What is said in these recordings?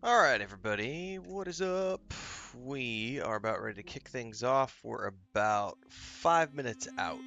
Alright, everybody, what is up? We are about ready to kick things off. We're about 5 minutes out.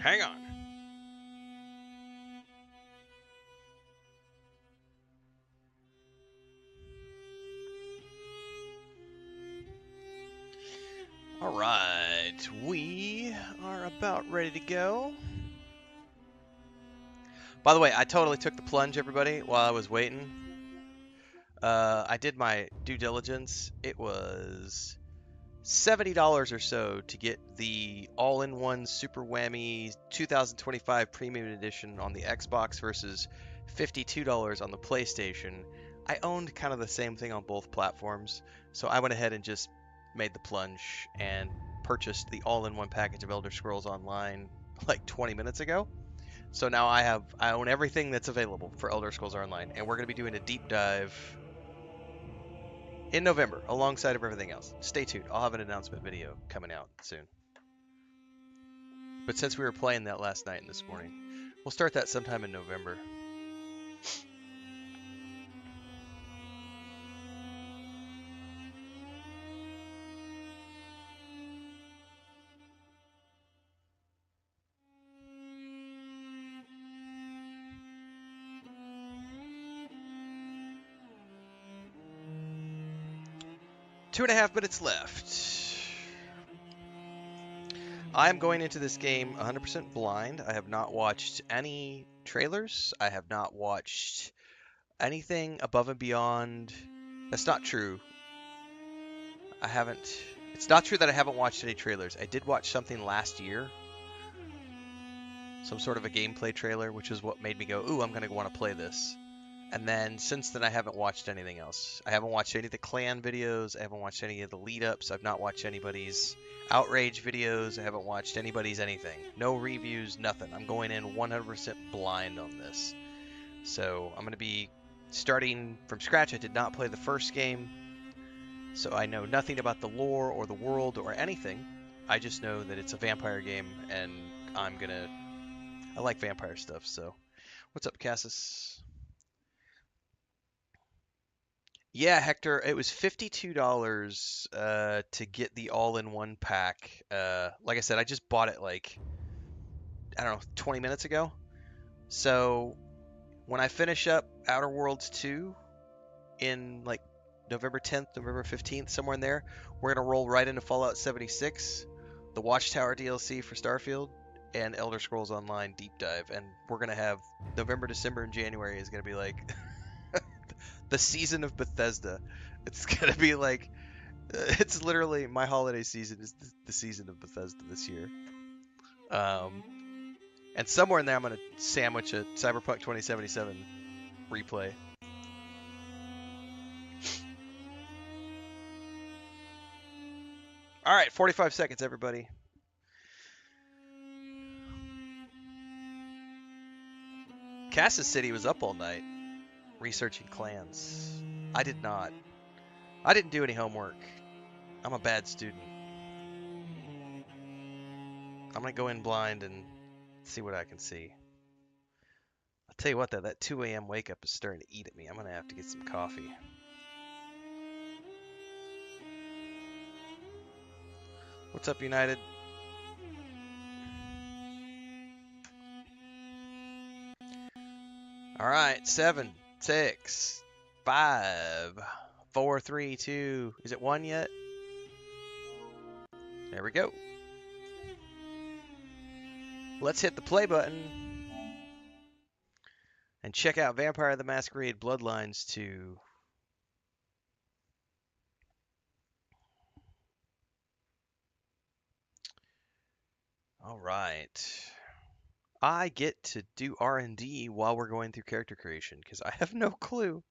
Hang on. Alright, we are about ready to go. By the way, I totally took the plunge, everybody, while I was waiting. I did my due diligence. It was $70 or so to get the all-in-one Super Whammy 2025 Premium Edition on the Xbox versus $52 on the PlayStation. I owned kind of the same thing on both platforms, so I went ahead and just made the plunge and purchased the all-in-one package of Elder Scrolls Online like 20 minutes ago. So now I own everything that's available for Elder Scrolls Online, and we're going to be doing a deep dive in November, alongside of everything else. Stay tuned. I'll have an announcement video coming out soon. But since we were playing that last night and this morning, we'll start that sometime in November. Two and a half minutes left. I'm going into this game 100% blind. I have not watched any trailers. I have not watched anything above and beyond. That's not true. I haven't. It's not true that I haven't watched any trailers. I did watch something last year. Some sort of a gameplay trailer, which is what made me go, ooh, I'm going to want to play this. And then since then, I haven't watched anything else. I haven't watched any of the clan videos. I haven't watched any of the lead-ups. I've not watched anybody's outrage videos. I haven't watched anybody's anything. No reviews, nothing. I'm going in 100% blind on this. So I'm going to be starting from scratch. I did not play the first game, so I know nothing about the lore or the world or anything. I just know that it's a vampire game, and I like vampire stuff. So, what's up, Cassis? Yeah, Hector, it was $52 to get the all-in-one pack. Like I said, I just bought it like, I don't know, 20 minutes ago. So when I finish up Outer Worlds 2 in like November 10th, November 15th, somewhere in there, we're going to roll right into Fallout 76, the Watchtower DLC for Starfield, and Elder Scrolls Online Deep Dive. And we're going to have November, December, and January is going to be like the season of Bethesda. It's going to be like, it's literally my holiday season is the season of Bethesda this year. And somewhere in there, I'm going to sandwich a Cyberpunk 2077 replay. All right, 45 seconds, everybody. Cassis City was up all night researching clans. I did not. I didn't do any homework. I'm a bad student. I'm going to go in blind and see what I can see. I'll tell you what, though, that 2 a.m. wake up is starting to eat at me. I'm going to have to get some coffee. What's up, United? All right, 7, 6, 5, 4, 3, 2. Is it 1 yet? There we go. Let's hit the play button and check out Vampire the Masquerade Bloodlines 2. All right. I get to do R&D while we're going through character creation because I have no clue.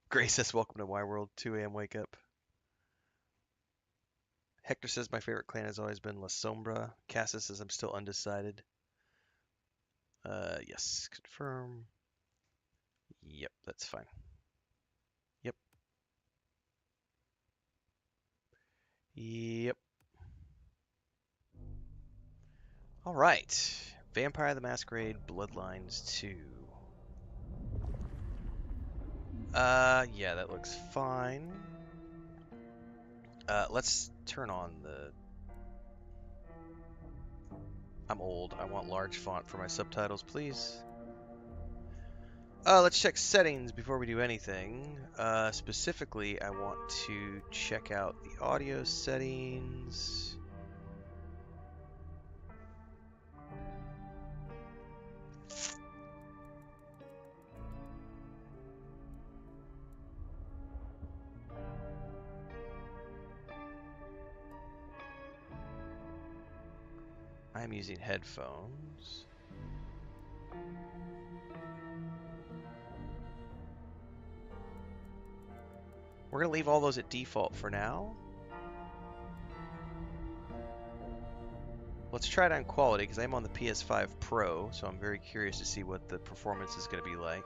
Grace says, welcome to my world, 2 a.m. wake up. Hector says, my favorite clan has always been La Sombra. Cassis says, I'm still undecided. Yes, confirm. Yep, that's fine. Yep. Yep. All right. Vampire the Masquerade Bloodlines 2. Yeah, that looks fine. Let's turn on the... I'm old. I want large font for my subtitles, please. Let's check settings before we do anything. Specifically, I want to check out the audio settings. I'm using headphones. We're going to leave all those at default for now. Let's try it on quality because I'm on the PS5 Pro, so I'm very curious to see what the performance is going to be like.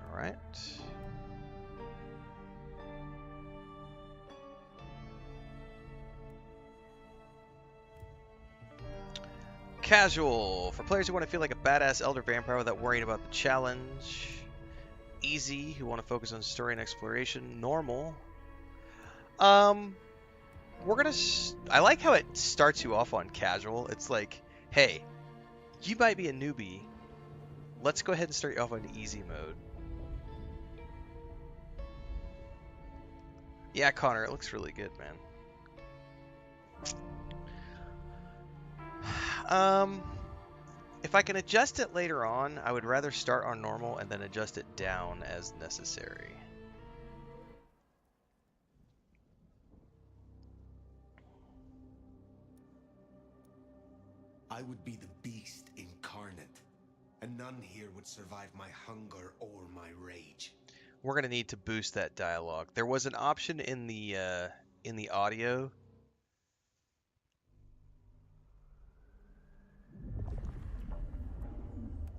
All right. Casual, for players who want to feel like a badass elder vampire without worrying about the challenge. Easy, who want to focus on story and exploration. Normal. I like how it starts you off on casual. It's like, hey, you might be a newbie. Let's go ahead and start you off on easy mode. Yeah, Connor, it looks really good, man. If I can adjust it later on, I would rather start on normal and then adjust it down as necessary. I would be the beast incarnate, and none here would survive my hunger or my rage. We're gonna need to boost that dialogue. There was an option in the audio.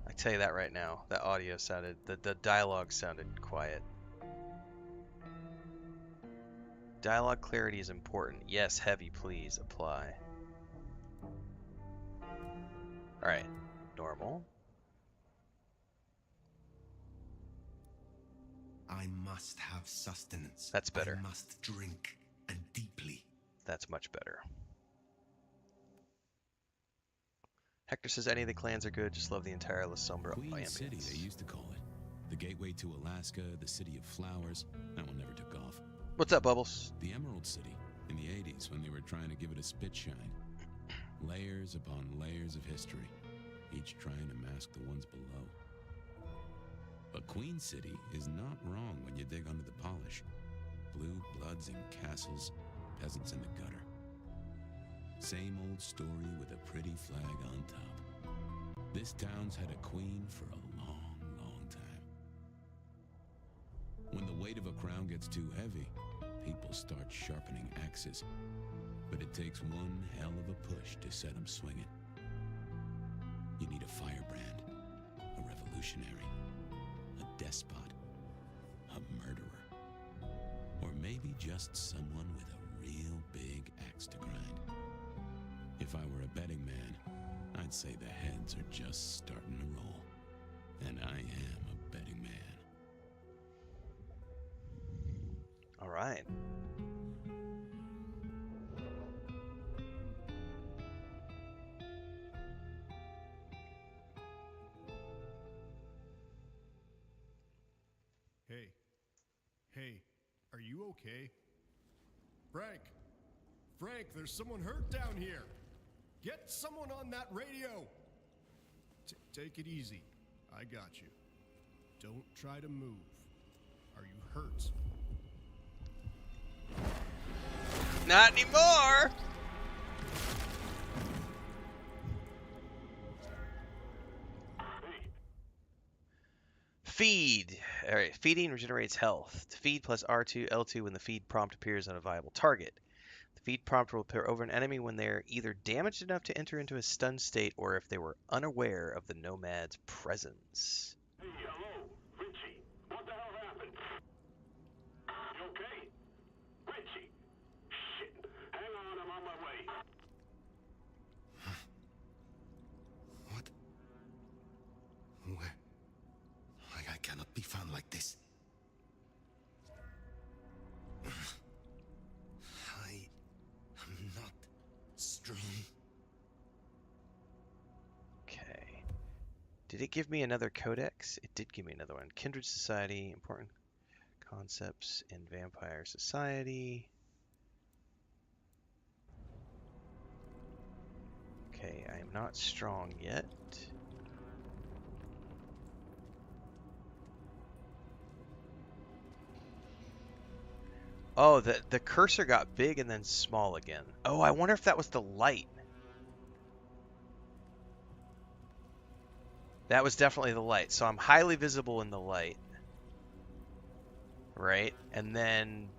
I tell you that right now. That audio sounded, the dialogue sounded quiet. Dialogue clarity is important. Yes, heavy, please apply. Alright, normal. I must have sustenance. That's better. I must drink, and deeply. That's much better. Hector says any of the clans are good, just love the entire La Sombra Queen ambience. City, they used to call it. The gateway to Alaska, the city of flowers. That one never took off. What's up, Bubbles? The Emerald City, in the 80s, when they were trying to give it a spit shine. Layers upon layers of history, each trying to mask the ones below. But Queen City is not wrong when you dig under the polish. Blue bloods and castles, peasants in the gutter. Same old story with a pretty flag on top. This town's had a queen for a long, long time. When the weight of a crown gets too heavy, people start sharpening axes. But it takes one hell of a push to set them swinging. You need a firebrand, a revolutionary, a despot, a murderer, or maybe just someone with a real big axe to grind. If I were a betting man, I'd say the heads are just starting to roll. And I am a betting man. All right. Hey. Hey, are you okay? Frank! Frank, there's someone hurt down here! Get someone on that radio! Take it easy. I got you. Don't try to move. Are you hurt? Not anymore! Feed. Alright, feeding regenerates health. Feed plus R2, L2 when the feed prompt appears on a viable target. The feed prompt will appear over an enemy when they are either damaged enough to enter into a stun state or if they were unaware of the nomad's presence. Hey, hello, Richie. What the hell happened? You okay? Richie! Shit. Hang on, I'm on my way. What? Where? I cannot be found like this. I am not strong. Okay. Did it give me another codex? It did give me another one. Kindred Society, important concepts in Vampire Society. Okay, I am not strong yet. Oh, the cursor got big and then small again. Oh, I wonder if that was the light. That was definitely the light. So I'm highly visible in the light. Right? And then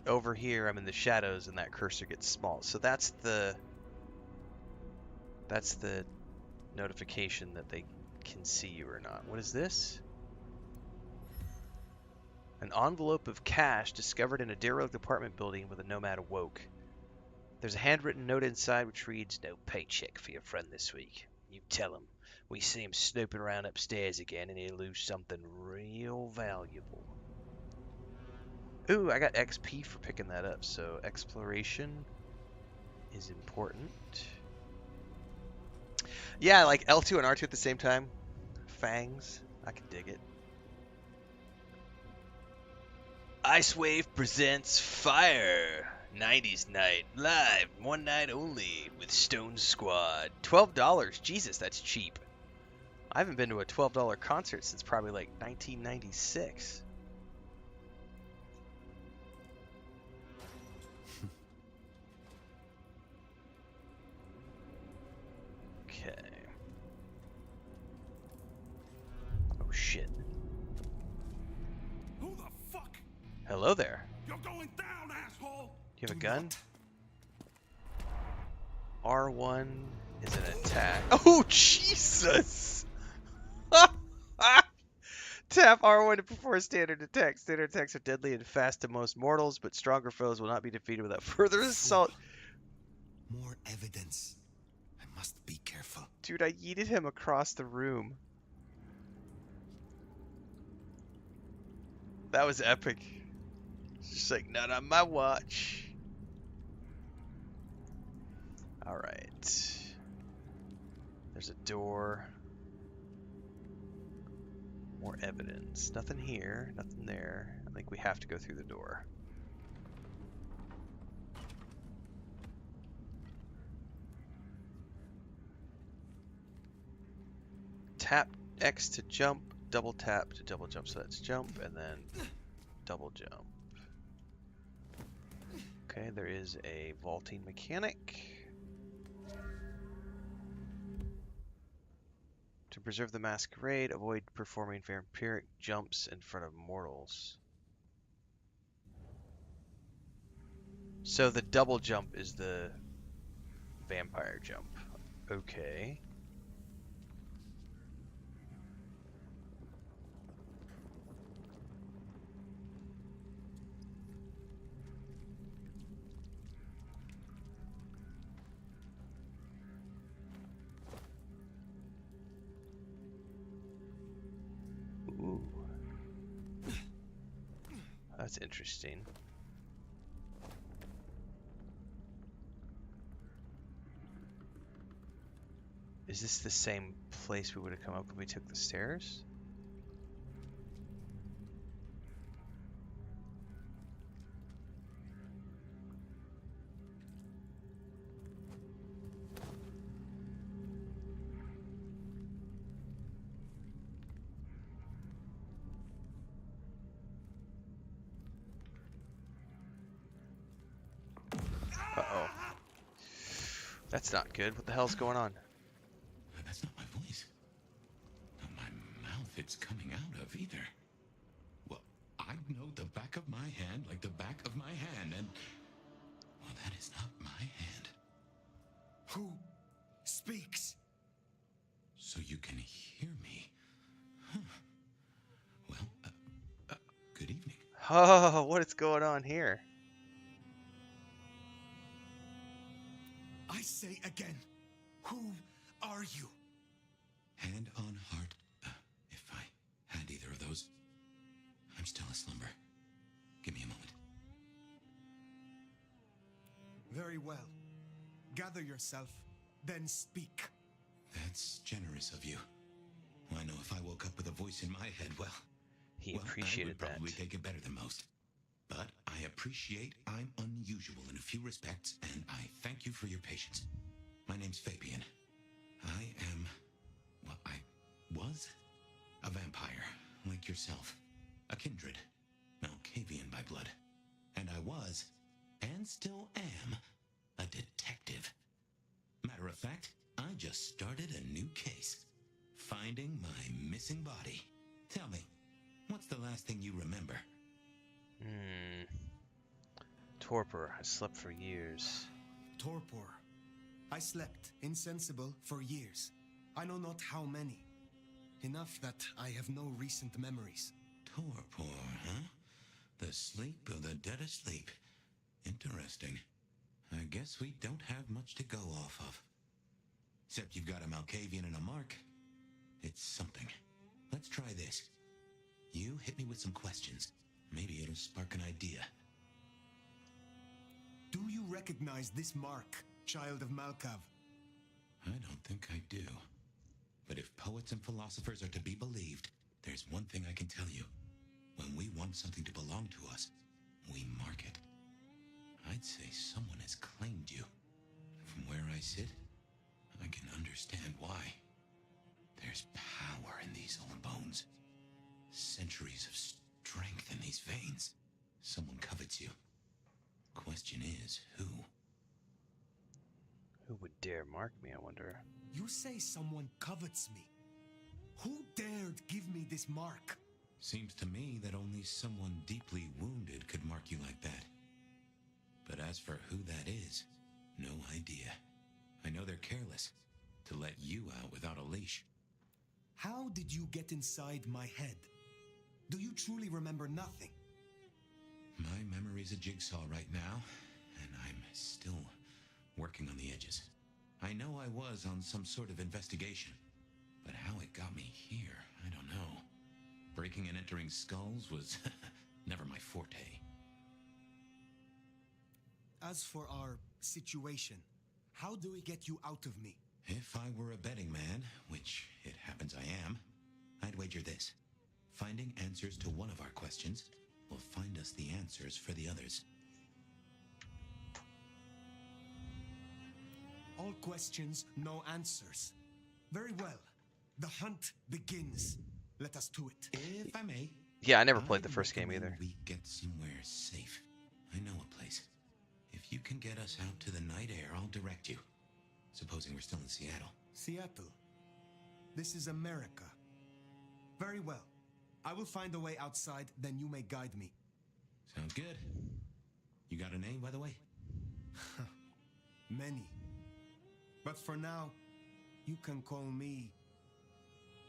over here I'm in the shadows and that cursor gets small. So that's the notification that they can see you or not. What is this? An envelope of cash discovered in a derelict apartment building where the nomad awoke. There's a handwritten note inside which reads, "No paycheck for your friend this week. You tell him. We see him snooping around upstairs again and he'll lose something real valuable." Ooh, I got XP for picking that up, so exploration is important. Yeah, like L2 and R2 at the same time. Fangs. I can dig it. Ice Wave presents Fire 90s Night live, one night only with Stone Squad. $12. Jesus, that's cheap. I haven't been to a $12 concert since probably like 1996. Okay. Oh shit. Who the fuck? Hello there. You're going down, asshole! Do you have a gun? R1 is an attack. Oh, Jesus! Tap R1 to perform standard attacks. Standard attacks are deadly and fast to most mortals, but stronger foes will not be defeated without further assault. More evidence. I must be careful. Dude, I yeeted him across the room. That was epic. It's just like, not on my watch. Alright. There's a door. More evidence. Nothing here, nothing there. I think we have to go through the door. Tap X to jump, double tap to double jump. So that's jump and then double jump. Okay, there is a vaulting mechanic. To preserve the Masquerade, avoid performing vampiric jumps in front of mortals. So the double jump is the vampire jump. Okay. Ooh. That's interesting. Is this the same place we would have come up when we took the stairs? Uh-oh. That's not good. What the hell's going on? That's not my voice. Not my mouth it's coming out of either. Well, I know the back of my hand like the back of my hand, and... well, that is not my hand. Who speaks? So you can hear me. Huh. Well, good evening. Oh, what is going on here? I say again, who are you? Hand on heart, if I had either of those, I'm still asleep. Give me a moment. Very well. Gather yourself, then speak. That's generous of you. I know if I woke up with a voice in my head, well... He well, appreciated I would probably that. take it better than most. But I appreciate I'm unusual in a few respects, and I thank you for your patience. My name's Fabien. I am... well, I was a vampire, like yourself. A kindred. Malkavian by blood. And I was, and still am, a detective. Matter of fact, I just started a new case. Finding my missing body. Tell me, what's the last thing you remember? Torpor. I slept for years. Torpor. I slept, insensible, for years. I know not how many. Enough that I have no recent memories. Torpor, huh? The sleep of the dead asleep. Interesting. I guess we don't have much to go off of. Except you've got a Malkavian and a mark. It's something. Let's try this. You hit me with some questions. Maybe it'll spark an idea. Do you recognize this mark, child of Malkav? I don't think I do. But if poets and philosophers are to be believed, there's one thing I can tell you. When we want something to belong to us, we mark it. I'd say someone has claimed you. From where I sit, I can understand why. There's power in these old bones. Centuries of strength in these veins. Someone covets you. Question is, who? Who would dare mark me, I wonder? You say someone covets me. Who dared give me this mark? Seems to me that only someone deeply wounded could mark you like that. But as for who that is, no idea. I know they're careless to let you out without a leash. How did you get inside my head? Do you truly remember nothing? My memory's a jigsaw right now, and I'm still working on the edges. I know I was on some sort of investigation, but how it got me here, I don't know. Breaking and entering skulls was never my forte. As for our situation, how do we get you out of me? If I were a betting man, which it happens I am, I'd wager this. Finding answers to one of our questions will find us the answers for the others. All questions, no answers. Very well. The hunt begins. Let us to it. If I may. Yeah, I never played the I'd first game recommend either. We get somewhere safe. I know a place. If you can get us out to the night air, I'll direct you. Supposing we're still in Seattle. Seattle. This is America. Very well. I will find a way outside, then you may guide me. Sounds good. You got a name, by the way? Many. But for now, you can call me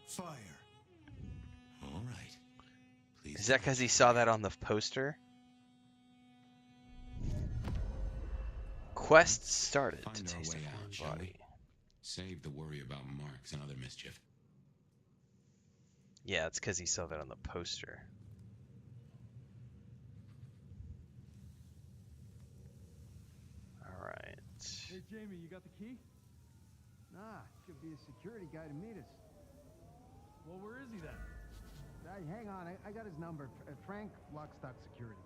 Fire. All right. Please. Is that because he saw that on the poster? Quest started to Find our taste way of out, her shall body. we? Save the worry about marks and other mischief. Yeah, it's because he saw that on the poster. Alright. Hey, Jamie, you got the key? Nah, it's gonna be a security guy to meet us. Well, where is he then? Hang on, I got his number. Frank, Lockstock Security.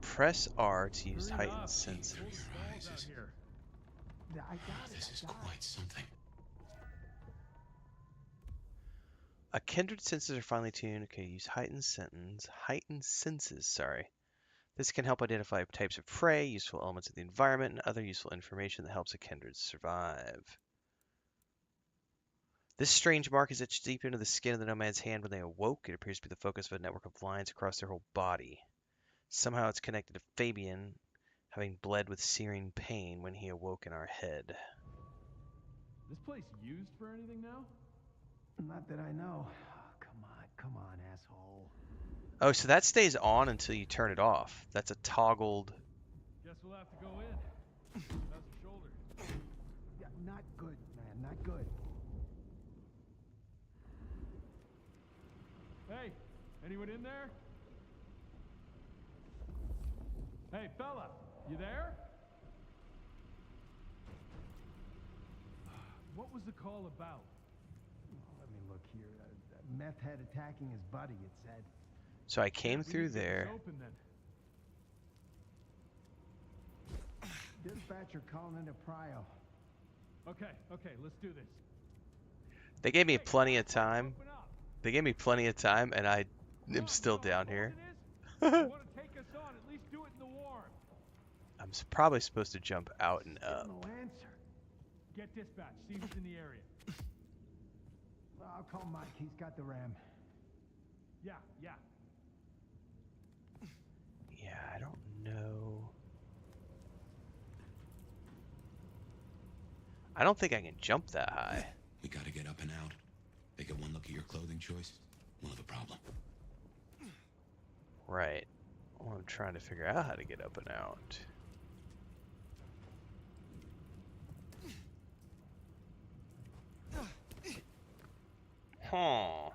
Press R to use Hurry heightened up. senses. Full stalls out here. Yeah, I got it. This is I got quite something. A kindred senses are finely tuned. Okay, use heightened senses, sorry. This can help identify types of prey, useful elements of the environment, and other useful information that helps a kindred survive. This strange mark is etched deep into the skin of the nomad's hand when they awoke. It appears to be the focus of a network of lines across their whole body. Somehow it's connected to Fabien, having bled with searing pain when he awoke in our head. This place used for anything now? Not that I know. Oh, come on, asshole. Oh, so that stays on until you turn it off. That's a toggled... Guess we'll have to go in. How's the shoulder? Yeah, not good, man, not good. Hey, anyone in there? Hey, fella, you there? What was the call about? Let me look here. Meth head attacking his buddy, it said. So I came through We need to get there. this open then. Dispatcher calling into Prio. Okay, let's do this. They gave me plenty of time. Open up. They gave me plenty of time, and I am still You know how down here. cold it is? You want to take us on? At least do it in the warm. I'm probably supposed to jump out and Still up. no answer. Get dispatch. See who's in the area. I'll call Mike. He's got the RAM. Yeah. Yeah, I don't know. I don't think I can jump that high. We gotta get up and out. They get one look at your clothing choice, we'll have a problem. Right. Well, I'm trying to figure out how to get up and out. Huh.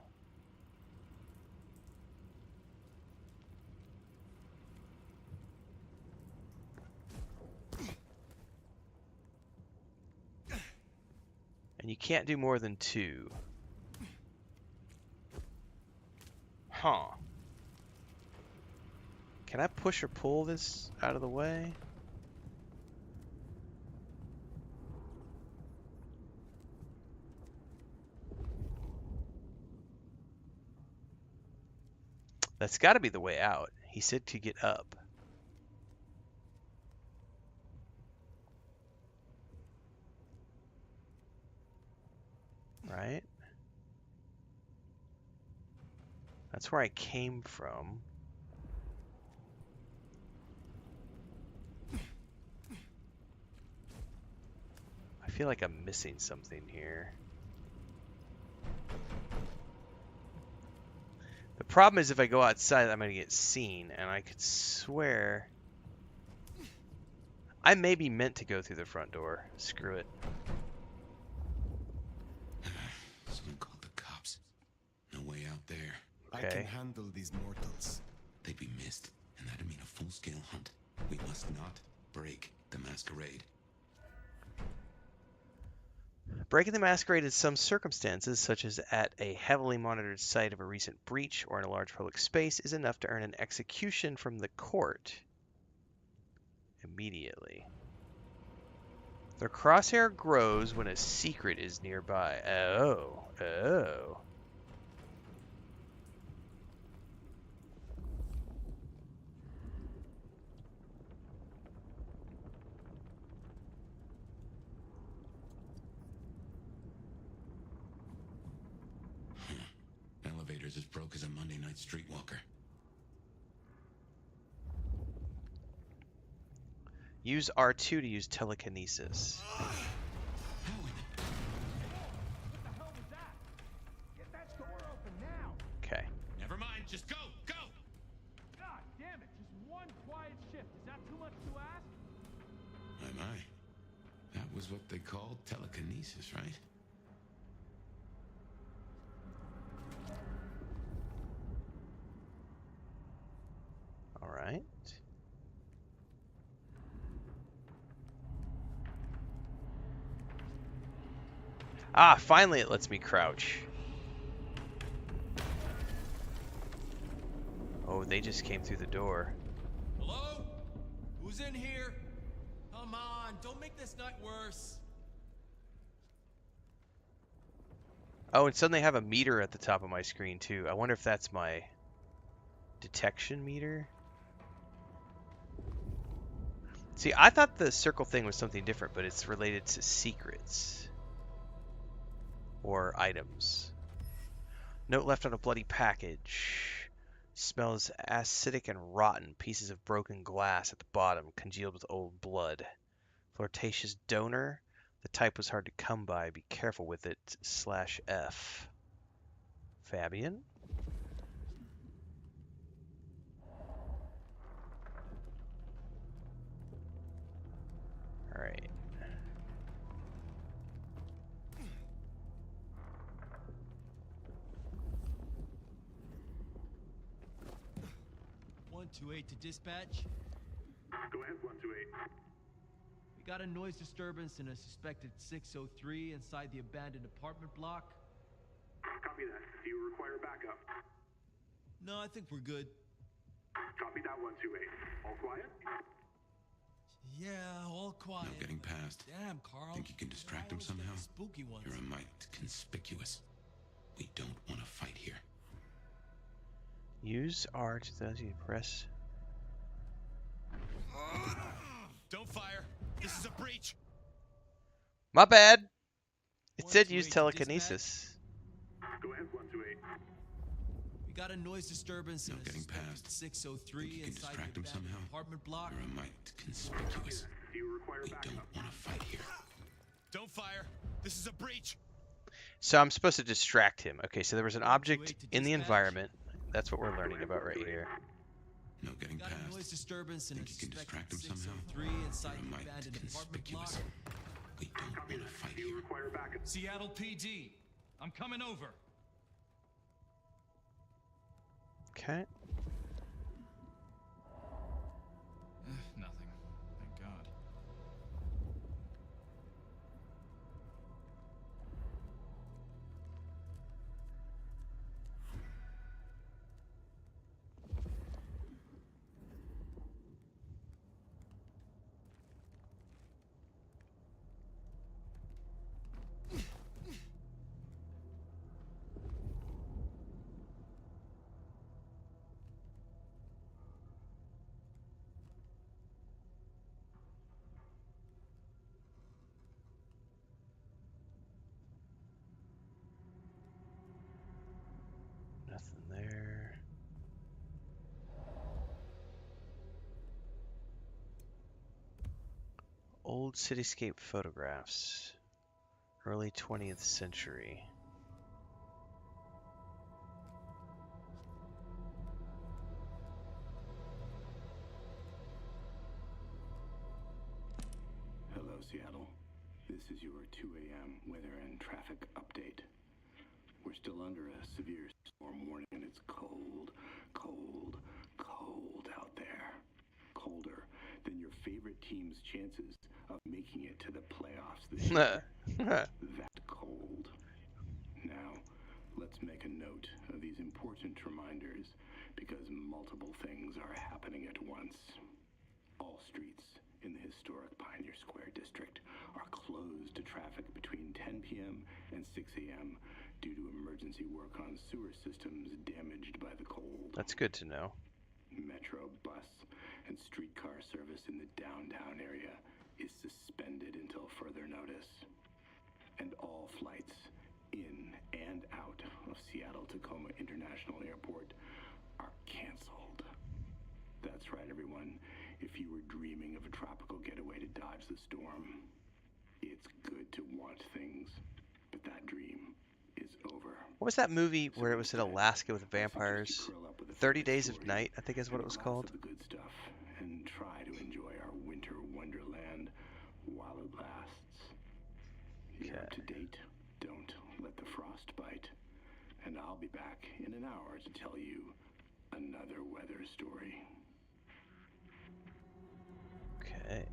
And you can't do more than 2. Huh. Can I push or pull this out of the way? That's got to be the way out. He said to get up. Right? That's where I came from. I feel like I'm missing something here. problem is if I go outside, I'm going to get seen, and I could swear I may be meant to go through the front door. Screw it. Someone called the cops. No way out there. I can Okay. handle these mortals. They'd be missed, and that'd mean a full-scale hunt. We must not break the Masquerade. Breaking the Masquerade in some circumstances, such as at a heavily monitored site of a recent breach or in a large public space, is enough to earn an execution from the court immediately. The crosshair grows when a secret is nearby. Oh. Elevator's as broke as a Monday night streetwalker. Use R2 to use telekinesis. What the hell was that? Get that door open now! Okay. Never mind, just go! Go! God damn it, just one quiet shift. Is that too much to ask? My. That was what they called telekinesis, right? All right. Ah, finally it lets me crouch. Oh, they just came through the door. Hello? Who's in here? Come on, don't make this night worse. Oh, and suddenly I have a meter at the top of my screen too. I wonder if that's my detection meter. See, I thought the circle thing was something different, but it's related to secrets. Or items. Note left on a bloody package. Smells acidic and rotten. Pieces of broken glass at the bottom, congealed with old blood. Flirtatious donor. The type was hard to come by. Be careful with it. /F. Fabien? Alright. To dispatch. Go ahead, 128. We got a noise disturbance in a suspected 603 inside the abandoned apartment block. Copy that. Do you require backup? No, I think we're good. Copy that, 128. All quiet? Yeah, all quiet. No getting past. Damn, Carl. Think you can distract him I always get somehow? the spooky ones. You're a mite conspicuous. We don't want to fight here. Use R to press. Don't fire. This is a breach. My bad. It said 128 use to telekinesis. Go ahead, 128. We got a noise disturbance No in a getting suspected past. 603 Think you can inside distract the him abandoned somehow? apartment block. You're a mite conspicuous. Do you require We backup? don't want to fight here. Don't fire. This is a breach. So I'm supposed to distract him. Okay, so there was an object 128 to in the dispatch. environment. That's what we're learning about right here. No getting Got a noise past. disturbance in a Think you can suspected distract him somehow? 603 inside You're a the mite abandoned apartment block. conspicuous. We don't want to fight Do you here. require backup? Seattle PD. I'm coming over. Okay. Nothing. Thank God. Nothing there. Old cityscape photographs. Early 20th century. This is your 2 a.m. weather and traffic update. We're still under a severe storm warning, and it's cold, cold, cold out there. Colder than your favorite team's chances of making it to the playoffs this year. That cold. Now, let's make a note of these important reminders, because multiple things are happening at once. All streets in the historic Pioneer Square district are closed to traffic between 10 p.m. and 6 a.m. due to emergency work on sewer systems damaged by the cold. That's good to know. Metro bus and streetcar service in the downtown area is suspended until further notice. And all flights in and out of Seattle-Tacoma International Airport are canceled. That's right, everyone. If you were dreaming of a tropical getaway to dodge the storm, it's good to want things, but that dream is over. What was that movie where it was in Alaska with vampires? 30 Days of Night, I think is what it was called. The good stuff, and try to enjoy our winter wonderland while it lasts. You're up to date. Don't let the frost bite. And I'll be back in an hour to tell you another weather story. Okay.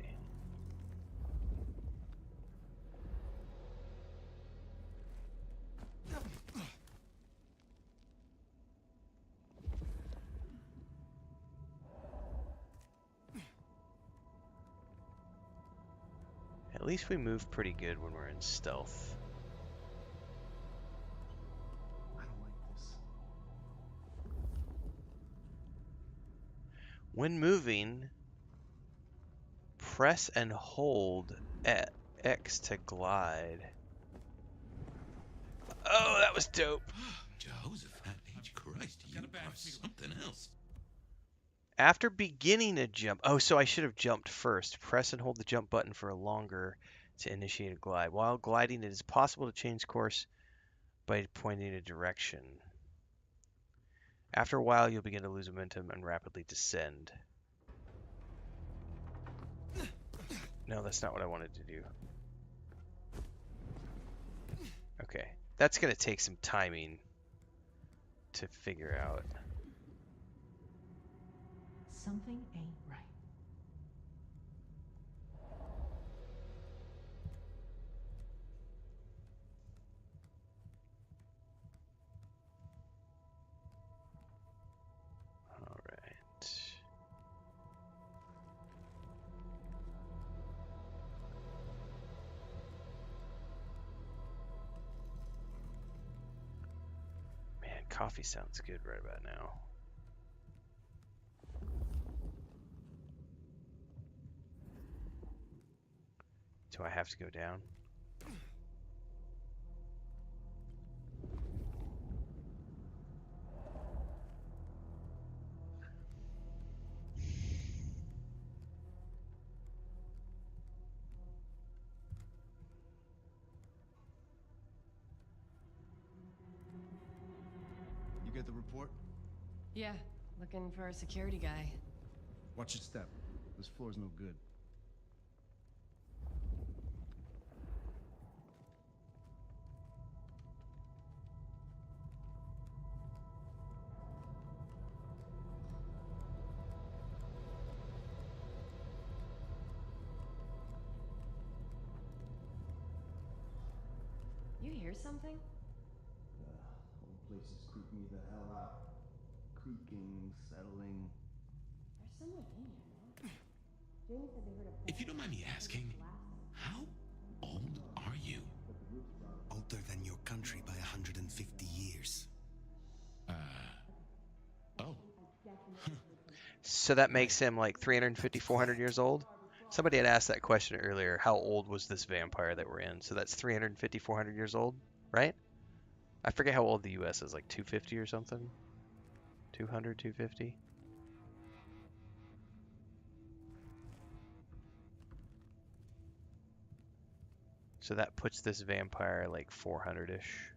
At least we move pretty good when we're in stealth. I don't like this. When moving, press and hold at X to glide. Oh, that was dope. Jehoshaphat H. Christ, you are something else. After beginning a jump, oh, so I should have jumped first. Press and hold the jump button for longer to initiate a glide. While gliding, it is possible to change course by pointing a direction. After a while, you'll begin to lose momentum and rapidly descend. No, that's not what I wanted to do. Okay, that's going to take some timing to figure out. Something ain't right. All right. Man, coffee sounds good right about now. Do I have to go down? You get the report? Yeah, looking for a security guy. Watch your step. This floor's no good. You hear something? Whole place is creeping me the hell out. Creaking, settling. There's someone in here. Jamie said they heard a If you don't mind me asking, how old are you? Older than your country by 150 years. Oh. So that makes him like 350, 400 years old? Somebody had asked that question earlier. How old was this vampire that we're in? So that's 350, 400 years old, right? I forget how old the US is, like 250 or something? 200, 250? So that puts this vampire like 400-ish.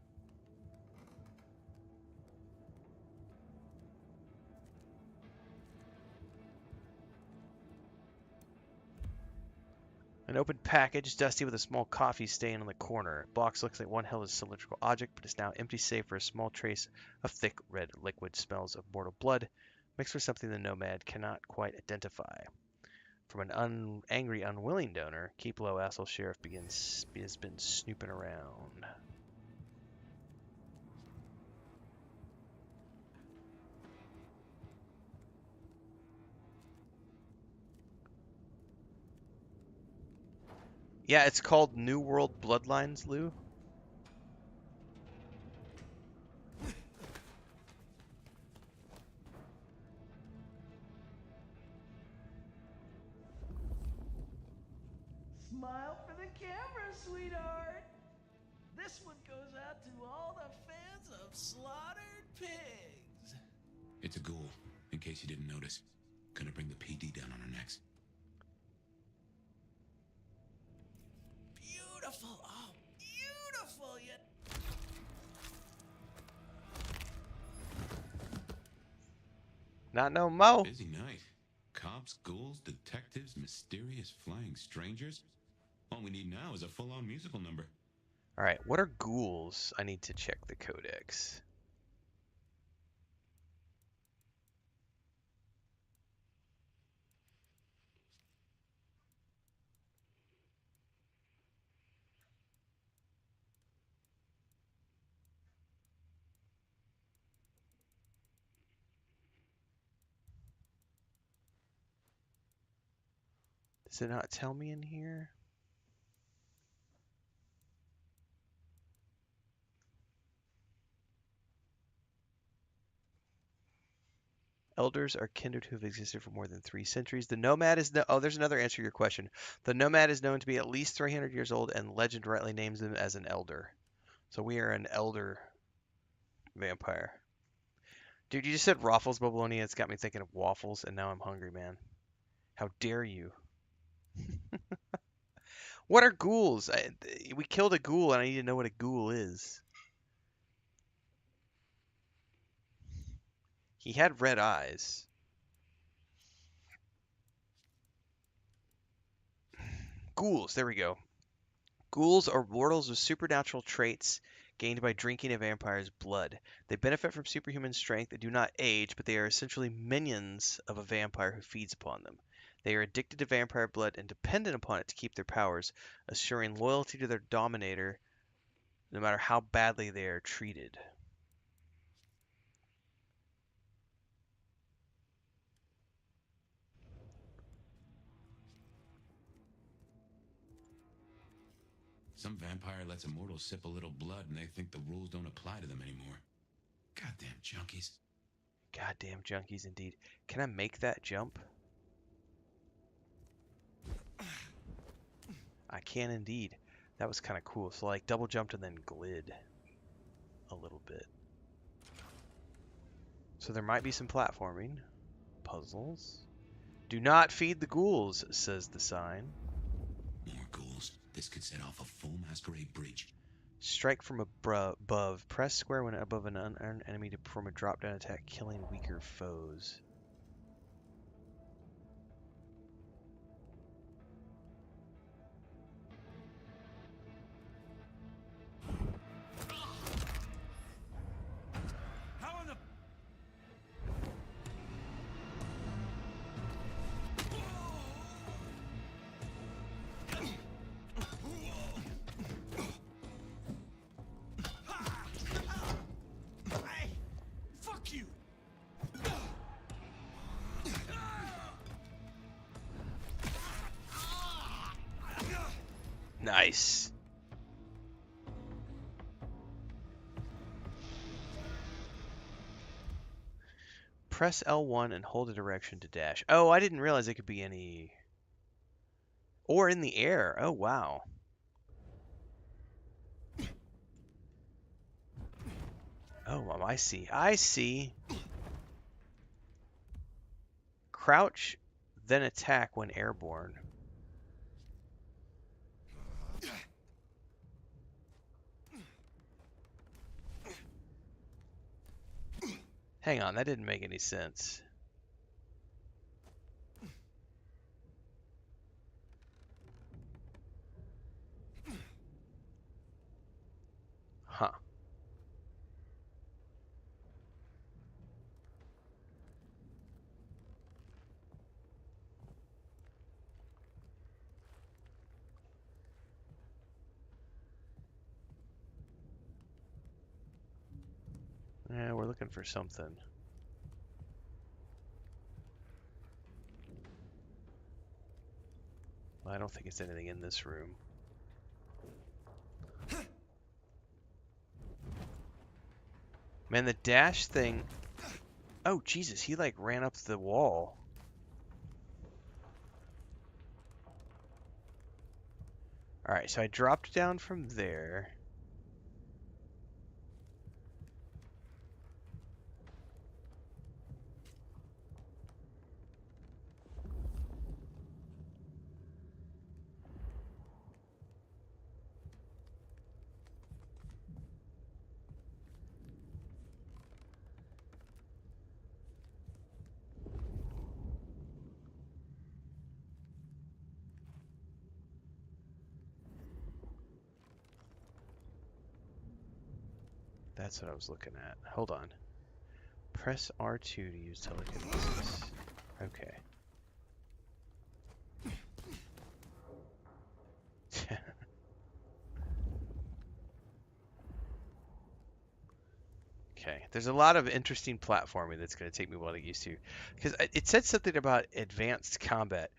An open package, dusty with a small coffee stain on the corner. Box looks like one held as a cylindrical object, but is now empty save for a small trace of thick red liquid. Smells of mortal blood, mixed with something the Nomad cannot quite identify. From an angry, unwilling donor, keep low, asshole sheriff has been snooping around. Yeah, it's called New World Bloodlines, Lou. Smile for the camera, sweetheart. This one goes out to all the fans of slaughtered pigs. It's a ghoul, in case you didn't notice. Gonna bring the PD down on our necks. Beautiful, oh, beautiful, yet... Not no mo. Busy night. Cops, ghouls, detectives, mysterious flying strangers. All we need now is a full-on musical number. Alright, what are ghouls? I need to check the codex. Does it not tell me in here? Elders are kindred who have existed for more than 3 centuries. The Nomad is oh, there's another answer to your question. The Nomad is known to be at least 300 years old, and legend rightly names him as an elder. So we are an elder vampire. Dude, you just said Raffles Babylonian. It's got me thinking of waffles, and now I'm hungry, man. How dare you? What are ghouls? We killed a ghoul, and I need to know what a ghoul is. He had red eyes. Ghouls, there we go. Ghouls are mortals with supernatural traits gained by drinking a vampire's blood. They benefit from superhuman strength and do not age, but they are essentially minions of a vampire who feeds upon them. They are addicted to vampire blood and dependent upon it to keep their powers, assuring loyalty to their dominator no matter how badly they are treated. Some vampire lets a mortal sip a little blood and they think the rules don't apply to them anymore. Goddamn junkies. Goddamn junkies indeed. Can I make that jump? I can indeed. That was kind of cool. So like double jumped and then glid a little bit. So there might be some platforming. Puzzles. Do not feed the ghouls, says the sign. More ghouls. This could set off a full Masquerade breach. Strike from above. Press square when above an unarmed enemy to perform a drop-down attack, killing weaker foes. Nice. Press L1 and hold a direction to dash. Oh, I didn't realize it could be any... Or in the air. Oh, wow. Oh, I see. I see. Crouch, then attack when airborne. Hang on, that didn't make any sense. Yeah, we're looking for something. Well, I don't think it's anything in this room. Man, the dash thing... Oh, Jesus, he like ran up the wall. Alright, so I dropped down from there. That's what I was looking at. Hold on. Press R2 to use telekinesis. Okay. Okay. There's a lot of interesting platforming that's going to take me a while to get used to. Because it said something about advanced combat.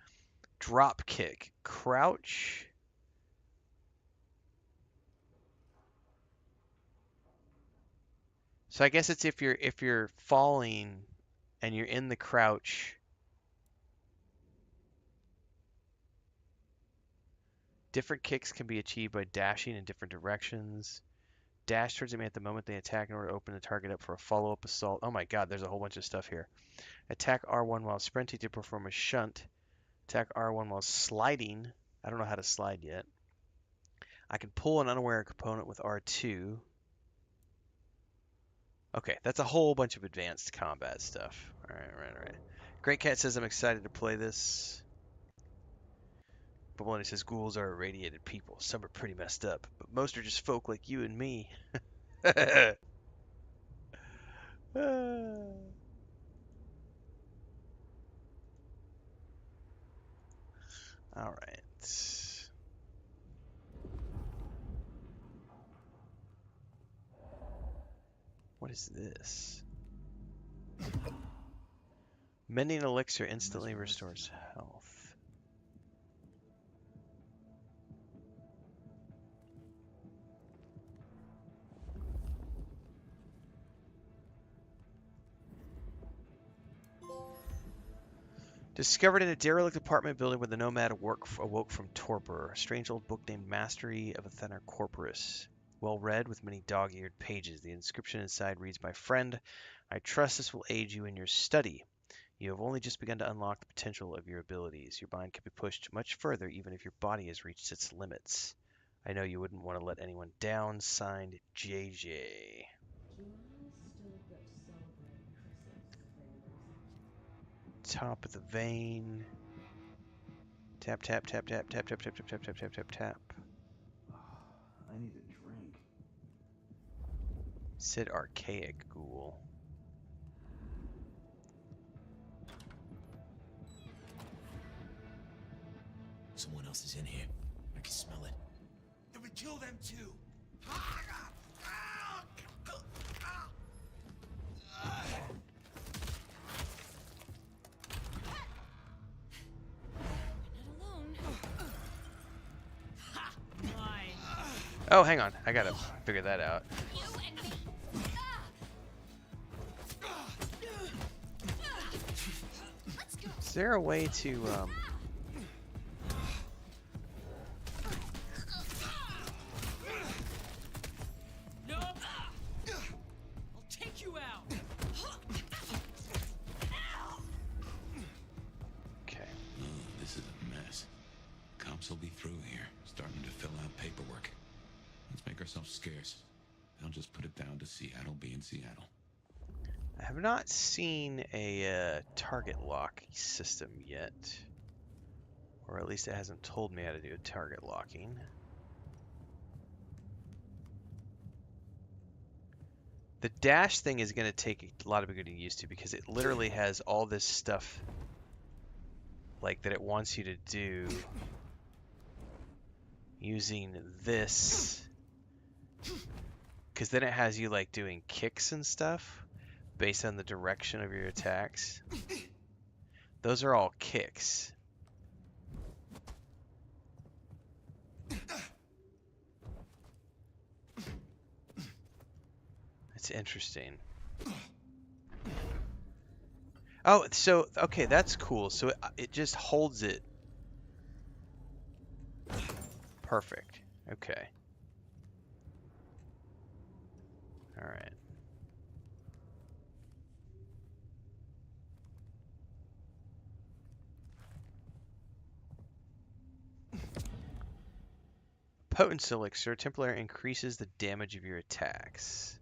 Drop kick. Crouch. So I guess it's if you're falling and you're in the crouch. Different kicks can be achieved by dashing in different directions. Dash towards enemy at the moment they attack in order to open the target up for a follow-up assault. Oh my god, there's a whole bunch of stuff here. Attack R1 while sprinting to perform a shunt. Attack R1 while sliding. I don't know how to slide yet. I can pull an unaware component with R2. Okay, that's a whole bunch of advanced combat stuff. Alright. Great Cat says I'm excited to play this. But when it says ghouls are irradiated people, some are pretty messed up, but most are just folk like you and me. Alright. What is this? Mending elixir instantly restores health. Discovered in a derelict apartment building where the nomad awoke from torpor. A strange old book named Mastery of Athena Corporis. Well read with many dog-eared pages. The inscription inside reads, "My friend, I trust this will aid you in your study. You have only just begun to unlock the potential of your abilities. Your mind can be pushed much further even if your body has reached its limits. I know you wouldn't want to let anyone down. Signed, JJ." Top of the vein. Tap, tap, tap, tap, tap, tap, tap, tap, tap, tap, tap, tap, tap. I need a drink. Said archaic ghoul. Someone else is in here. I can smell it. Then we kill them too. Oh, hang on. I gotta figure that out. Is there a way to, No! I'll take you out. Okay. Oh, this is a mess. Cops will be through here, starting to fill out paperwork. Let's make ourselves scarce. I'll just put it down to Seattle being Seattle. I have not seen a target lock system yet. Or at least it hasn't told me how to do target locking. The dash thing is going to take a lot of getting used to because it literally has all this stuff like that it wants you to do using this Because then it has you like doing kicks and stuff based on the direction of your attacks. Those are all kicks. It's interesting. Oh, so okay, that's cool. So it just holds it. Perfect. Okay. All right. Potency elixir temporarily increases the damage of your attacks.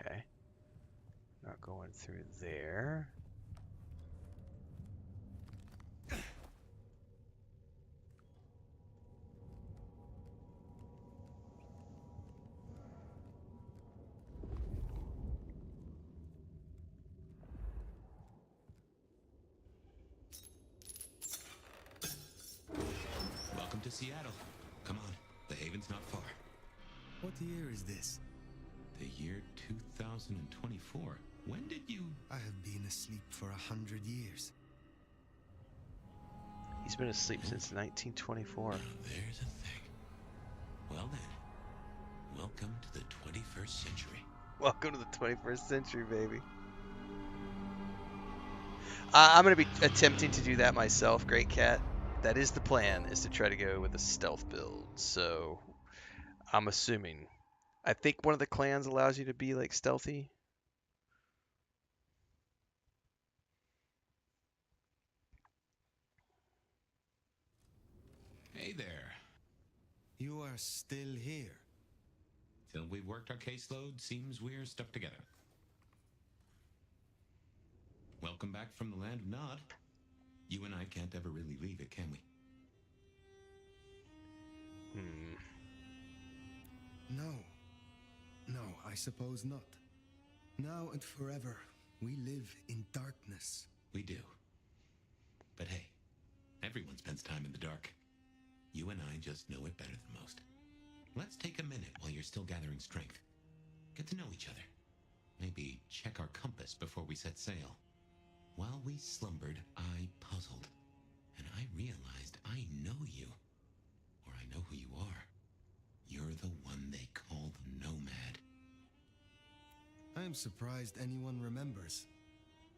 Okay. Not going through there. Welcome to Seattle. Come on, the haven's not far. What year is this? The year 2024. When did you... I have been asleep for 100 years. He's been asleep since 1924. Now there's a thing. Well then, welcome to the 21st century. Welcome to the 21st century, baby. I'm going to be attempting to do that myself, Great Cat. That is the plan, is to try to go with a stealth build. So, I'm assuming. I think one of the clans allows you to be, like, stealthy. Hey there. You are still here. Till we've worked our caseload, seems we're stuck together. Welcome back from the land of Nod. You and I can't ever really leave it, can we? No. No, I suppose not. Now and forever, we live in darkness. We do. But hey, everyone spends time in the dark. You and I just know it better than most. Let's take a minute while you're still gathering strength. Get to know each other. Maybe check our compass before we set sail. While we slumbered, I puzzled. And I realized I know you. Or I know who you are. You're the one they call the Nomad. I am surprised anyone remembers.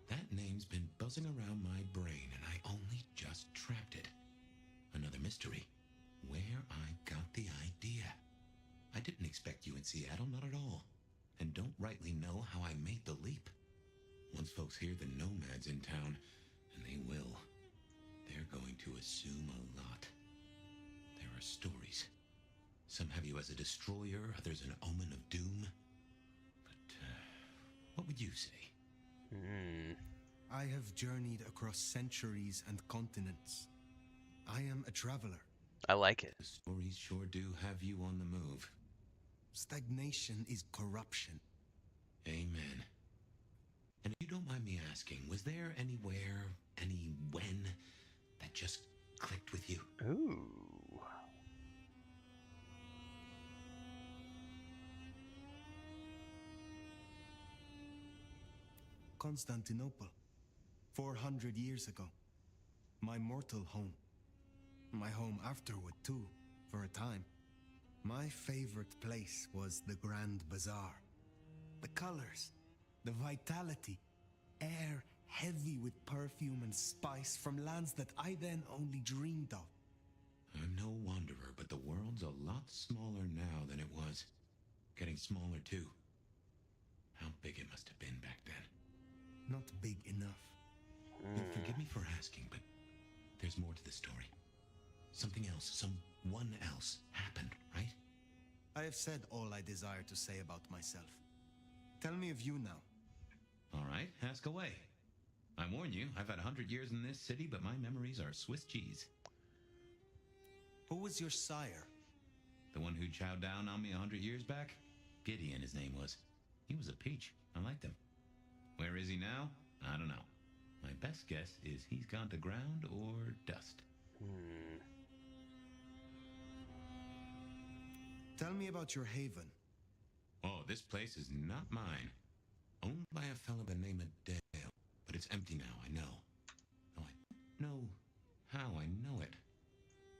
That name's been buzzing around my brain, and I only just trapped it. Another mystery. Where I got the idea. I didn't expect you in Seattle, not at all. And don't rightly know how I made the leap. Once folks hear the Nomad's in town, and they will, they're going to assume a lot. There are stories. Some have you as a destroyer, others an omen of doom. But, what would you say? I have journeyed across centuries and continents. I am a traveler. I like it. The stories sure do have you on the move. Stagnation is corruption. Amen. And if you don't mind me asking, was there anywhere, any when, that just clicked with you? Ooh. Constantinople. 400 years ago. My mortal home. My home afterward, too, for a time. My favorite place was the Grand Bazaar. The colors, the vitality, air heavy with perfume and spice from lands that I then only dreamed of. I'm no wanderer, but the world's a lot smaller now than it was. Getting smaller, too. How big it must have been back then. Not big enough. Forgive me for asking, but there's more to the story. Something else, someone else happened, right? I have said all I desire to say about myself. Tell me of you now. All right, ask away. I warn you, I've had 100 years in this city, but my memories are Swiss cheese. Who was your sire? The one who chowed down on me 100 years back? Gideon, his name was. He was a peach. I liked him. Where is he now? I don't know. My best guess is he's gone to ground or dust. Tell me about your haven. Oh, this place is not mine. Owned by a fellow by the name of Dale. But it's empty now, I know. Oh, I know how I know it.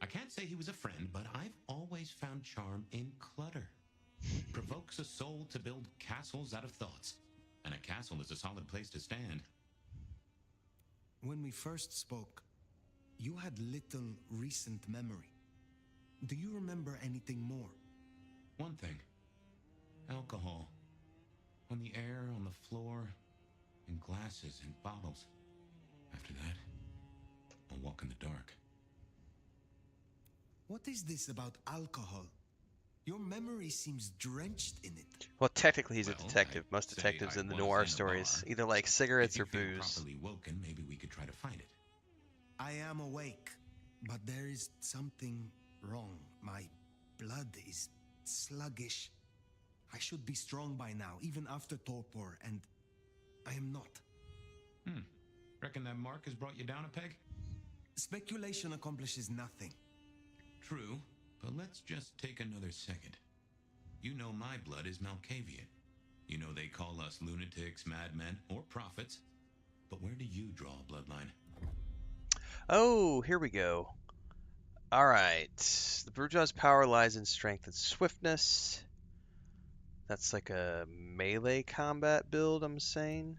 I can't say he was a friend, but I've always found charm in clutter. Provokes a soul to build castles out of thoughts. And a castle is a solid place to stand. When we first spoke, you had little recent memory. Do you remember anything more? One thing. Alcohol. On the air, on the floor, in glasses and bottles. After that, I'll walk in the dark. What is this about alcohol? Your memory seems drenched in it. Well, technically he's a Well, detective. I'd Most say detectives I in the was noir in a stories bar. either like cigarettes If you or feel booze. properly woken, maybe we could try to find it. I am awake, but there is something wrong. My blood is sluggish. I should be strong by now, even after torpor, and I am not. Reckon that mark has brought you down a peg? Speculation accomplishes nothing. True, but let's just take another second. You know my blood is Malkavian. You know they call us lunatics, madmen, or prophets. But where do you draw a bloodline? Oh, here we go. All right. The Brujah's power lies in strength and swiftness. That's like a melee combat build, I'm assuming.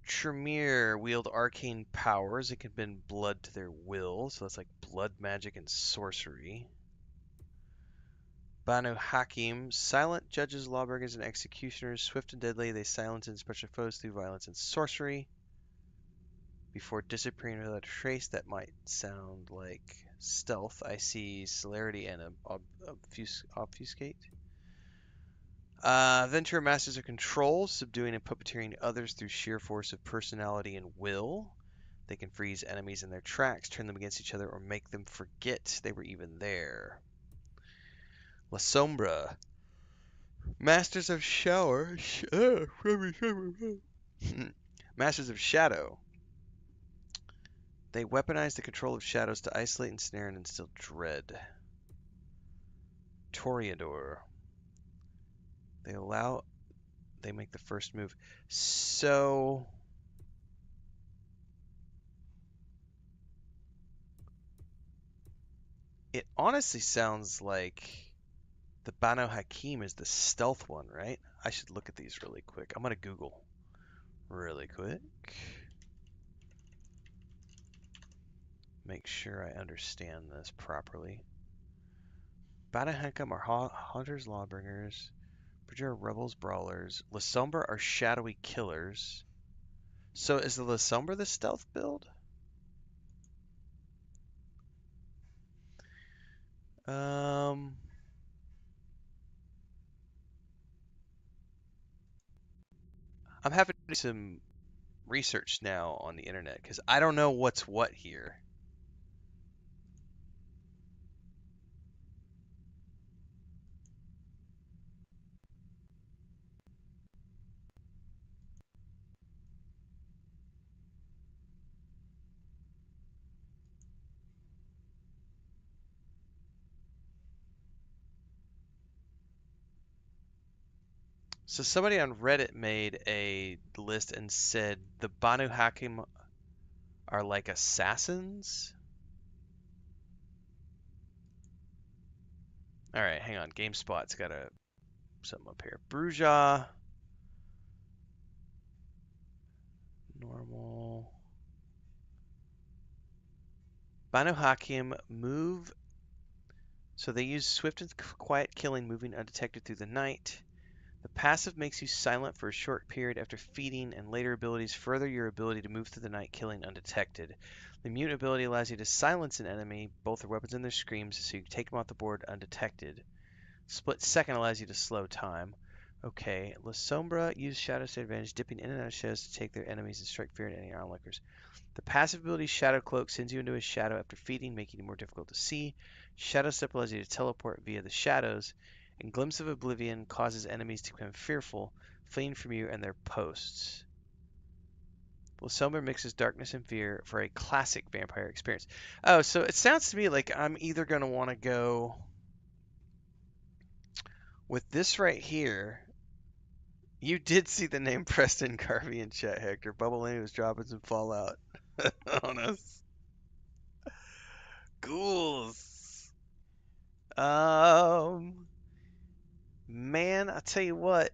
Tremere wield arcane powers. It can bend blood to their will, so that's like blood magic and sorcery. Banu Hakim, silent judges, lawbreakers, and executioners. Swift and deadly, they silence and suppress their foes through violence and sorcery. Before disappearing without a trace, that might sound like stealth. I see celerity and obfuscate. Ventura masters of control, subduing and puppeteering others through sheer force of personality and will. They can freeze enemies in their tracks, turn them against each other, or make them forget they were even there. La Sombra, masters of Masters of Shadow. They weaponize the control of shadows to isolate, ensnare, and instill dread. Toreador. They make the first move. So it honestly sounds like the Banu Hakim is the stealth one, right? I should look at these really quick. I'm gonna Google really quick. Make sure I understand this properly. Banu Hakim are hunters, lawbringers. Brujah are rebels, brawlers. La Sombra are shadowy killers. So is the La Sombra the stealth build? I'm having to do some research now on the internet because I don't know what's what here. So somebody on Reddit made a list and said the Banu Hakim are like assassins. All right, hang on. GameSpot's got something up here. Brujah. Normal. Banu Hakim move. So they use swift and quiet killing, moving undetected through the night. The passive makes you silent for a short period after feeding, and later abilities further your ability to move through the night killing undetected. The mute ability allows you to silence an enemy, both their weapons and their screams, so you can take them off the board undetected. Split second allows you to slow time. Okay, La Sombra use shadows to advantage, dipping in and out of shadows to take their enemies and strike fear at any onlookers. The passive ability Shadow Cloak sends you into a shadow after feeding, making it more difficult to see. Shadow Step allows you to teleport via the shadows, and Glimpse of Oblivion causes enemies to become fearful, fleeing from you and their posts. La Sombra mixes darkness and fear for a classic vampire experience. Oh, so it sounds to me like I'm either going to want to go with this right here. You did see the name Preston Garvey in chat, Hector. Bubble Lane was dropping some Fallout on us. Ghouls. Man, I tell you what,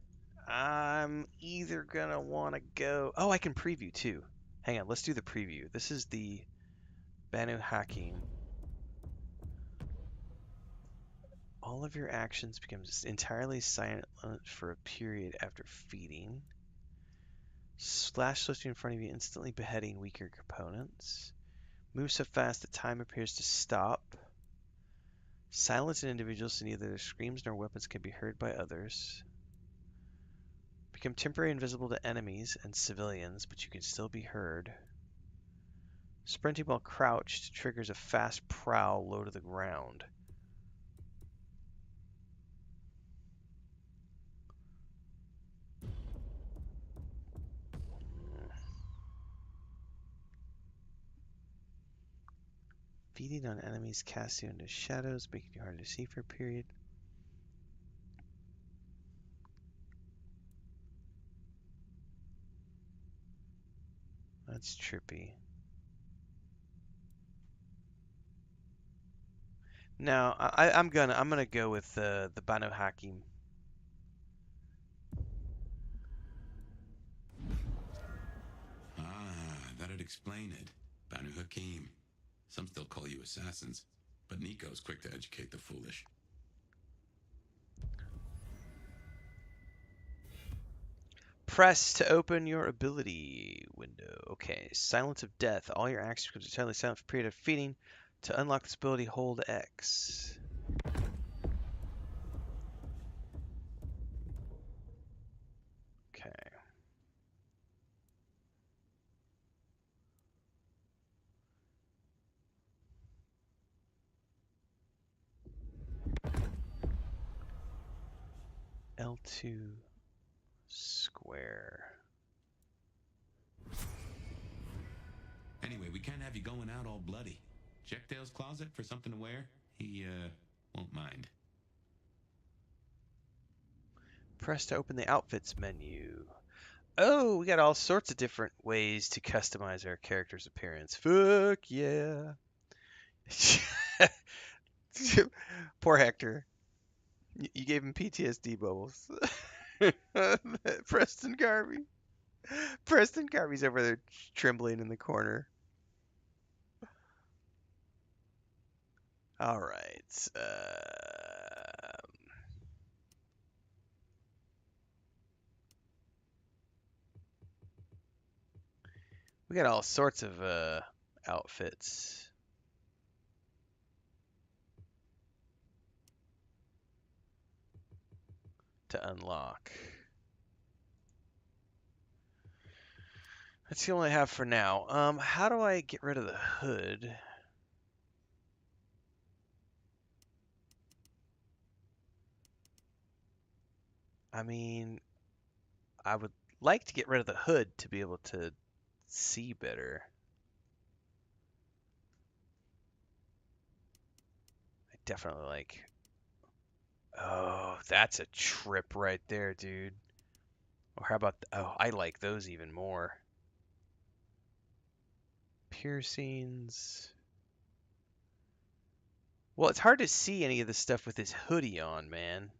I'm either gonna want to go. Oh, I can preview too. Hang on, let's do the preview. This is the Banu Hakim. All of your actions become entirely silent for a period after feeding. Slash swiftly in front of you, instantly beheading weaker opponents. Move so fast that time appears to stop. Silence an individual so neither their screams nor weapons can be heard by others. Become temporarily invisible to enemies and civilians, but you can still be heard. Sprinting while crouched triggers a fast prowl low to the ground. Feeding on enemies casts you into shadows, making you hard to see for a period. That's trippy. No, I'm gonna go with the Banu Hakim. That'd explain it. Banu Hakim. Some still call you assassins, but Nico's quick to educate the foolish. Press to open your ability window. Okay, Silence of Death. All your actions become entirely silent for a period of feeding. To unlock this ability, hold X. Okay. L2 square. Anyway, we can't have you going out all bloody. Check Dale's closet for something to wear. He, won't mind. Press to open the outfits menu. Oh, we got all sorts of different ways to customize our character's appearance. Fuck yeah. Poor Hector. You gave him PTSD, Bubbles. Preston Garvey. Preston Garvey's over there trembling in the corner. All right. We got all sorts of outfits to unlock. That's the only I have for now. How do I get rid of the hood? I mean, I would like to get rid of the hood to be able to see better. I definitely like... Oh, that's a trip right there, dude. Or how about... Oh, I like those even more. Piercings. Well, it's hard to see any of this stuff with this hoodie on, man.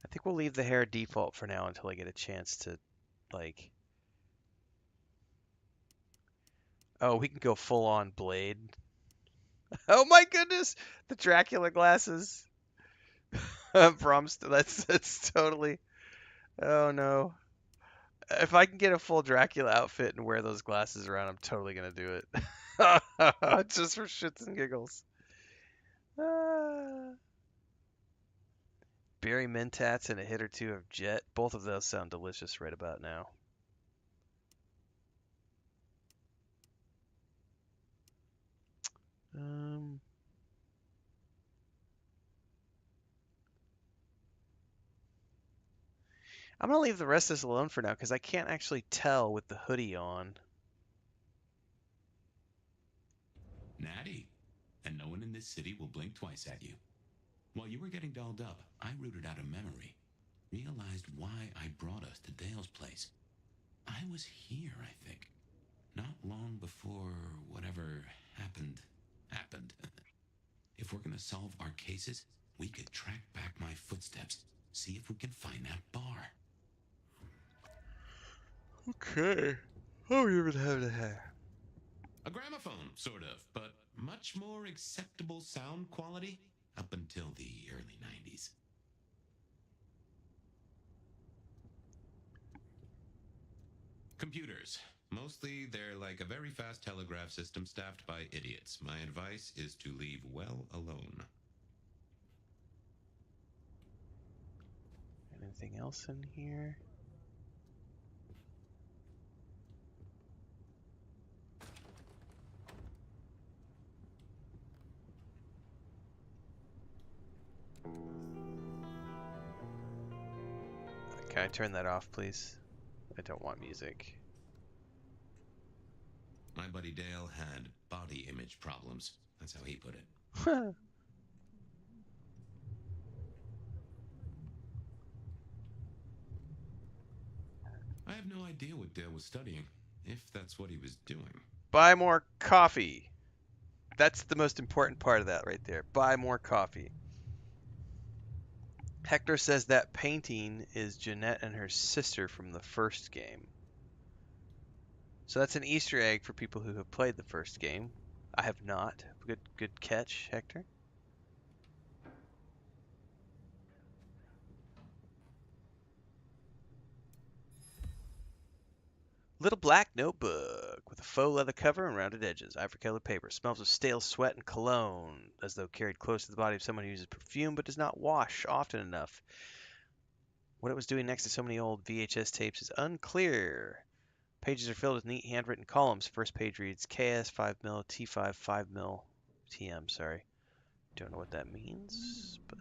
I think we'll leave the hair default for now until I get a chance to, like... Oh, we can go full on Blade. Oh my goodness, the Dracula glasses. That's totally. Oh no. If I can get a full Dracula outfit and wear those glasses around, I'm totally gonna do it. Just for shits and giggles. Ah. Berry Mentats and a hit or two of Jet. Both of those sound delicious right about now. Um, I'm gonna leave the rest of this alone for now because I can't actually tell with the hoodie on. Natty. And no one in this city will blink twice at you. While you were getting dolled up, I rooted out a memory. Realized why I brought us to Dale's place. I was here, I think. Not long before whatever happened. If we're gonna solve our cases, we could track back my footsteps. See if we can find that bar. Okay. Oh, you even have the hair. A gramophone, sort of, but much more acceptable sound quality up until the early 90s. Computers. Mostly, they're like a very fast telegraph system staffed by idiots. My advice is to leave well alone. Anything else in here? Can I turn that off, please? I don't want music. My buddy Dale had body image problems. That's how he put it. I have no idea what Dale was studying, if that's what he was doing. Buy more coffee. That's the most important part of that right there. Buy more coffee. Hector says that painting is Jeanette and her sister from the first game. So that's an Easter egg for people who have played the first game. I have not. Good catch, Hector. Little black notebook with a faux leather cover and rounded edges. Ivory colored paper. Smells of stale sweat and cologne, as though carried close to the body of someone who uses perfume but does not wash often enough. What it was doing next to so many old VHS tapes is unclear. Pages are filled with neat handwritten columns. First page reads KS 5mm, T5 5mm, TM, sorry. Don't know what that means, but...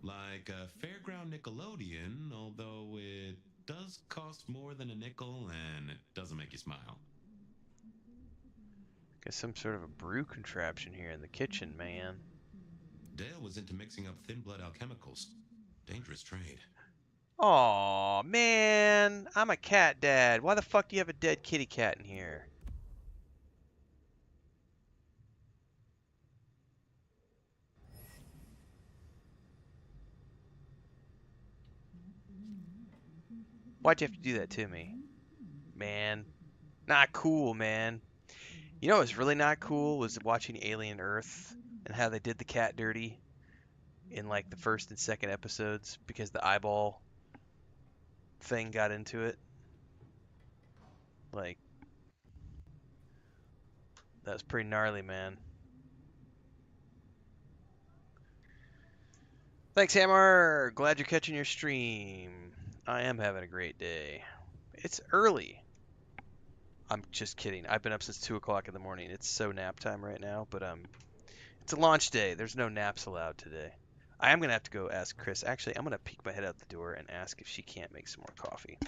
Like a fairground Nickelodeon, although it does cost more than a nickel and it doesn't make you smile. Got some sort of a brew contraption here in the kitchen, man. Dale was into mixing up thin blood alchemicals. Dangerous trade. Aw, man. I'm a cat dad. Why the fuck do you have a dead kitty cat in here? Why'd you have to do that to me? Man. Not cool, man. You know what was really not cool was watching Alien Earth and how they did the cat dirty in like the first and second episodes because the eyeball thing got into it. Like, that was pretty gnarly, man. Thanks, Hammer. Glad you're catching your stream. I am having a great day. It's early. I'm just kidding. I've been up since 2 o'clock in the morning. It's so nap time right now, but it's a launch day. There's no naps allowed today. I am going to have to go ask Chris. Actually, I'm going to peek my head out the door and ask if she can't make some more coffee.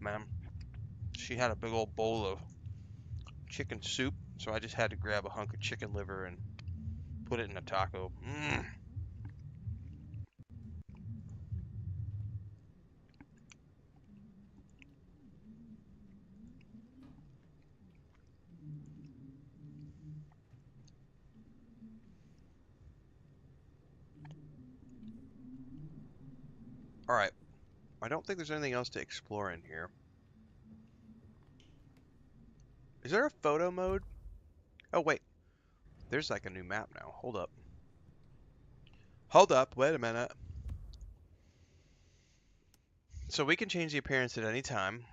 Man, she had a big old bowl of chicken soup, so I just had to grab a hunk of chicken liver and put it in a taco. Alright, I don't think there's anything else to explore in here. Is there a photo mode? Oh, wait. There's like a new map now. Hold up. Hold up. Wait a minute. So we can change the appearance at any time.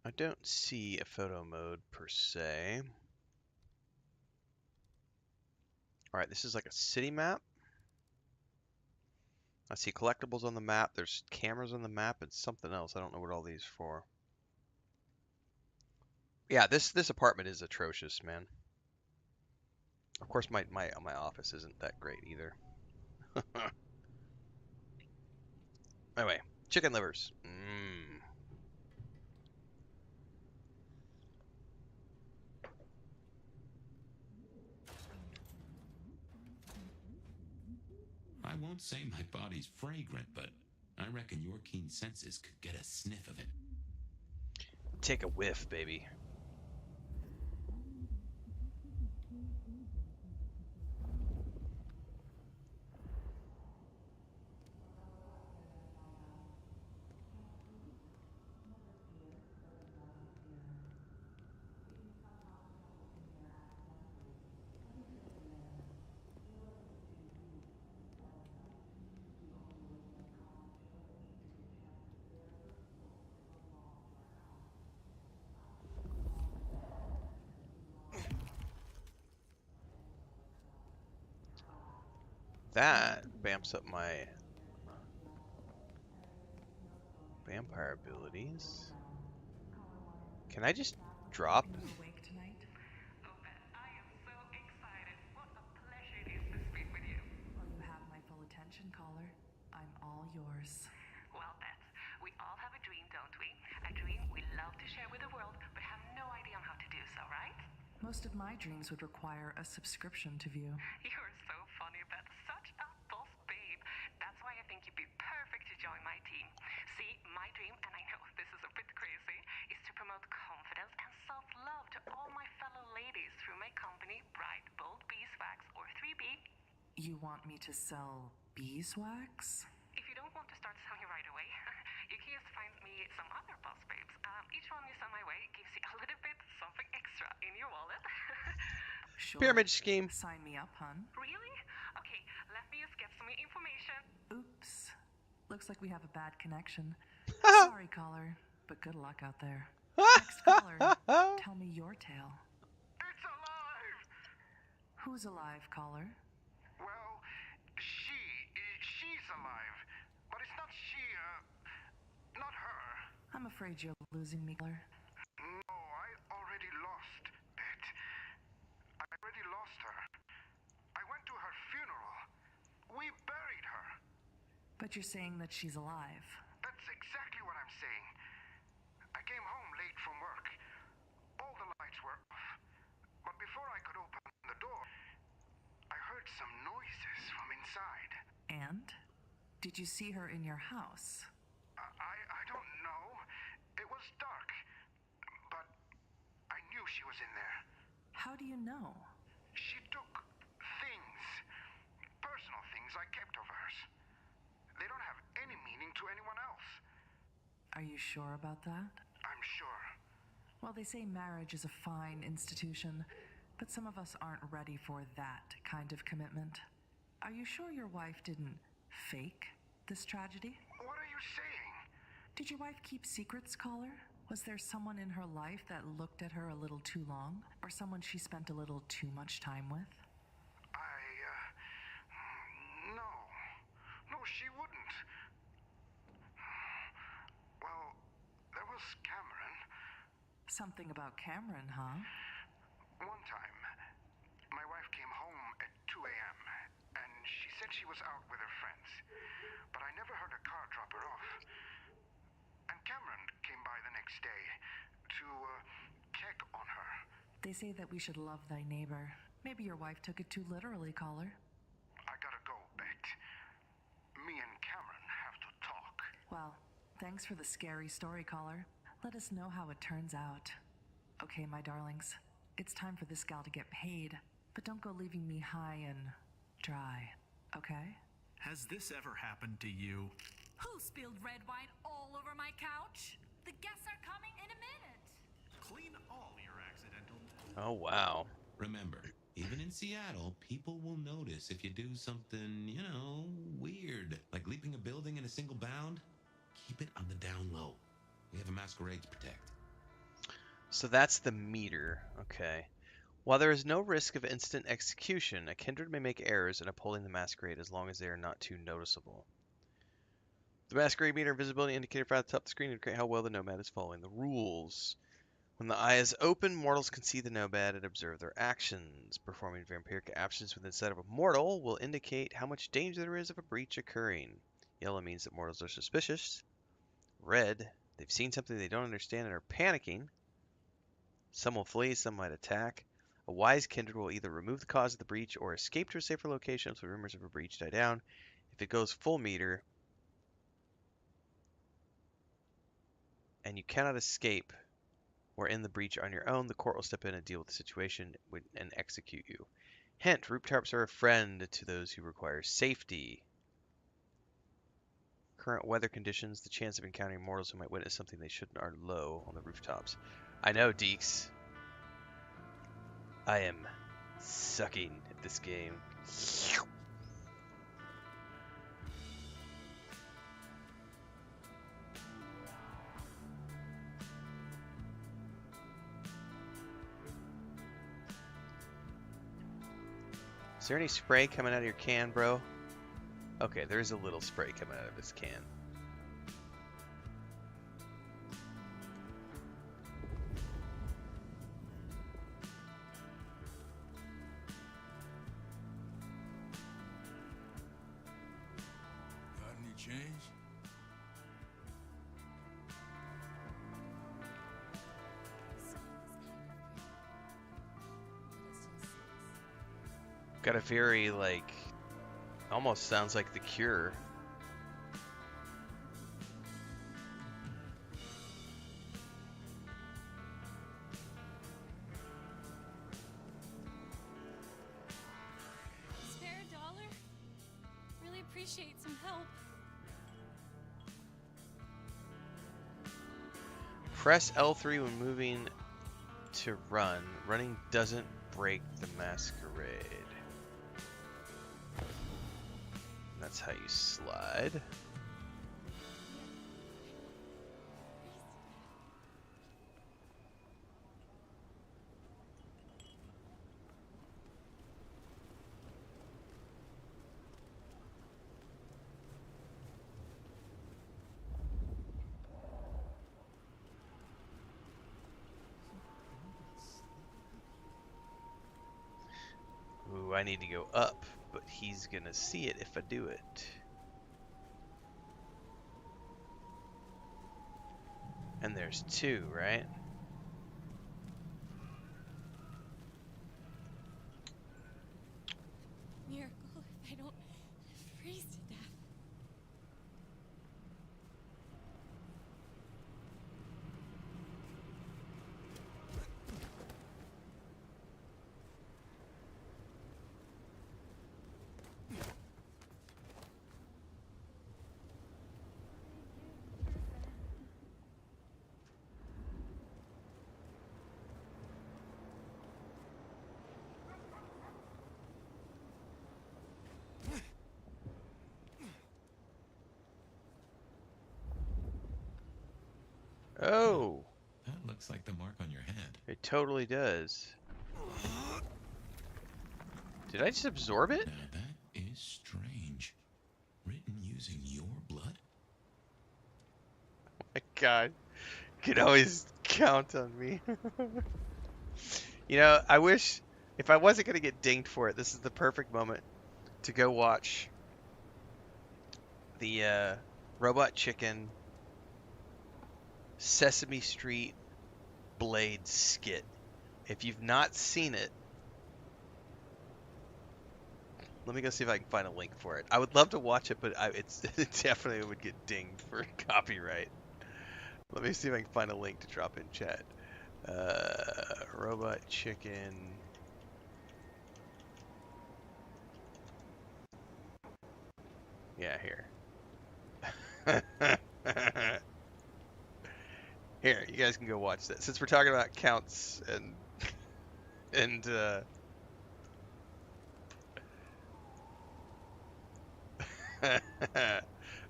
I don't see a photo mode per se. Alright, this is like a city map. I see collectibles on the map. There's cameras on the map and something else. I don't know what all these are for. Yeah, this apartment is atrocious, man. Of course, my office isn't that great either. Anyway, chicken livers. I won't say my body's fragrant, but I reckon your keen senses could get a sniff of it. Take a whiff, baby. That bamps up my vampire abilities. Can I just drop? Are you awake tonight? Oh, Beth, I am so excited. What a pleasure it is to speak with you. Well, you have my full attention, caller. I'm all yours. Well, Beth, we all have a dream, don't we? A dream we love to share with the world, but have no idea on how to do so, right? Most of my dreams would require a subscription to view. You're so funny, Beth. Such a boss babe. That's why I think you'd be perfect to join my team. See, my dream, and I know this is a bit crazy, is to promote confidence and self-love to all my fellow ladies through my company, Bright Bold Beeswax, or 3B. You want me to sell beeswax? If you don't want to start selling right away, you can just find me some other boss babes. Each one you send my way gives you a little bit something extra in your wallet. Sure. Pyramid scheme. Sign me up, hun. Really? Okay, let me just get some information. Oops. Looks like we have a bad connection. Sorry, caller, but good luck out there. Next caller, tell me your tale. It's alive! Who's alive, caller? Well, she's alive. But it's not she, not her. I'm afraid you're losing me, caller. No, I already lost it. I already lost her. I went to her funeral. We buried her. But you're saying that she's alive. That's exactly what I'm saying. I came home late from work. All the lights were off. But before I could open the door, I heard some noises from inside. And? Did you see her in your house? I don't know. It was dark. But I knew she was in there. How do you know? She took things. Personal things I kept of hers. They don't have any meaning to anyone else. Are you sure about that? I'm sure. Well, they say marriage is a fine institution, but some of us aren't ready for that kind of commitment. Are you sure your wife didn't fake this tragedy? What are you saying? Did your wife keep secrets, caller? Was there someone in her life that looked at her a little too long? Or someone she spent a little too much time with? Something about Cameron, huh? One time, my wife came home at 2 a.m. and she said she was out with her friends, but I never heard a car drop her off. And Cameron came by the next day to check on her. They say that we should love thy neighbor. Maybe your wife took it too literally, caller. I gotta go, Bet. Me and Cameron have to talk. Well, thanks for the scary story, caller. Let us know how it turns out. Okay, my darlings. It's time for this gal to get paid. But don't go leaving me high and dry, okay? Has this ever happened to you? Who spilled red wine all over my couch? The guests are coming in a minute. Clean all your accidental... Oh, wow. Remember, even in Seattle, people will notice if you do something, you know, weird. Like leaping a building in a single bound. Keep it on the down low. We have a masquerade to protect. So that's the meter. Okay. While there is no risk of instant execution, a kindred may make errors in upholding the masquerade as long as they are not too noticeable. The masquerade meter and visibility indicator for at the top of the screen indicate how well the nomad is following the rules. When the eye is open, mortals can see the nomad and observe their actions. Performing vampiric actions within sight of a mortal will indicate how much danger there is of a breach occurring. Yellow means that mortals are suspicious. Red, they've seen something they don't understand and are panicking. Some will flee, some might attack. A wise kindred will either remove the cause of the breach or escape to a safer location so rumors of a breach die down. If it goes full meter and you cannot escape or in the breach on your own, the court will step in and deal with the situation and execute you. Hint, roof tarps are a friend to those who require safety. Current weather conditions, the chance of encountering mortals who might witness something they shouldn't are low on the rooftops. I know, Deeks. I am sucking at this game. Is there any spray coming out of your can, bro? Okay, there's a little spray coming out of his can. Got any change? Got a very, like, almost sounds like The Cure. Spare a dollar? Really appreciate some help. Press L3 when moving to run. Running doesn't break the masquerade. That's how you slide. Ooh, I need to go up, but he's gonna see it if I do it. And there's two, right? Miracle if I don't freeze to death. Oh! That looks like the mark on your hand. It totally does. Did I just absorb it? Now that is strange. Written using your blood? Oh my god. Could always Count on me. You know, I wish if I wasn't gonna get dinged for it, this is the perfect moment to go watch the Robot Chicken Sesame Street Blade skit. If you've not seen it, let me go see if I can find a link for it. I would love to watch it, but it definitely would get dinged for copyright. Let me see if I can find a link to drop in chat. Robot Chicken. Yeah, here. Here, you guys can go watch that. Since we're talking about counts and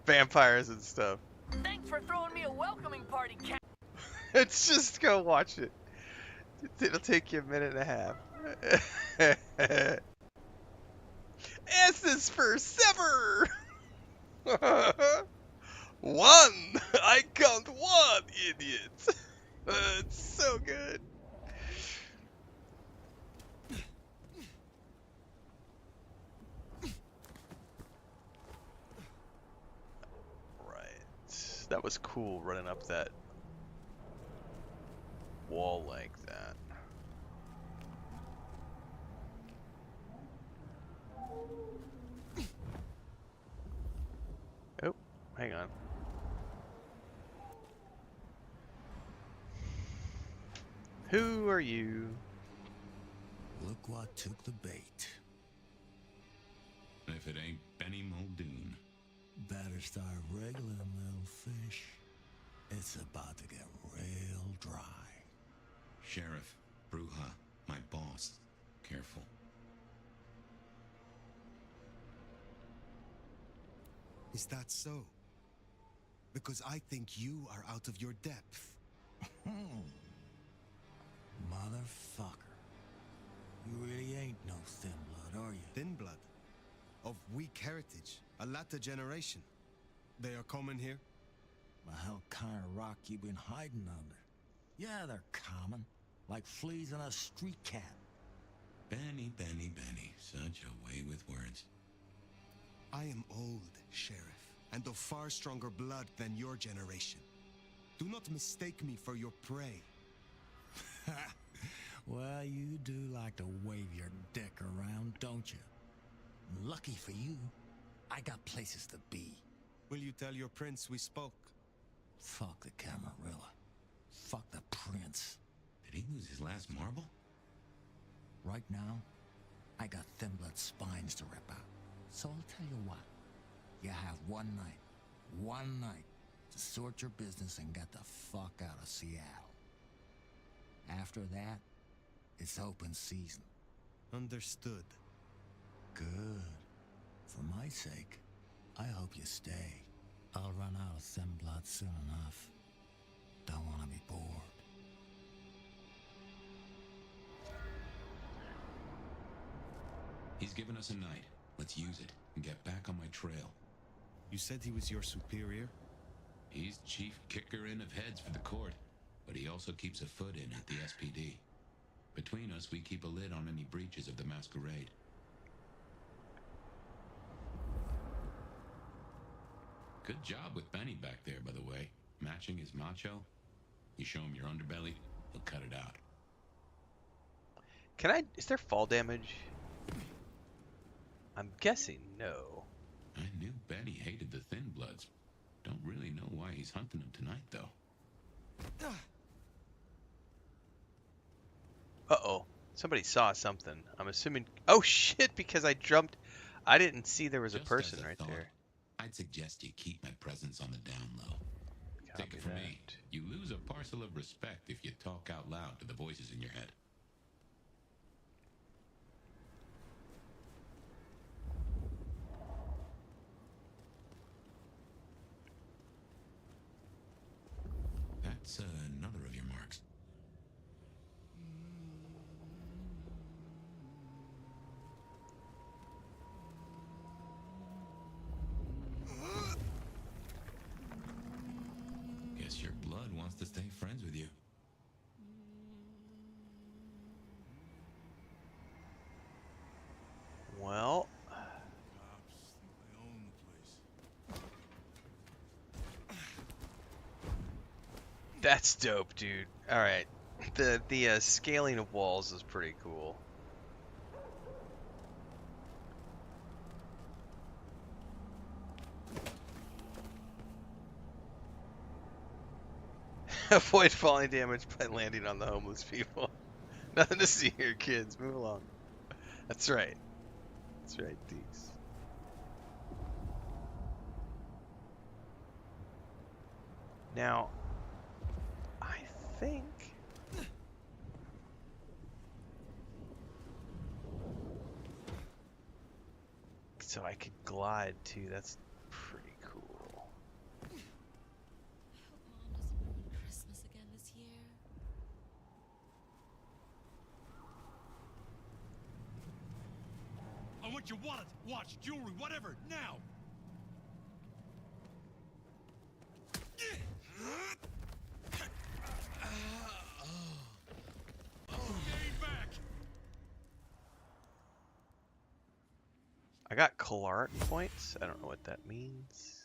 vampires and stuff. Thanks for throwing me a welcoming party, Cat. Let's just go watch it. It'll take you a minute and a half. S is for sever. One. I count one, idiot. It's so good. Right. That was cool running up that wall like that. Oh, hang on. Who are you? Look what took the bait. If it ain't Benny Muldoon. Better start wriggling, little fish. It's about to get real dry. Sheriff, Bruja, my boss. Careful. Is that so? Because I think you are out of your depth. Motherfucker. You really ain't no thin blood, are you? Thin blood? Of weak heritage, a latter generation. They are common here? The hell kind of rock you been hiding under? Yeah, they're common. Like fleas on a street cat. Benny, Benny, Benny. Such a way with words. I am old, Sheriff, and of far stronger blood than your generation. Do not mistake me for your prey. Well, you do like to wave your dick around, don't you? Lucky for you, I got places to be. Will you tell your prince we spoke? Fuck the Camarilla. Fuck the prince. Did he lose his last marble? Right now, I got thin blood spines to rip out. So I'll tell you what. You have one night to sort your business and get the fuck out of Seattle. After that, it's open season. Understood. Good. For my sake, I hope you stay. I'll run out of thin blood soon enough. Don't want to be bored. He's given us a night. Let's use it and get back on my trail. You said he was your superior? He's chief kicker-in of heads for the court, but he also keeps a foot in at the SPD. Between us, we keep a lid on any breaches of the Masquerade. Good job with Benny back there, by the way. Matching his macho. You show him your underbelly, he'll cut it out. Is there fall damage? I'm guessing no. I knew Benny hated the Thin Bloods. Don't really know why he's hunting them tonight, though. Uh-oh. Somebody saw something. I'm assuming... Oh, shit, because I jumped... I didn't see there was a person right there. I'd suggest you keep my presence on the down low. Take it from me. You lose a parcel of respect if you talk out loud to the voices in your head. That's another of your marks. Guess your blood wants to stay friends with you. That's dope, dude. All right, the scaling of walls is pretty cool. Avoid falling damage by landing on the homeless people. Nothing to see here, kids. Move along. That's right. That's right, Deeks. Now, I think... So I could glide too. That's pretty cool. Christmas again this year. I want your wallet, watch, jewelry, whatever, now! Back. I got caloric points. I don't know what that means.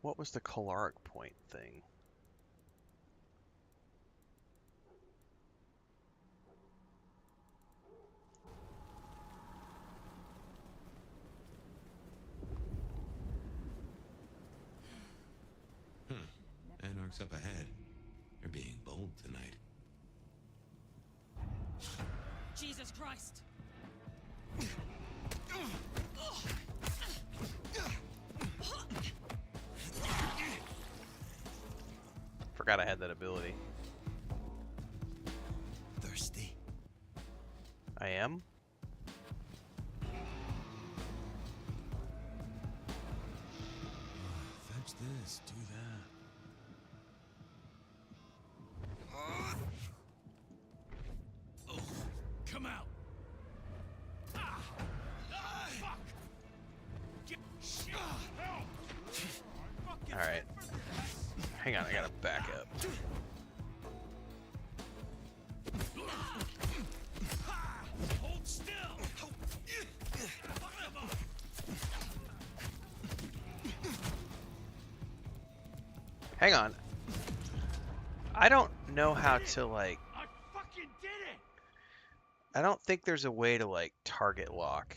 What was the caloric point thing? Anarch's up ahead. You're being bold tonight. Jesus Christ! Forgot I had that ability. Thirsty. I am? Fetch this, do that. Come out! Fuck! Help! Alright. Hang on, I gotta back up. Hold still! Hang on. I don't know how to, like... I fucking did it! I don't think there's a way to, like, target lock.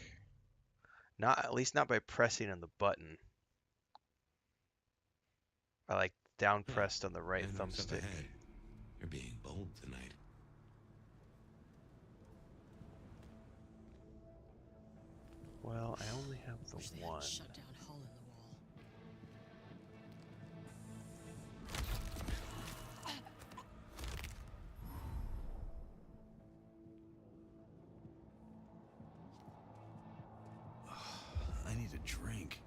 Not, at least not by pressing on the button. I, like, down pressed on the right Anarch's up thumbstick. ahead. You're being bold tonight. Well, I only have the Wish they one. hadn't shut down hole in the wall. I need a drink.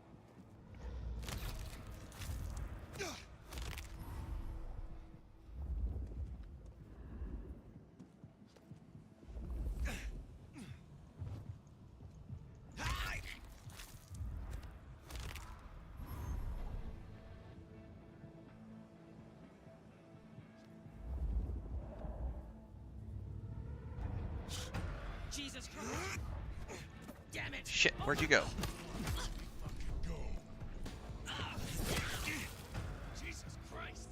Jesus Christ! Damn it! Shit, where'd you go? Jesus Christ!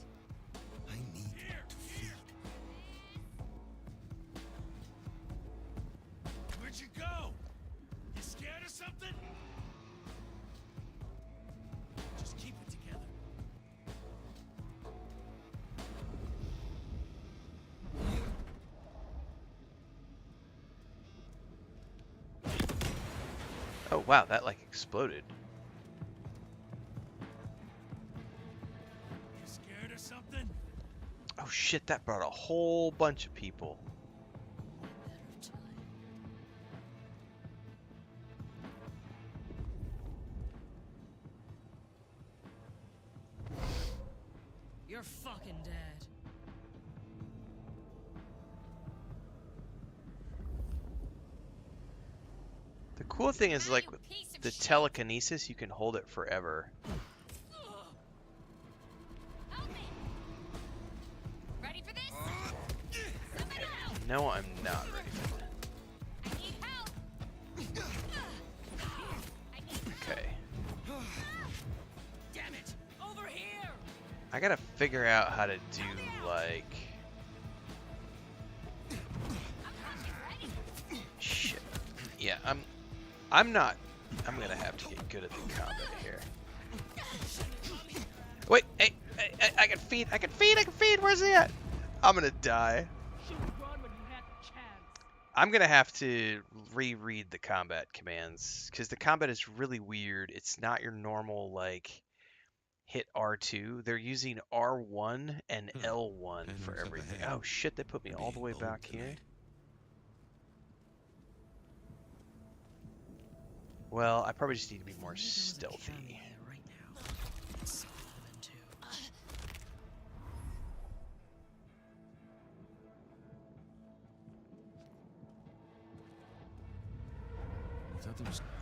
I need to feed. Where'd you go? You scared of something? Just keep it together. Oh wow, that like exploded. You scared of something? Oh shit, that brought a whole bunch of people. You're fucking dead. The cool thing is, like, with the telekinesis, you can hold it forever. Ready for this? Somebody help! No, I'm not ready for that. I need help! Okay. Damn it! Over here! I gotta figure out how to do, like... Shit. Yeah, I'm not... I'm gonna have to get good at the combat here. Wait, hey, I can feed, I can feed, where's he at? I'm gonna die. I'm gonna have to reread the combat commands, because the combat is really weird. It's not your normal, like, hit R2. They're using R1 and L1 for everything. Oh shit, they put me all the way back here. Well, I probably just need to be more stealthy.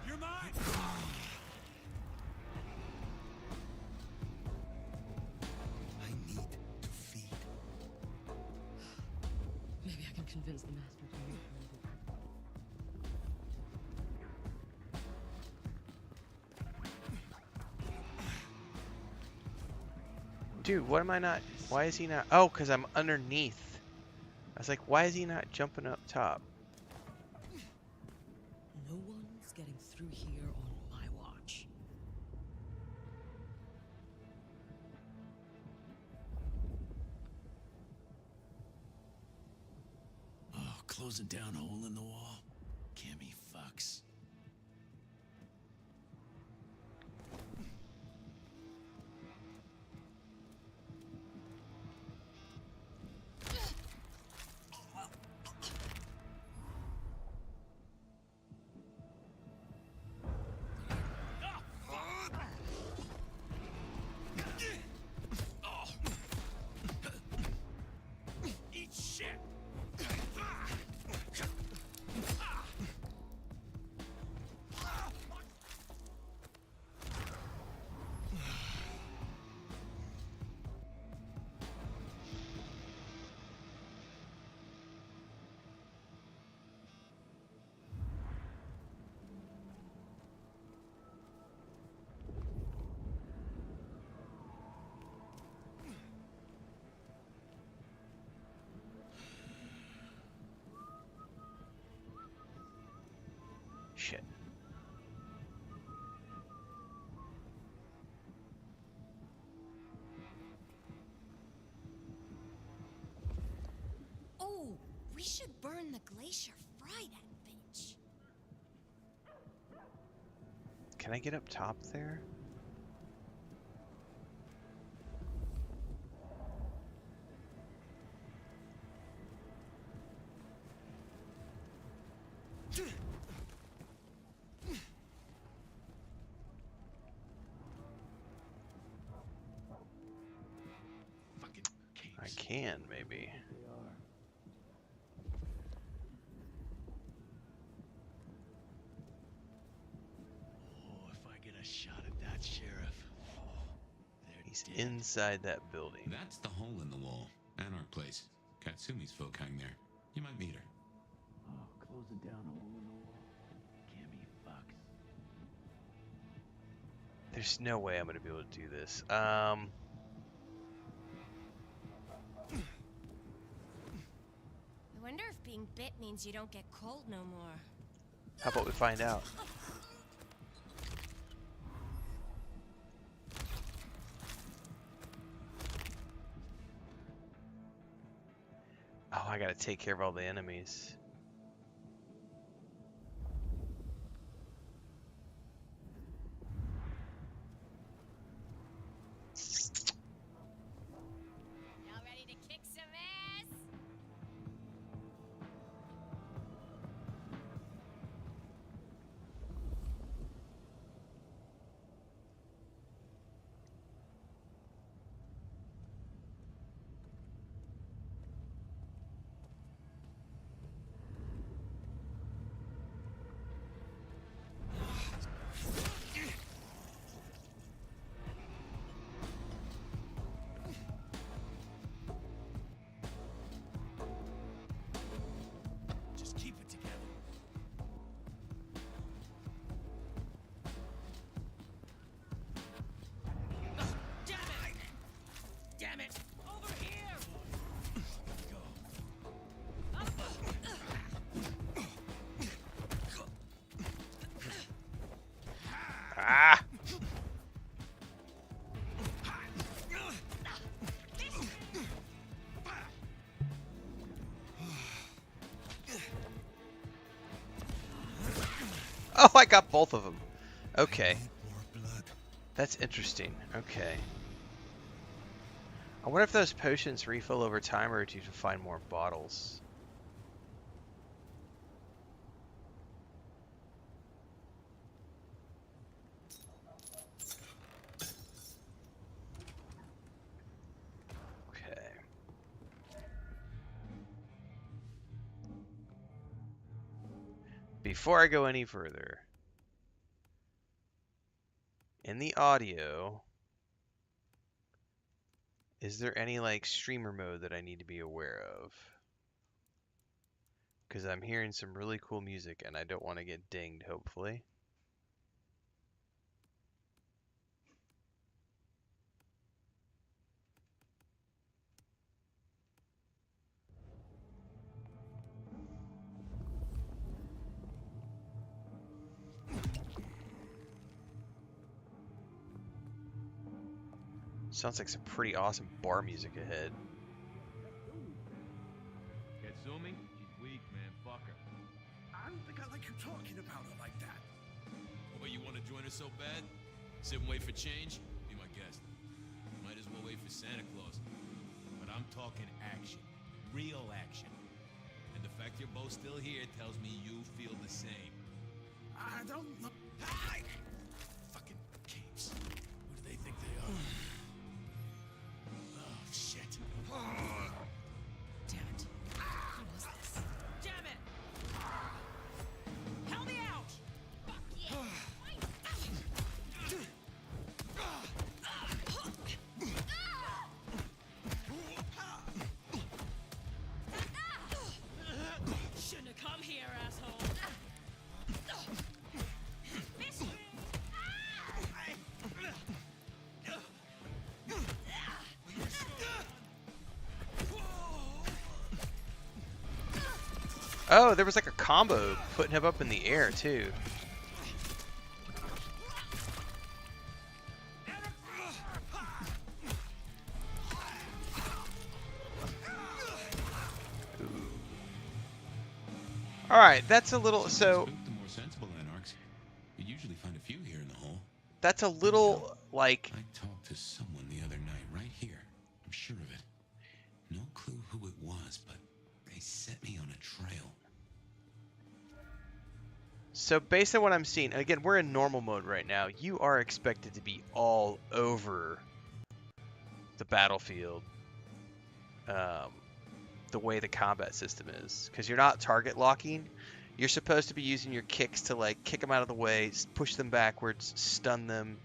You're mine! I need to feed. Maybe I can convince the master to move. Dude, what am I not... Why is he not... Oh, because I'm underneath. I was like, why is he not jumping up top? No one's getting through here on my watch. Oh, closing down a hole in the wall? Cammy fucks. Eat shit! Shit. Oh, we should burn the glacier, fry that bitch. Can I get up top there? I can, maybe. Oh, if I get a shot at that sheriff. Oh, He's inside that building. That's the hole in the wall. Anarch Place. Katsumi's folk hang there. You might meet her. Oh, closing down a hole in the wall. Cammy fucks. There's no way I'm gonna be able to do this. I wonder if being bit means you don't get cold no more. How about we find out? Oh, I gotta take care of all the enemies. Y'all ready to kick some ass? Oh, I got both of them. Okay. That's interesting. Okay. I wonder if those potions refill over time or do you find more bottles? Okay. Before I go any further, in the audio, is there any like streamer mode that I need to be aware of? Because I'm hearing some really cool music and I don't want to get dinged, hopefully. Sounds like some pretty awesome bar music ahead. Get zooming? She's weak, man. Fuck her. I don't think I like you talking about her like that. Oh, but you want to join us so bad? Sit and wait for change? Be my guest. Might as well wait for Santa Claus. But I'm talking action. Real action. And the fact you're both still here tells me you feel the same. I don't know. Hi! Fucking capes. Who do they think they are? Oh, shit. Damn it. Who was this? Damn it! Help me out! Fuck yeah! Shouldn't have come here, asshole. Oh, there was like a combo putting him up in the air too. All right, that's a little so. The more sensible anarchs, you usually find a few here in the hole. That's a little like. I talked to someone the other night, right here. I'm sure of it. No clue who it was, but they set me on a trail. So based on what I'm seeing, and again, we're in normal mode right now. You are expected to be all over the battlefield. The way the combat system is, because you're not target locking. You're supposed to be using your kicks to like kick them out of the way, push them backwards, stun them,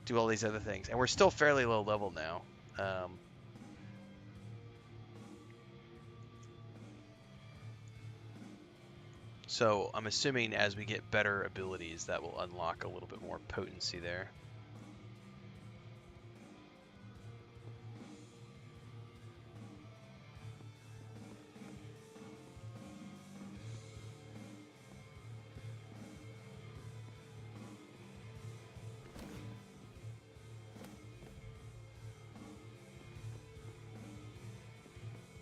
do all these other things. And we're still fairly low level now. So I'm assuming as we get better abilities, that will unlock a little bit more potency there.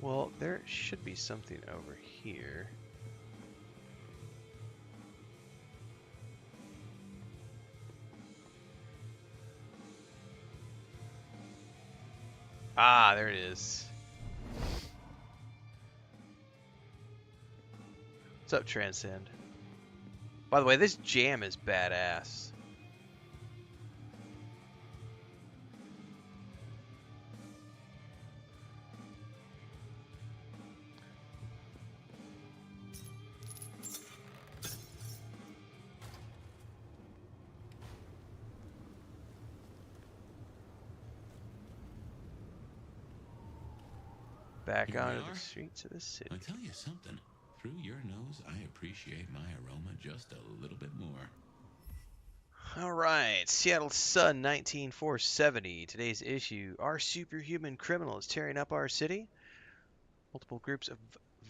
Well, there should be something over here. Ah, there it is. What's up, Transcend? By the way, this jam is badass. Back Here we onto are. the streets of the city. I'll tell you something. Through your nose, I appreciate my aroma just a little bit more. All right, Seattle Sun 19470. Today's issue: Are superhuman criminals tearing up our city? Multiple groups of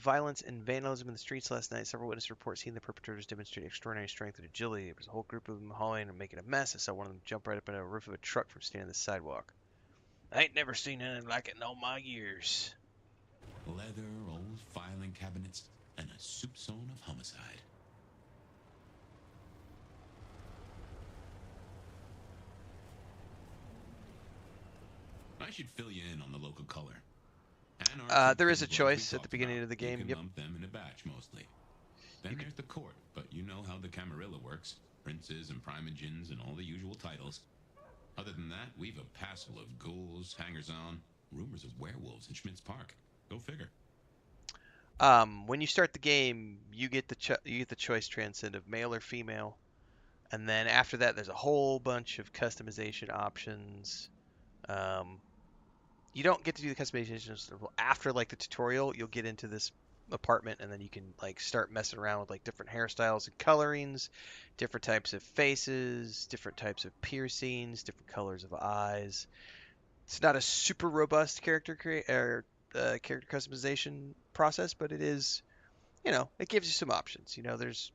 violence and vandalism in the streets last night. Several witness reports seeing the perpetrators demonstrate extraordinary strength and agility. There was a whole group of them hauling and making a mess. I saw one of them jump right up into the roof of a truck from standing on the sidewalk. I ain't never seen anything like it in all my years. Leather, old filing cabinets, and a soup zone of homicide. I should fill you in on the local color. There is a choice at the beginning of the game. You can Yep. lump them in a batch mostly. Then there's the court, but you know how the Camarilla works. Princes and primogens and all the usual titles. Other than that, we've a passel of ghouls, hangers-on, rumors of werewolves in Schmidt's Park. Go figure. When you start the game, you get the choice transcend of male or female, and then after that, there's a whole bunch of customization options. You don't get to do the customizations after like the tutorial. You'll get into this apartment, and then you can like start messing around with like different hairstyles and colorings, different types of faces, different types of piercings, different colors of eyes. It's not a super robust character character customization process, but it is, it gives you some options. There's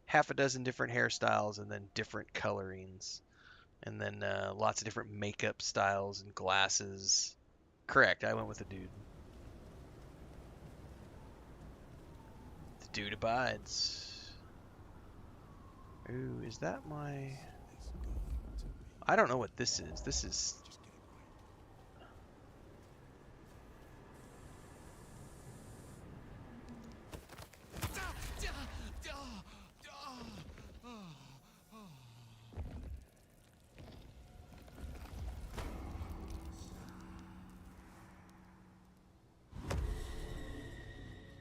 half a dozen different hairstyles and then different colorings, and then lots of different makeup styles and glasses. Correct, I went with the dude. The dude abides. Ooh, is that my... I don't know what this is. This is...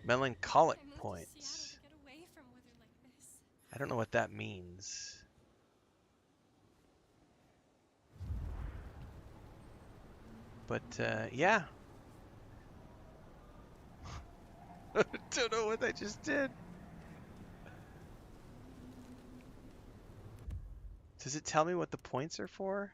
melancholic points. I don't know what that means. But, yeah. I don't know what I just did. Does it tell me what the points are for?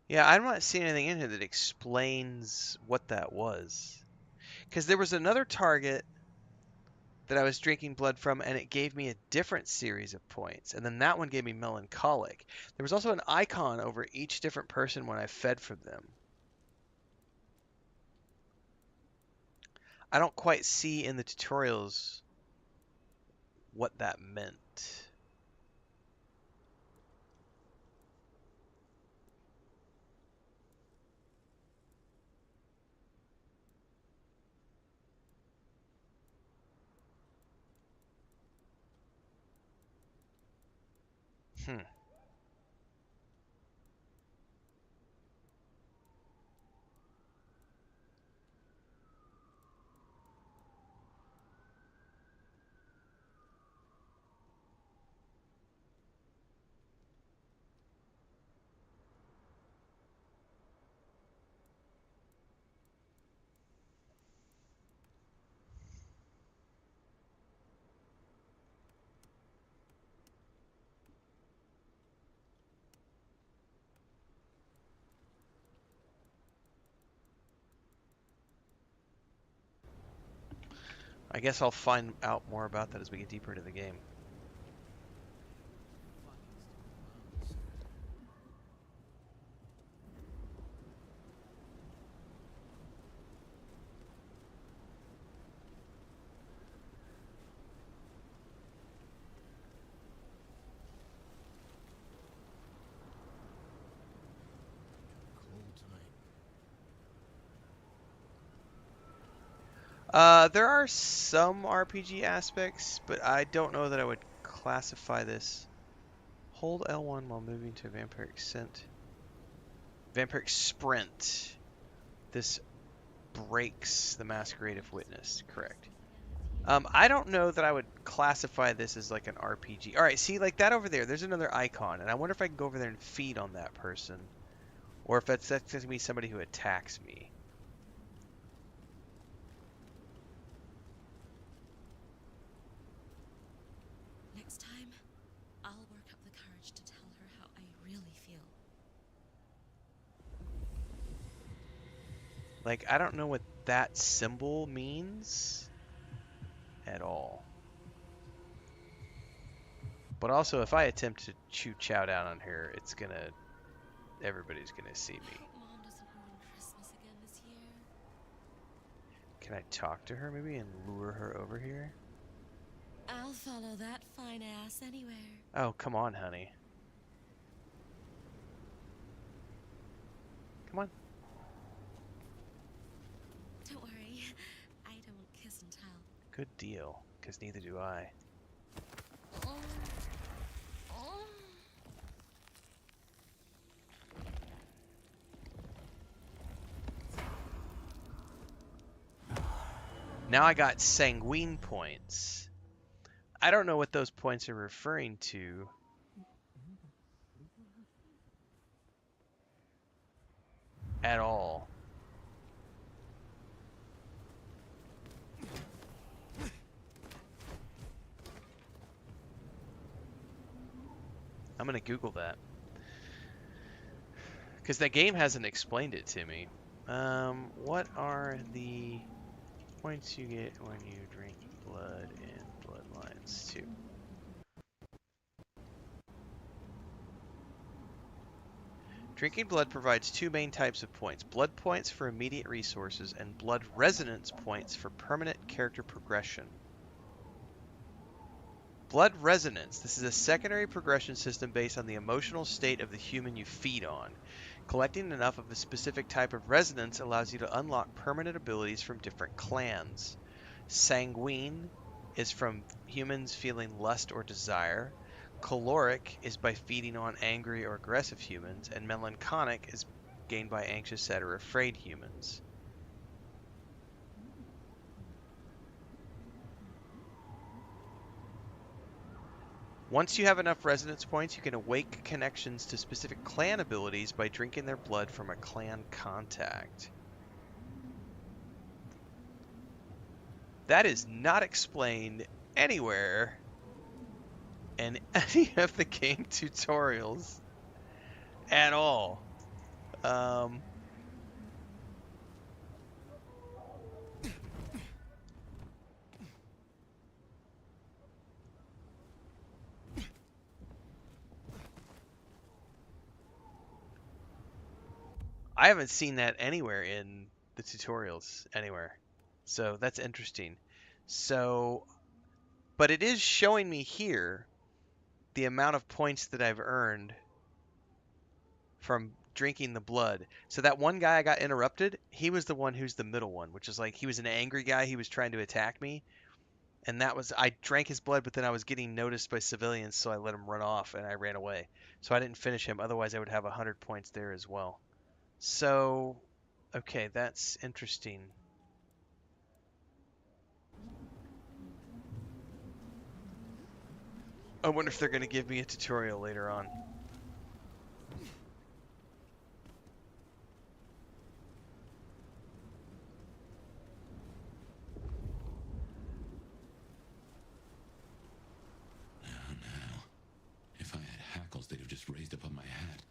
Yeah, I'm not seeing anything in here that explains what that was. Because there was another target that I was drinking blood from, and it gave me a different series of points. And then that one gave me melancholic. There was also an icon over each different person when I fed from them. I don't quite see in the tutorials what that meant. Hmm. I guess I'll find out more about that as we get deeper into the game. There are some RPG aspects, but I don't know that I would classify this. Hold L1 while moving to vampiric scent. Vampiric sprint. This breaks the Masquerade if witnessed. Correct. I don't know that I would classify this as like an RPG. All right, see, like that over there, there's another icon, and I wonder if I can go over there and feed on that person, or if that's going to be somebody who attacks me. Next time, I'll work up the courage to tell her how I really feel. Like, I don't know what that symbol means at all. But also, if I attempt to chow down on her, it's gonna... everybody's gonna see me. I hope Mom doesn't ruin Christmas again this year. Can I talk to her maybe and lure her over here? I'll follow that fine ass anywhere. Oh, come on, honey. Come on. Don't worry, I don't kiss and tell. Good deal, because neither do I. Now I got sanguine points. I don't know what those points are referring to. At all. I'm gonna Google that. Because that game hasn't explained it to me. What are the points you get when you drink blood in Bloodlines 2? Drinking blood provides two main types of points. Blood points for immediate resources and blood resonance points for permanent character progression. Blood resonance. This is a secondary progression system based on the emotional state of the human you feed on. Collecting enough of a specific type of resonance allows you to unlock permanent abilities from different clans. Sanguine is from humans feeling lust or desire. Caloric is by feeding on angry or aggressive humans. And melancholic is gained by anxious, sad, or afraid humans. Once you have enough resonance points, you can awake connections to specific clan abilities by drinking their blood from a clan contact. That is not explained anywhere in any of the game tutorials at all. I haven't seen that anywhere in the tutorials anywhere. So that's interesting. So, but it is showing me here the amount of points that I've earned from drinking the blood. So that one guy I got interrupted, he was the one who's the middle one, which is like he was an angry guy. He was trying to attack me. And that was, I drank his blood, but then I was getting noticed by civilians, so I let him run off and I ran away. So I didn't finish him. Otherwise, I would have 100 points there as well. So, okay, that's interesting. I wonder if they're going to give me a tutorial later on. Now, if I had hackles, they'd have just raised up on my hat.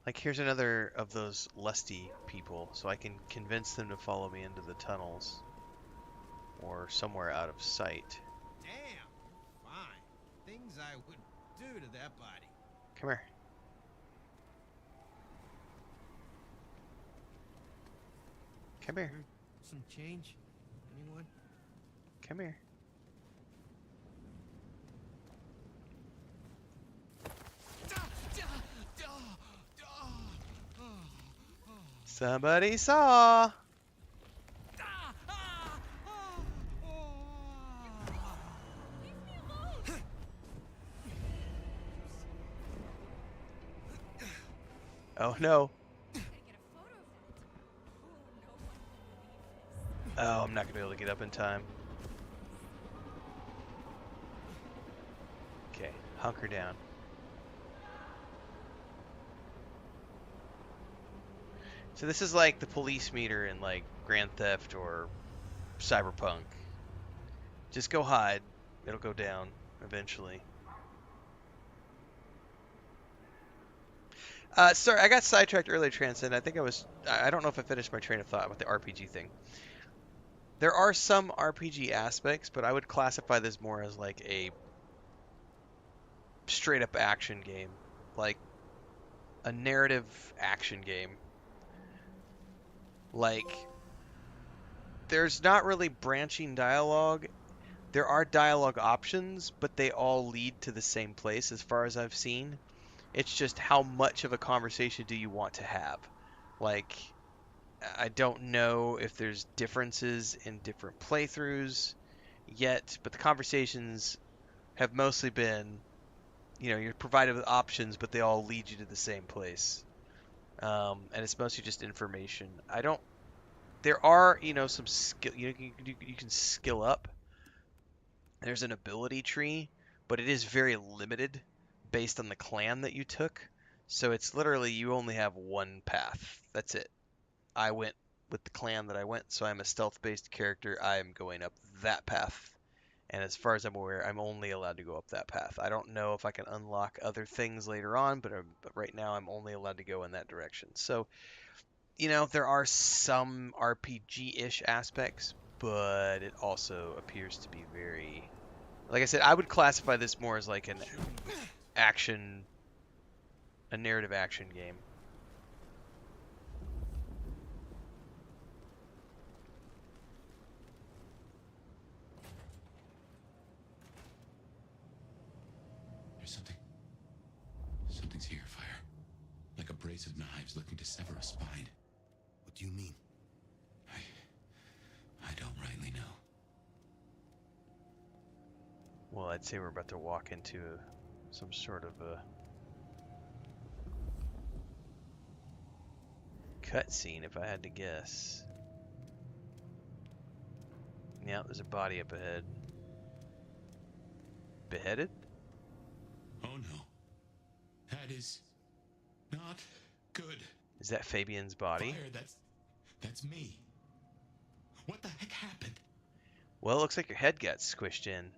Like, here's another of those lusty people, so I can convince them to follow me into the tunnels. Or somewhere out of sight. Damn, fine. Things I would do to that body. Come here. Come here. Some change? Anyone? Come here. Somebody saw. Oh no. Oh, I'm not going to be able to get up in time. Okay, hunker down. So this is like the police meter in like Grand Theft or Cyberpunk. Just go hide. It'll go down eventually. Sorry, I got sidetracked earlier, Transcend. I think I don't know if I finished my train of thought about the RPG thing. There are some RPG aspects, but I would classify this more as like a straight up action game. Like a narrative action game. Like, there's not really branching dialogue. There are dialogue options, but they all lead to the same place as far as I've seen. It's just how much of a conversation do you want to have? Like, I don't know if there's differences in different playthroughs yet, but the conversations have mostly been, you're provided with options, but they all lead you to the same place. And it's mostly just information. There are, some skill, you can skill up. There's an ability tree, but it is very limited based on the clan that you took. So it's literally, you only have one path. That's it. I went with the clan that I went, so I'm a stealth-based character. I'm going up that path. And as far as I'm aware, I'm only allowed to go up that path. I don't know if I can unlock other things later on, but right now I'm only allowed to go in that direction. So, there are some RPG-ish aspects, but it also appears to be very... Like I said, I would classify this more as like a narrative action game. Something's here, Fire. Like a brace of knives looking to sever a spine. What do you mean? I don't rightly know. Well, I'd say we're about to walk into some sort of a cutscene, if I had to guess. Yeah, there's a body up ahead. Beheaded? Oh no. That is not good. Is that Fabien's body? Fire, that's me. What the heck happened? Well, it looks like your head got squished in.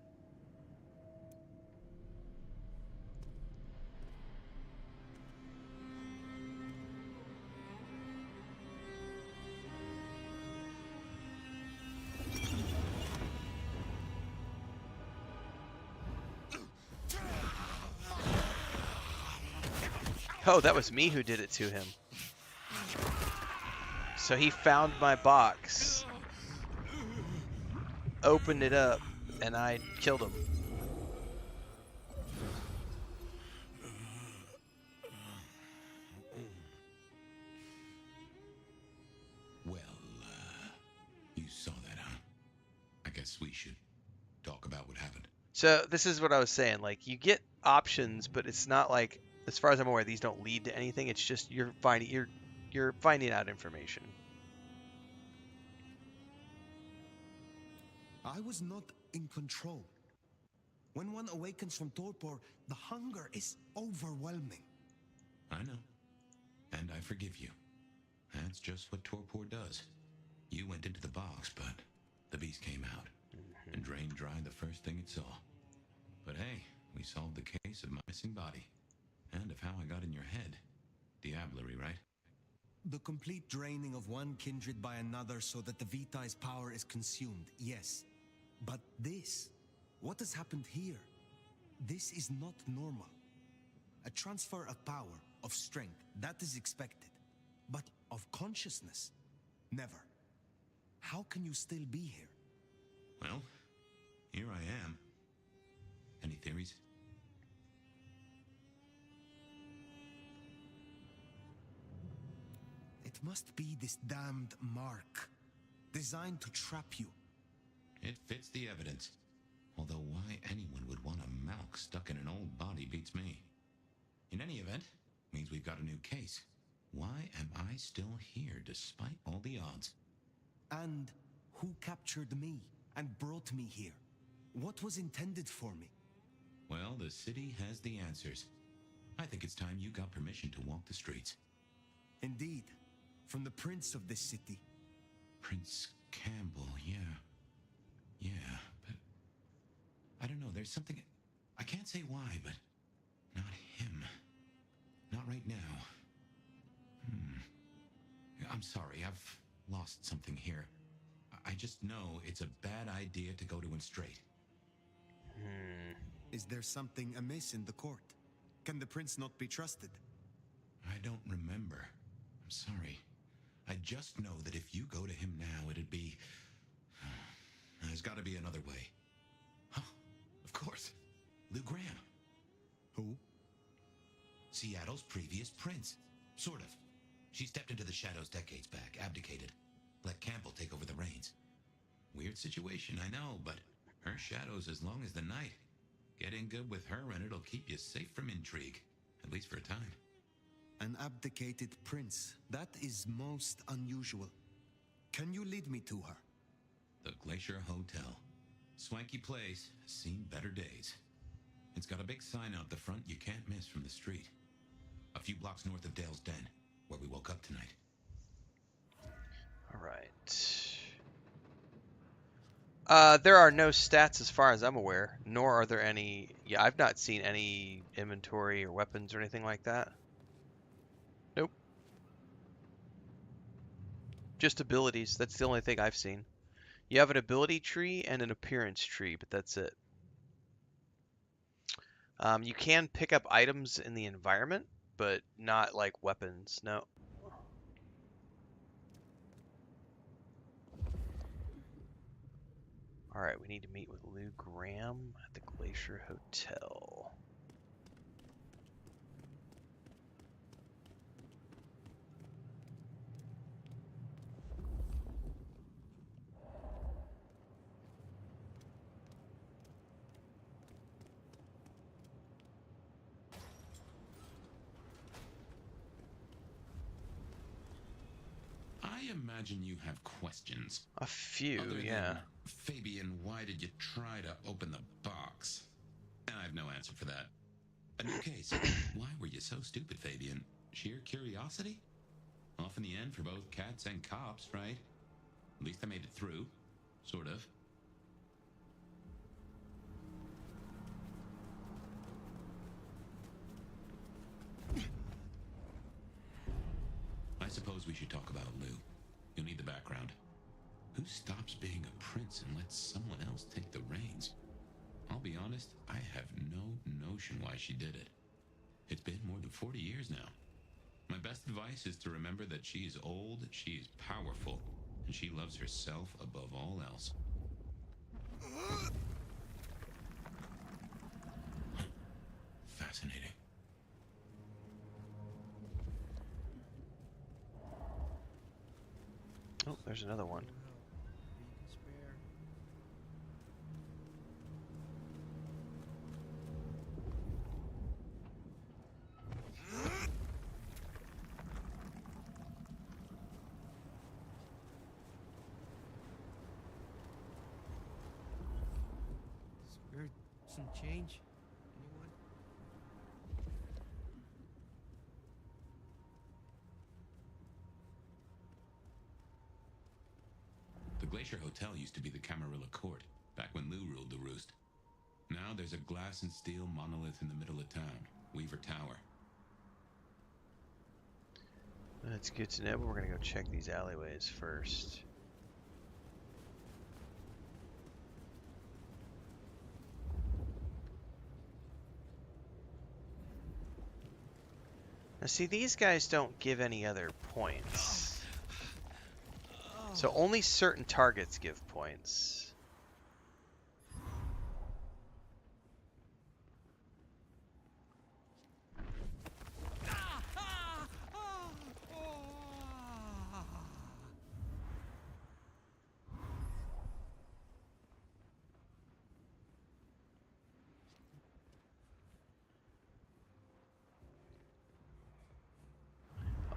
Oh, that was me who did it to him. So he found my box, opened it up, and I killed him. Well, you saw that, huh? I guess we should talk about what happened. So this is what I was saying. Like, you get options, but it's not like, as far as I'm aware, these don't lead to anything. It's just you're finding out information. I was not in control. When one awakens from torpor, the hunger is overwhelming. I know. And I forgive you. That's just what torpor does. You went into the box, but the beast came out and drained dry the first thing it saw. But hey, we solved the case of my missing body. And of how I got in your head. Diablerie, right? The complete draining of one kindred by another so that the Vitae's power is consumed, yes. But this, what has happened here? This is not normal. A transfer of power, of strength, that is expected. But of consciousness, never. How can you still be here? Well, here I am. Any theories? It must be this damned mark, designed to trap you. It fits the evidence. Although why anyone would want a Malk stuck in an old body beats me. In any event, means we've got a new case. Why am I still here despite all the odds? And Who captured me and brought me here? What was intended for me? Well, the city has the answers. I think it's time you got permission to walk the streets. Indeed. From the prince of this city. Prince Campbell, yeah. Yeah, but... I don't know, there's something... I can't say why, but... Not him. Not right now. I'm sorry, I've lost something here. I just know it's a bad idea to go to him straight. Is there something amiss in the court? Can the prince not be trusted? I don't remember. I'm sorry. I just know that if you go to him now, it'd be... There's got to be another way. Huh, of course. Lou Graham. Who? Seattle's previous prince. Sort of. She stepped into the shadows decades back, abdicated. Let Campbell take over the reins. Weird situation, I know, but her shadow's as long as the night. Get in good with her and it'll keep you safe from intrigue. At least for a time. An abdicated prince. That is most unusual. Can you lead me to her? The Glacier Hotel. Swanky place, seen better days. It's got a big sign out the front you can't miss from the street. A few blocks north of Dale's Den, where we woke up tonight. All right. There are no stats as far as I'm aware, nor are there any... Yeah, I've not seen any inventory or weapons or anything like that. Nope. Just abilities. That's the only thing I've seen. You have an ability tree and an appearance tree, but that's it. You can pick up items in the environment, but not like weapons. No. All right, we need to meet with Lou Graham at the Glacier Hotel. I imagine you have questions. A few, Other yeah. than, Fabien, why did you try to open the box? I have no answer for that. A new case. Why were you so stupid, Fabien? Sheer curiosity? Off in the end for both cats and cops, right? At least I made it through. Sort of. I suppose we should talk about Lou. You'll need the background. Who stops being a prince and lets someone else take the reins? I'll be honest, I have no notion why she did it. It's been more than 40 years now. My best advice is to remember that she is old, she is powerful, and she loves herself above all else. Fascinating. Oh, there's another one. Spared some change? Anyone? The Glacier Hotel used to be the Camarilla Court, back when Lou ruled the roost. Now there's a glass and steel monolith in the middle of town, Weaver Tower. That's good to know, but we're gonna go check these alleyways first. Now see, these guys don't give any other points. So only certain targets give points.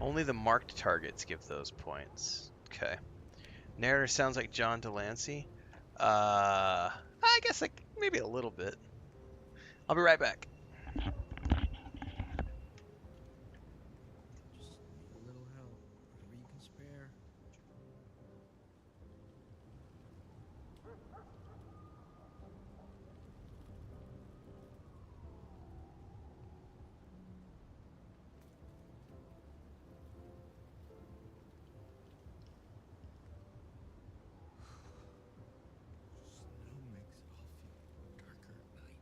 Only the marked targets give those points. Okay. Narrator sounds like John Delancey. I guess like maybe a little bit. I'll be right back. Just need a little help. Whatever you can spare. Snow makes it all feel darker at night.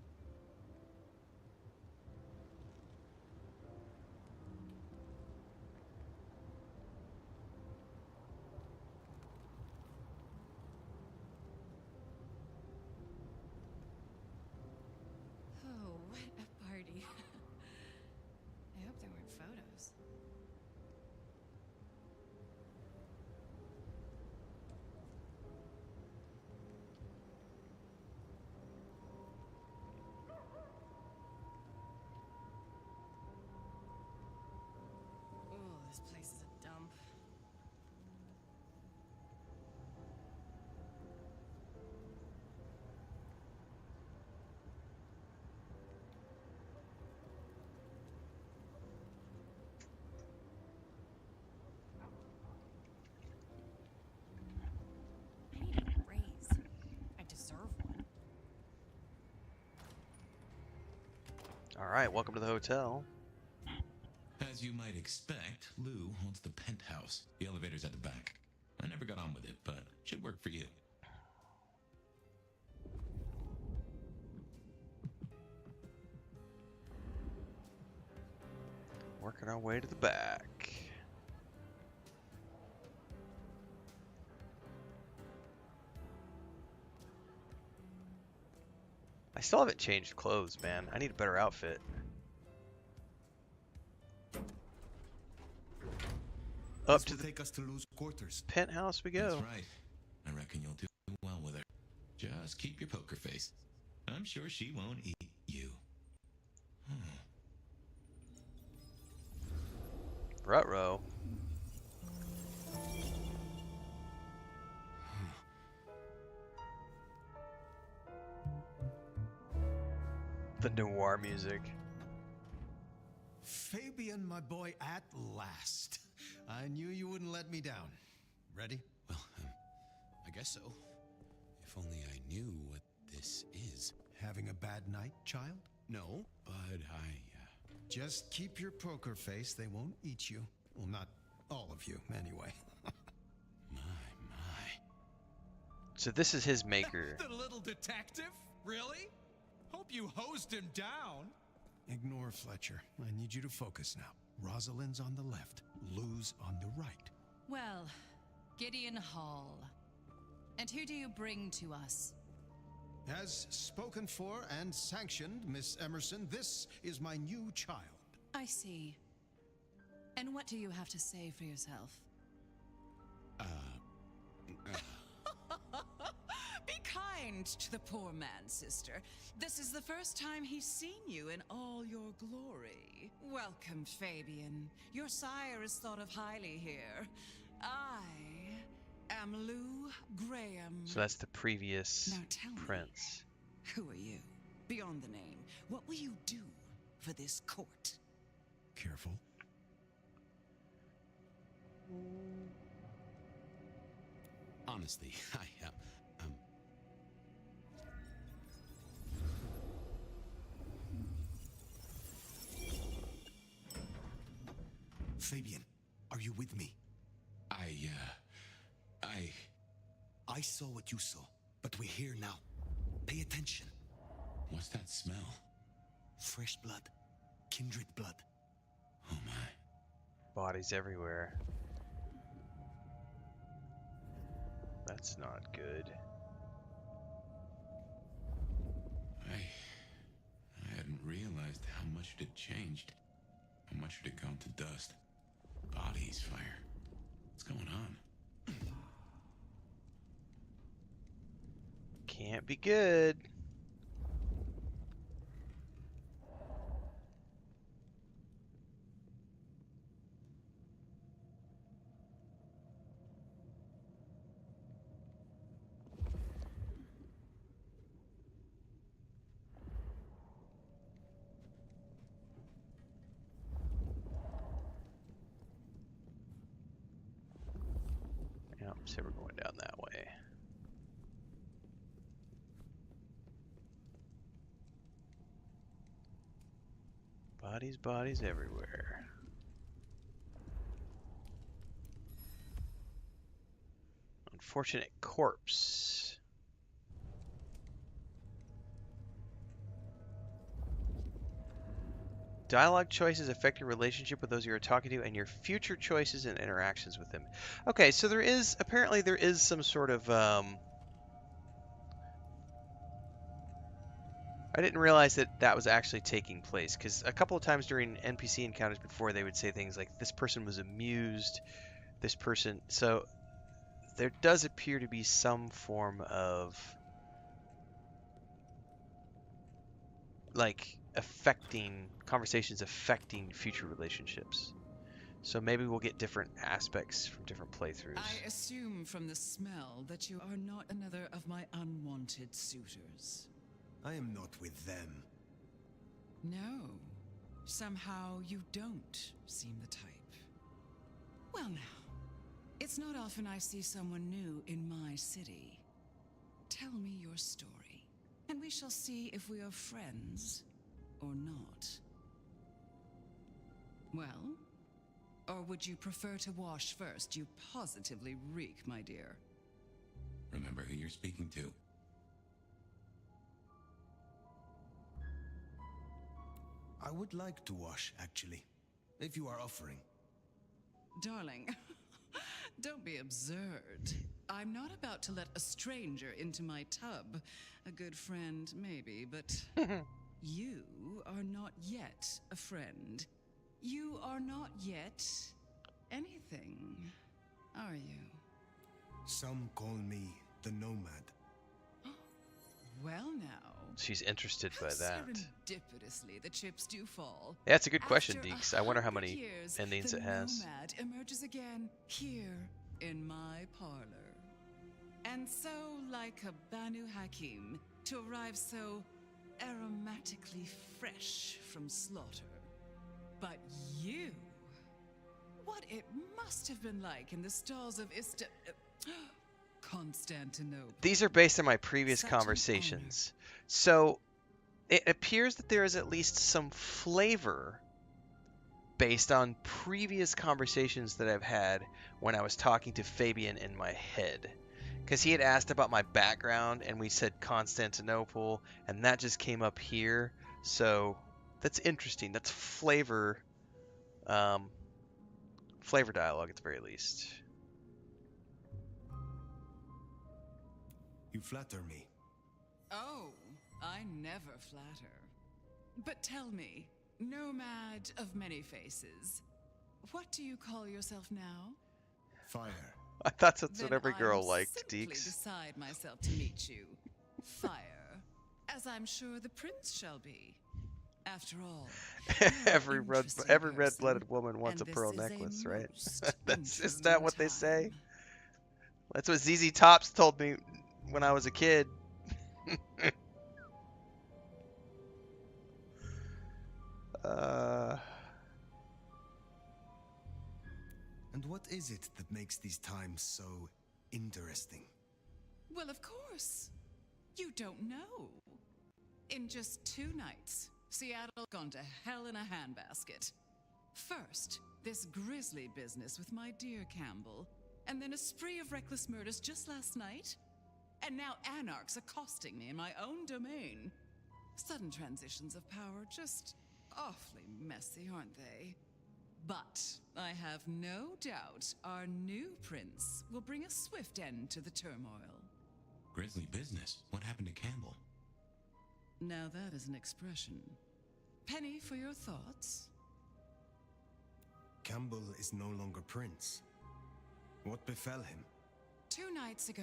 Oh, what a party. I hope there weren't photos. Ooh, this place is a dump. I need a raise. I deserve one. All right, welcome to the hotel. As you might expect, Lou owns the penthouse. The elevator's at the back. I never got on with it, but should work for you. Working our way to the back. I still haven't changed clothes, man. I need a better outfit. Up to the take us to Lou's quarters. penthouse we go. That's right. I reckon you'll do well with her. Just keep your poker face. I'm sure she won't eat you. Ruh-roh. The noir music. Fabien, my boy, at last. I knew you wouldn't let me down. Ready? Well, I guess so. If only I knew what this is. Having a bad night, child? No, but Just keep your poker face. They won't eat you. Well, not all of you, anyway. My. So this is his maker. The little detective? Really? Hope you hosed him down. Ignore Fletcher. I need you to focus now. Rosalind's on the left, Lou's on the right. Well, Gideon Hall. And who do you bring to us? As spoken for and sanctioned, Miss Emerson, this is my new child. I see. And what do you have to say for yourself? Be kind to the poor man, sister. This is the first time he's seen you in all your glory. Welcome, Fabien. Your sire is thought of highly here. I am Lou Graham. So that's the previous Now tell me, prince. who are you? Beyond the name, what will you do for this court? Careful. honestly, Fabien, are you with me? I saw what you saw, but we're here now. Pay attention. What's that smell? Fresh blood. Kindred blood. Oh my. Bodies everywhere. That's not good. I hadn't realized how much it had changed. How much it had gone to dust. Bodies, fire. What's going on? Can't be good. Say we're going down that way. Bodies, bodies everywhere. Unfortunate corpse. Dialogue choices affect your relationship with those you are talking to and your future choices and interactions with them. Okay, so apparently there is some sort of, I didn't realize that was actually taking place, because a couple of times during NPC encounters before, they would say things like, this person was amused, this person, so there does appear to be some form of, like, conversations affecting future relationships. So maybe we'll get different aspects from different playthroughs. I assume from the smell that you are not another of my unwanted suitors. I am not with them. No. Somehow you don't seem the type. Well now, it's not often I see someone new in my city. Tell me your story, and we shall see if we are friends or not. Well? Or would you prefer to wash first? You positively reek, my dear. Remember who you're speaking to. I would like to wash, actually, if you are offering. Darling, don't be absurd. I'm not about to let a stranger into my tub. A good friend, maybe, but you are not yet a friend. You are not yet anything, are you? Some call me the Nomad. Well now. She's interested by that. Serendipitously, the chips do fall. Yeah, that's a good question, After Deeks. I wonder how 100 many years, endings it has. The Nomad emerges again here in my parlor. And so, like a Banu Hakim, to arrive so aromatically fresh from slaughter. But you, what it must have been like in the stalls of Constantinople. These are based on my previous conversations. So it appears that there is at least some flavor based on previous conversations that I've had when I was talking to Fabien in my head. Because he had asked about my background and we said Constantinople and that just came up here. So that's interesting. That's flavor dialogue at the very least. You flatter me. Oh, I never flatter. But tell me, Nomad of many faces, what do you call yourself now? Fire. I thought that's Then what every girl I'll liked, simply Deeks. decide myself to meet you. Fire, as I'm sure the prince shall be. After all, every red-blooded woman wants a pearl necklace, right? Isn't that what they say? That's what ZZ Tops told me when I was a kid. And what is it that makes these times so interesting? Well, of course. You don't know. In just 2 nights, Seattle gone to hell in a handbasket. First, this grisly business with my dear Campbell, and then a spree of reckless murders just last night. And now anarchs accosting me in my own domain. Sudden transitions of power, just awfully messy, aren't they? But I have no doubt our new prince will bring a swift end to the turmoil. Grisly business. What happened to Campbell? Now that is an expression. Penny for your thoughts? Campbell is no longer prince. What befell him? 2 nights ago,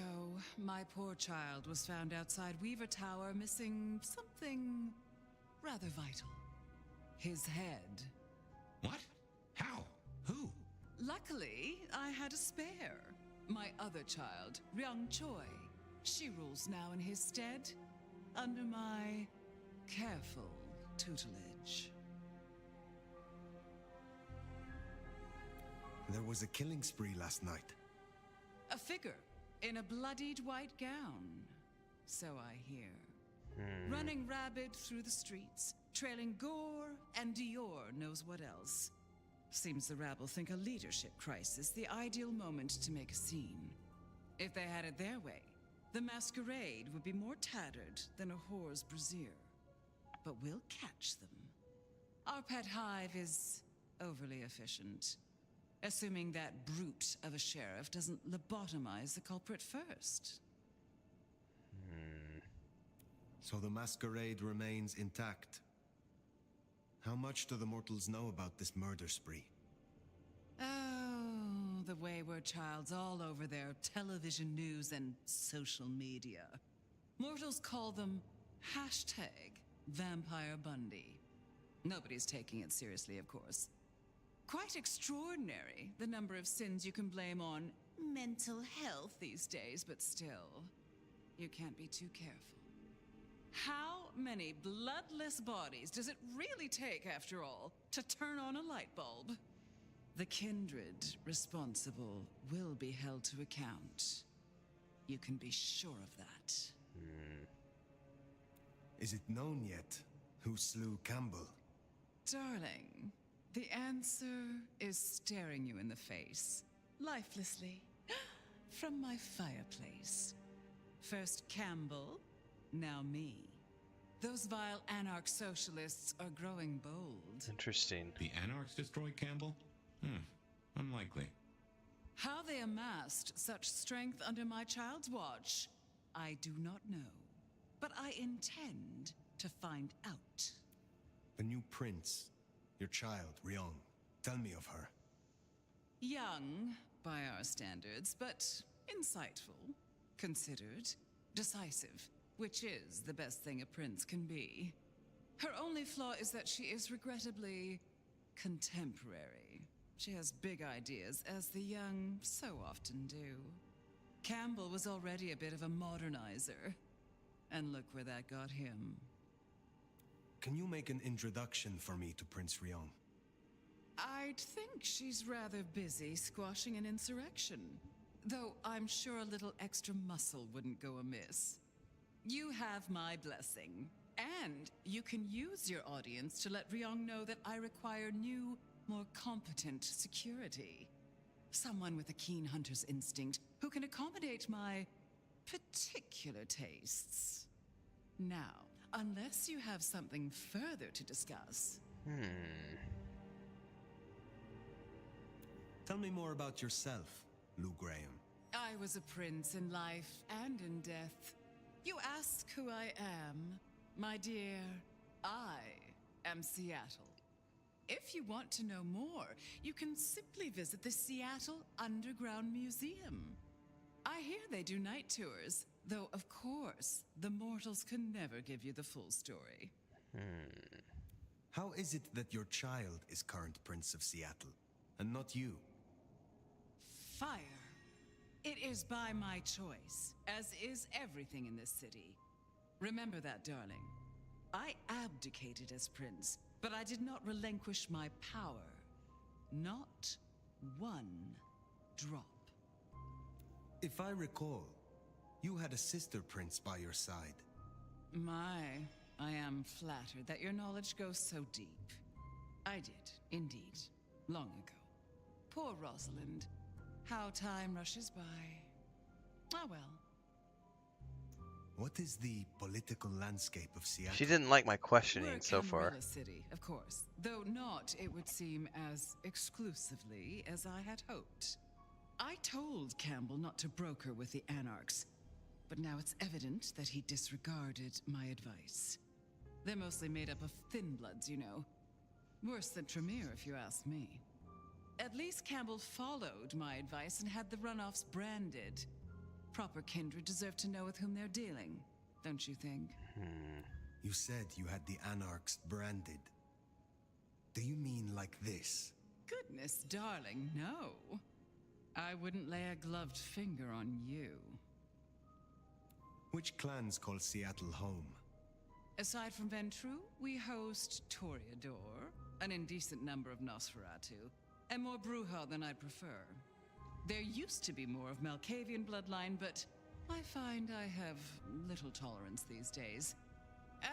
my poor child was found outside Weaver Tower missing something rather vital. His head. What? How? Who? Luckily, I had a spare. My other child, Ryung Choi. She rules now in his stead, under my careful tutelage. There was a killing spree last night. A figure in a bloodied white gown. So I hear. Running rabid through the streets, trailing gore and Dior knows what else. Seems the rabble think a leadership crisis the ideal moment to make a scene. If they had it their way, the Masquerade would be more tattered than a whore's brassiere. But we'll catch them. Our pet hive is overly efficient, assuming that brute of a sheriff doesn't lobotomize the culprit first. So the Masquerade remains intact. How much do the mortals know about this murder spree? Oh, the wayward child's all over their television news and social media. Mortals call them #Vampire Bundy. Nobody's taking it seriously, of course. Quite extraordinary, the number of sins you can blame on mental health these days, but still, you can't be too careful. How many bloodless bodies does it really take, after all, to turn on a light bulb? The kindred responsible will be held to account. You can be sure of that. Is it known yet who slew Campbell? Darling, the answer is staring you in the face, lifelessly, from my fireplace. First Campbell, now me. Those vile anarch socialists are growing bold. Interesting. The anarchs destroyed Campbell? Unlikely. How they amassed such strength under my child's watch, I do not know. But I intend to find out. The new prince, your child, Ryong. Tell me of her. Young, by our standards, but insightful, considered, decisive, which is the best thing a prince can be. Her only flaw is that she is regrettably contemporary. She has big ideas, as the young so often do. Campbell was already a bit of a modernizer. And look where that got him. Can you make an introduction for me to Prince Ryong? I'd think she's rather busy squashing an insurrection. Though I'm sure a little extra muscle wouldn't go amiss. You have my blessing. And you can use your audience to let Ryong know that I require new, more competent security. Someone with a keen hunter's instinct who can accommodate my particular tastes. Now, unless you have something further to discuss. Tell me more about yourself, Lou Graham. I was a prince in life and in death. You ask who I am. My dear, I am Seattle. If you want to know more, you can simply visit the Seattle Underground Museum. I hear they do night tours, though of course, the mortals can never give you the full story. How is it that your child is current Prince of Seattle, and not you? Fire. It is by my choice, as is everything in this city. Remember that, darling. I abdicated as prince, but I did not relinquish my power. Not one drop. If I recall, you had a sister prince by your side. I am flattered that your knowledge goes so deep. I did, indeed, long ago. Poor Rosalind. How time rushes by. Ah well. What is the political landscape of Seattle? She didn't like my questioning We're so far. Camarilla City, of course, though not, it would seem, as exclusively as I had hoped. I told Campbell not to broker with the Anarchs, but now it's evident that he disregarded my advice. They're mostly made up of thin bloods, you know. Worse than Tremere, if you ask me. At least Campbell followed my advice and had the runoffs branded. Proper kindred deserve to know with whom they're dealing, don't you think? You said you had the Anarchs branded. Do you mean like this? Goodness, darling, no. I wouldn't lay a gloved finger on you. Which clans call Seattle home? Aside from Ventru, we host Toreador, an indecent number of Nosferatu, and more Bruja than I'd prefer. There used to be more of Malkavian bloodline, but I find I have little tolerance these days.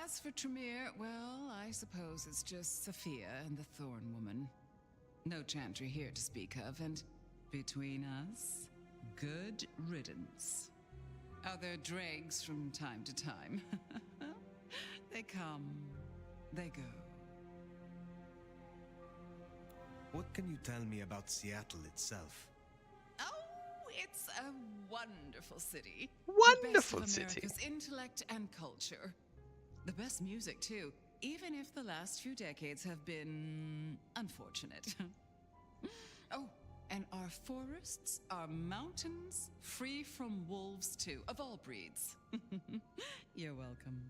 As for Tremere, well, I suppose it's just Sophia and the Thorn Woman. No Chantry here to speak of, and between us, good riddance. Other dregs from time to time. They come, they go. What can you tell me about Seattle itself? Oh, it's a wonderful city. Wonderful the best of city. America's intellect and culture. The best music, too, even if the last few decades have been unfortunate. Oh, and our forests, our mountains, free from wolves, too, of all breeds. You're welcome.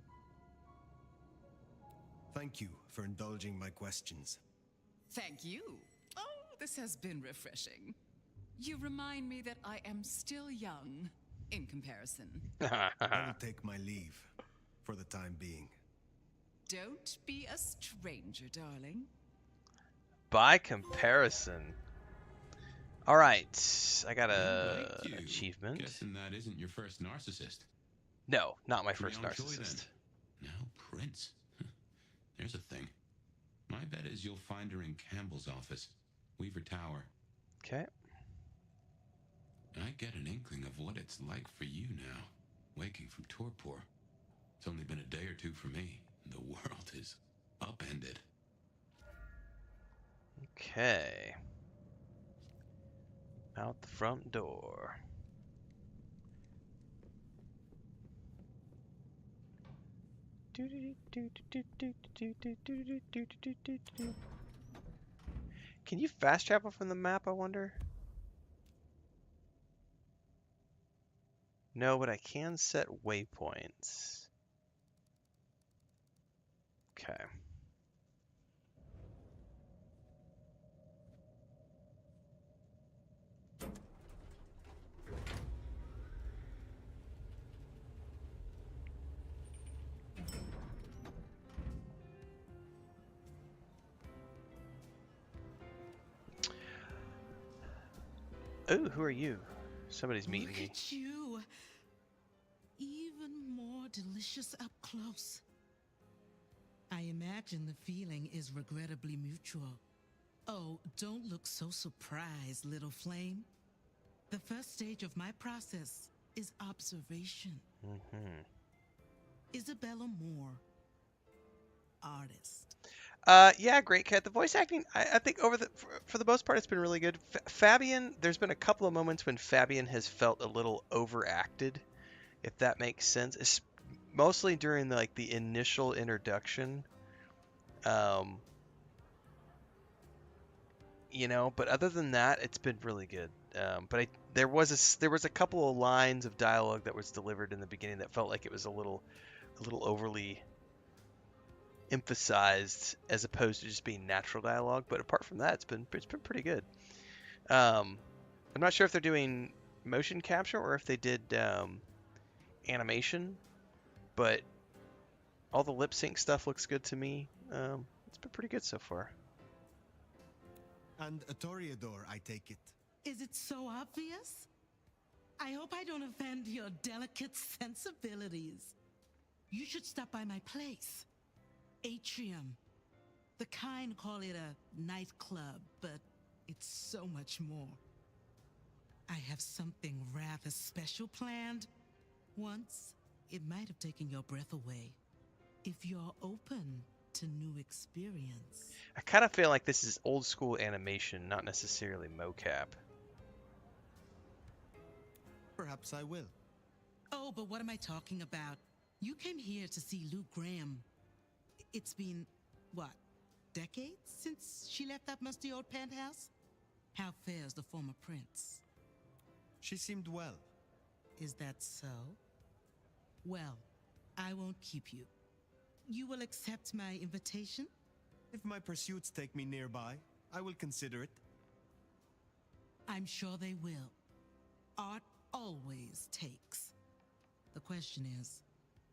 Thank you for indulging my questions. Thank you. Oh, this has been refreshing. You remind me that I am still young, in comparison. I will take my leave, for the time being. Don't be a stranger, darling. By comparison. All right, I got a Liked you. achievement. Guessing that isn't your first narcissist. No, not my first Beyond joy, narcissist. then. Now, Prince. There's a thing. My bet is you'll find her in Campbell's office, Weaver Tower. Okay. I get an inkling of what it's like for you now, waking from torpor. It's only been a day or two for me. The world is upended. Okay. Out the front door. Can you fast travel from the map, I wonder? No, but I can set waypoints. Okay. Oh, who are you? Somebody's meeting Look me. at you. Even more delicious up close. I imagine the feeling is regrettably mutual. Oh, don't look so surprised, little flame. The first stage of my process is observation. Isabella Moore, artist. Yeah, great cat. The voice acting, I think for the most part, it's been really good. Fabien, there's been a couple of moments when Fabien has felt a little overacted, if that makes sense. It's mostly during the initial introduction. But other than that, it's been really good. But there was a couple of lines of dialogue that was delivered in the beginning that felt like it was a little overly emphasized as opposed to just being natural dialogue. But apart from that, it's been pretty good. I'm not sure if they're doing motion capture or if they did animation, but all the lip sync stuff looks good to me. It's been pretty good so far. And a Toreador, I take it. Is it so obvious? I hope I don't offend your delicate sensibilities. You should stop by my place. Atrium. The kind call it a nightclub, but it's so much more. I have something rather special planned. Once, it might have taken your breath away. If you're open to new experience. I kind of feel like this is old school animation, not necessarily mocap. Perhaps I will. Oh, but what am I talking about? You came here to see Lou Graham. It's been, what, decades since she left that musty old penthouse? How fares the former prince? She seemed well. Is that so? Well, I won't keep you. You will accept my invitation? If my pursuits take me nearby, I will consider it. I'm sure they will. Art always takes. The question is,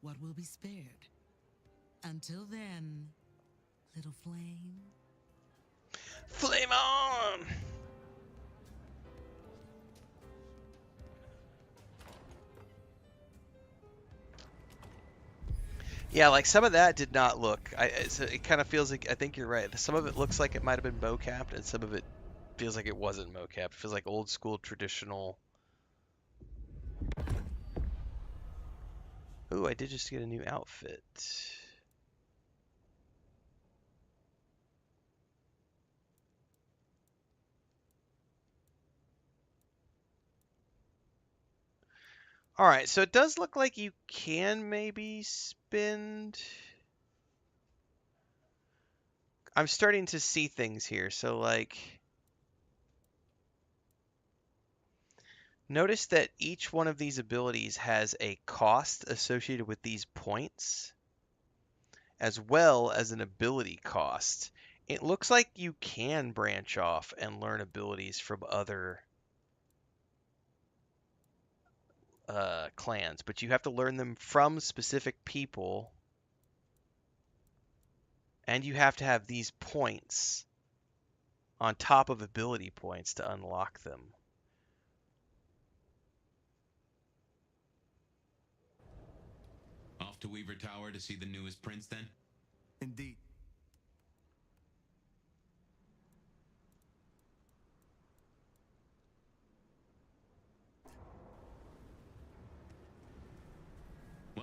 what will be spared? Until then, little flame. Flame on! Yeah, like some of that did not look. It kind of feels like, I think you're right. Some of it looks like it might have been mocapped, and some of it feels like it wasn't mocapped. It feels like old school traditional. Ooh, I did just get a new outfit. All right, so it does look like you can maybe spend. I'm starting to see things here. So like, notice that each one of these abilities has a cost associated with these points, as well as an ability cost. It looks like you can branch off and learn abilities from other clans, but you have to learn them from specific people, and you have to have these points on top of ability points to unlock them. Off to Weaver Tower to see the newest prince, then? Indeed.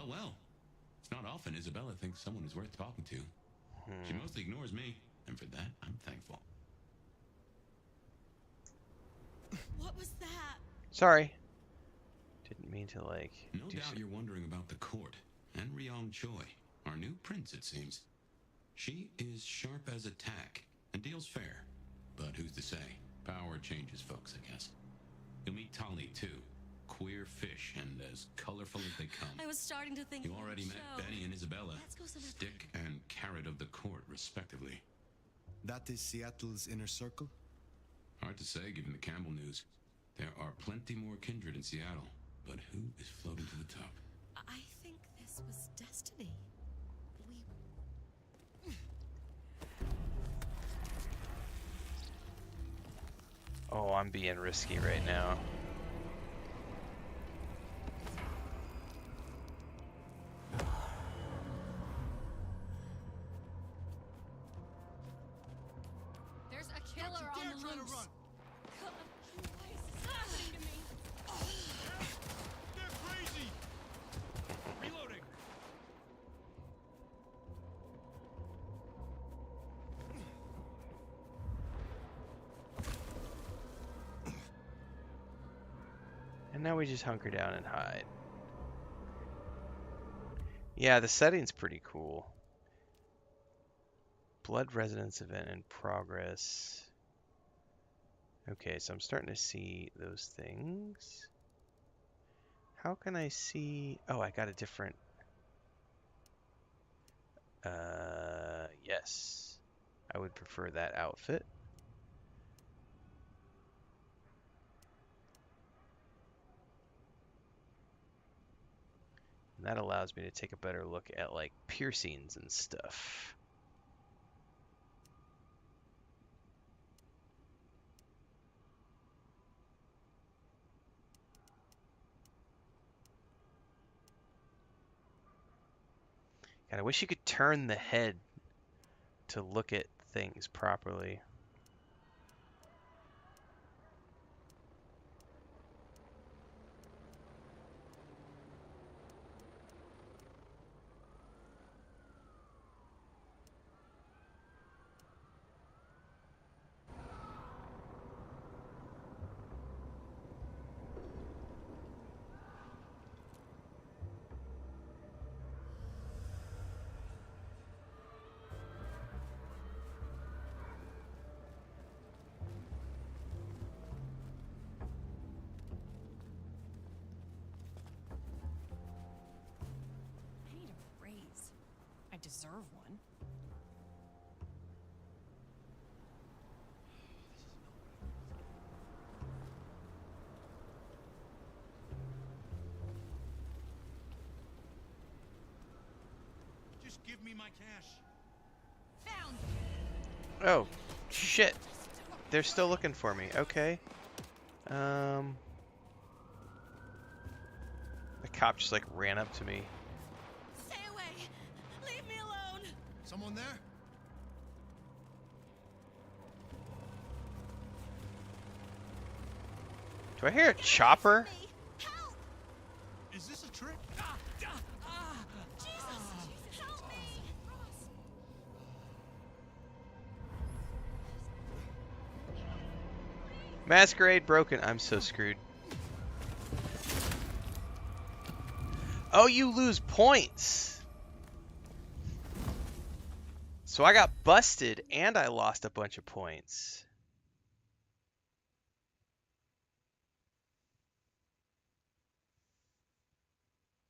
Well. It's not often Isabella thinks someone is worth talking to. She mostly ignores me, and for that, I'm thankful. What was that? Sorry. Didn't mean to, like... No doubt you're wondering about the court, and Ryong Choi, our new prince, it seems. She is sharp as a tack, and deals fair. But who's to say? Power changes folks, I guess. You'll meet Tali, too. Queer fish, and as colorful as they come. I was starting to think You already met Benny and Isabella. Let's go some Stick and carrot of the court, respectively. That is Seattle's inner circle? Hard to say, given the Campbell news. There are plenty more kindred in Seattle, but who is floating to the top? I think this was destiny. Oh, I'm being risky right now. There's a killer on the loose. God, why is this happening to me? They're crazy! Reloading! And now we just hunker down and hide. Yeah, the setting's pretty cool. Blood Resonance event in progress. Okay, so I'm starting to see those things. How can I see... Oh, I got a different... Yes. I would prefer that outfit. And that allows me to take a better look at, like, piercings and stuff. God, I wish you could turn the head to look at things properly. I need a raise. I deserve one. Just give me my cash. Found. Oh, shit. They're still looking for me. Okay. The cop just, like, ran up to me. Stay away. Someone there? Do I hear a chopper? Is this a trick? Jesus, help me! Masquerade broken. I'm so screwed. Oh, you lose points. So I got busted and I lost a bunch of points.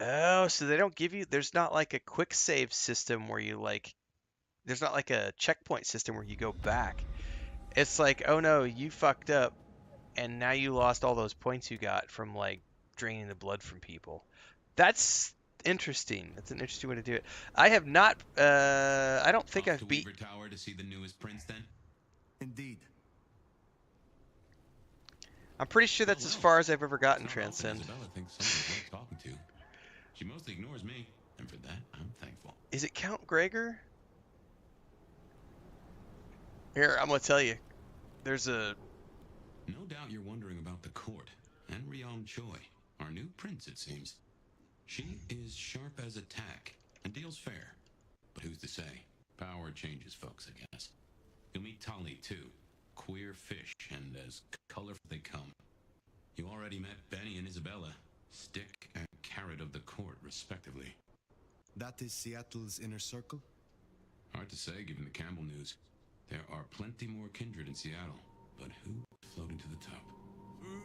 Oh, so they don't give you, there's not like a quick save system where you like, there's not like a checkpoint system where you go back. It's like, oh no, you fucked up and now you lost all those points you got from like draining the blood from people. That's interesting. That's an interesting way to do it. I have not, I don't think Off to I've beat. Weaver Tower to see the newest prince then? Indeed. I'm pretty sure that's as far as I've ever gotten Transcend. Isabella thinks someone's worth talking to. She mostly ignores me, and for that, I'm thankful. Is it Count Gregor? Here, I'm gonna tell you. There's a. No doubt you're wondering about the court and Ryeong Choi, our new prince, it seems. She is sharp as a tack and deals fair. But who's to say? Power changes folks, I guess. You'll meet Tali, too. Queer fish, and as colorful they come. You already met Benny and Isabella. Stick and carrot of the court, respectively. That is Seattle's inner circle? Hard to say, given the Campbell news. There are plenty more kindred in Seattle, but who's floating to the top? Food,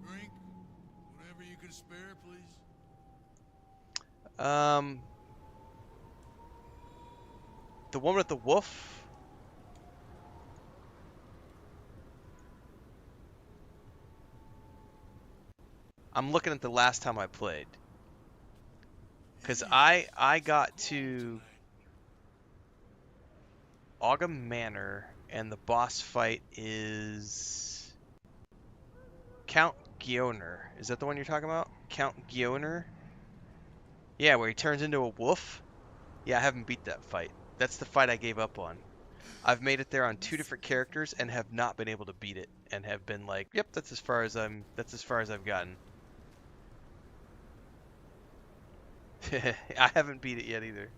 drink, whatever you can spare, please. The one with the wolf. I'm looking at the last time I played. Because I got to Ogum Manor, and the boss fight is Count Gioner. Is that the one you're talking about? Count Gioner? Yeah, where he turns into a wolf? Yeah, I haven't beat that fight. That's the fight I gave up on. I've made it there on 2 different characters and have not been able to beat it, and have been like, yep, that's as far as I've gotten. I haven't beat it yet either.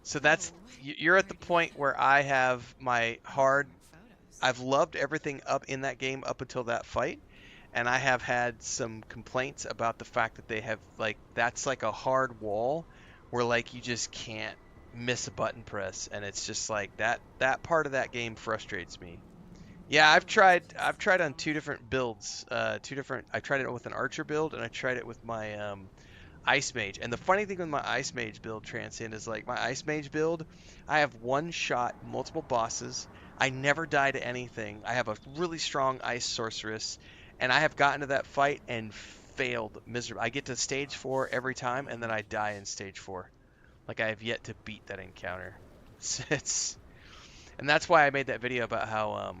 So that's, you're at the point where I have my hard, I've loved everything up in that game up until that fight, and I have had some complaints about the fact that they have, like, that's like a hard wall where like you just can't miss a button press, and it's just like that part of that game frustrates me. Yeah, I've tried on 2 different builds, I tried it with an archer build, and I tried it with my Ice Mage. And the funny thing with my Ice Mage build, Transcend, is like my Ice Mage build, I have one shot, multiple bosses. I never die to anything. I have a really strong Ice Sorceress, and I have gotten to that fight and failed miserably. I get to stage 4 every time, and then I die in stage 4. Like, I have yet to beat that encounter. And that's why I made that video about how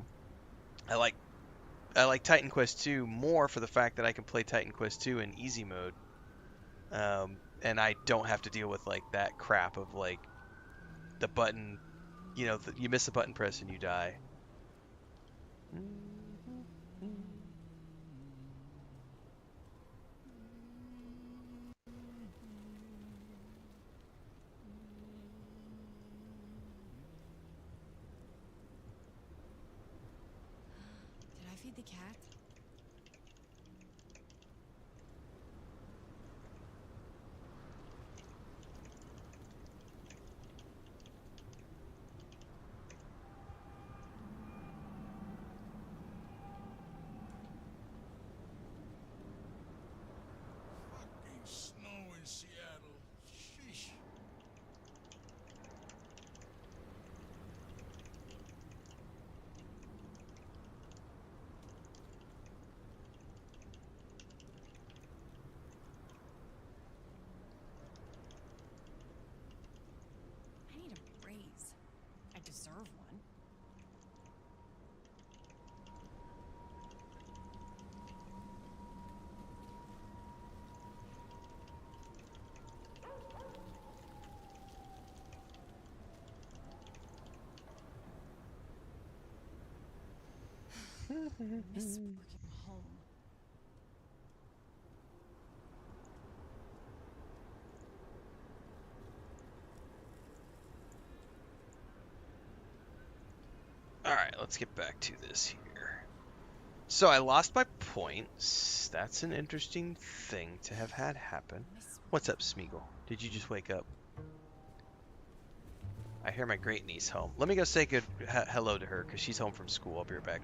I like Titan Quest 2 more for the fact that I can play Titan Quest 2 in easy mode. And I don't have to deal with like that crap of like the button, you know, you miss a button press and you die. Did I feed the cat? Snow in Seattle. Sheesh. Miss working home. Alright, let's get back to this here. So I lost my points. That's an interesting thing to have had happen. What's up, Smeagol? Did you just wake up? I hear my great niece home. Let me go say hello to her, because she's home from school. I'll be right back.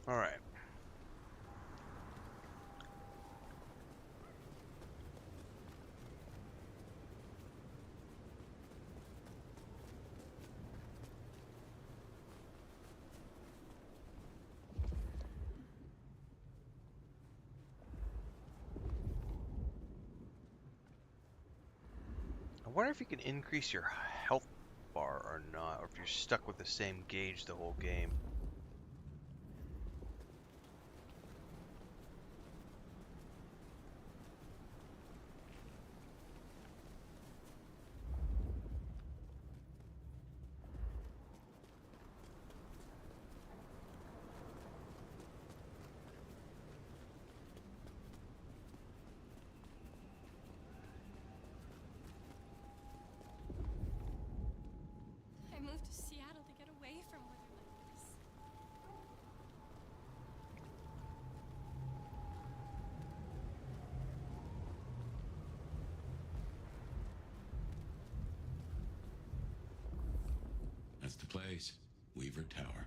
All right. I wonder if you can increase your health bar or not, or if you're stuck with the same gauge the whole game. I moved to Seattle to get away from weather like this. That's the place. Weaver Tower.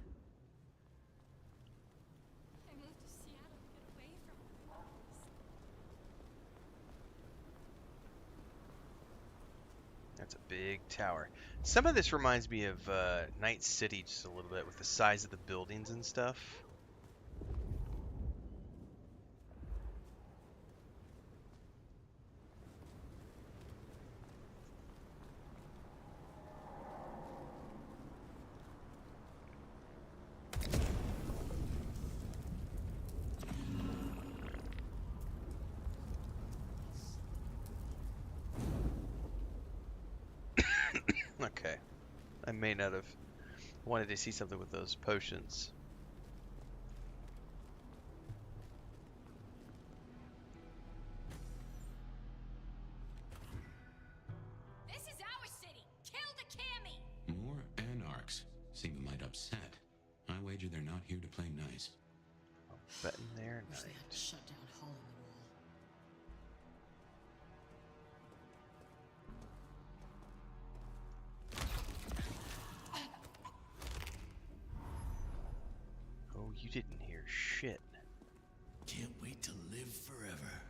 I moved to Seattle to get away from weather like this. That's a big tower. Some of this reminds me of Night City just a little bit with the size of the buildings and stuff. Okay. I may not have wanted to see something with those potions. This is our city! Kill the Cammy! More anarchs. Seem a mite upset. I wager they're not here to play nice. Betting they're Wish nice. they had shut down Hole in the Wall. Oh, you didn't hear shit. Can't wait to live forever.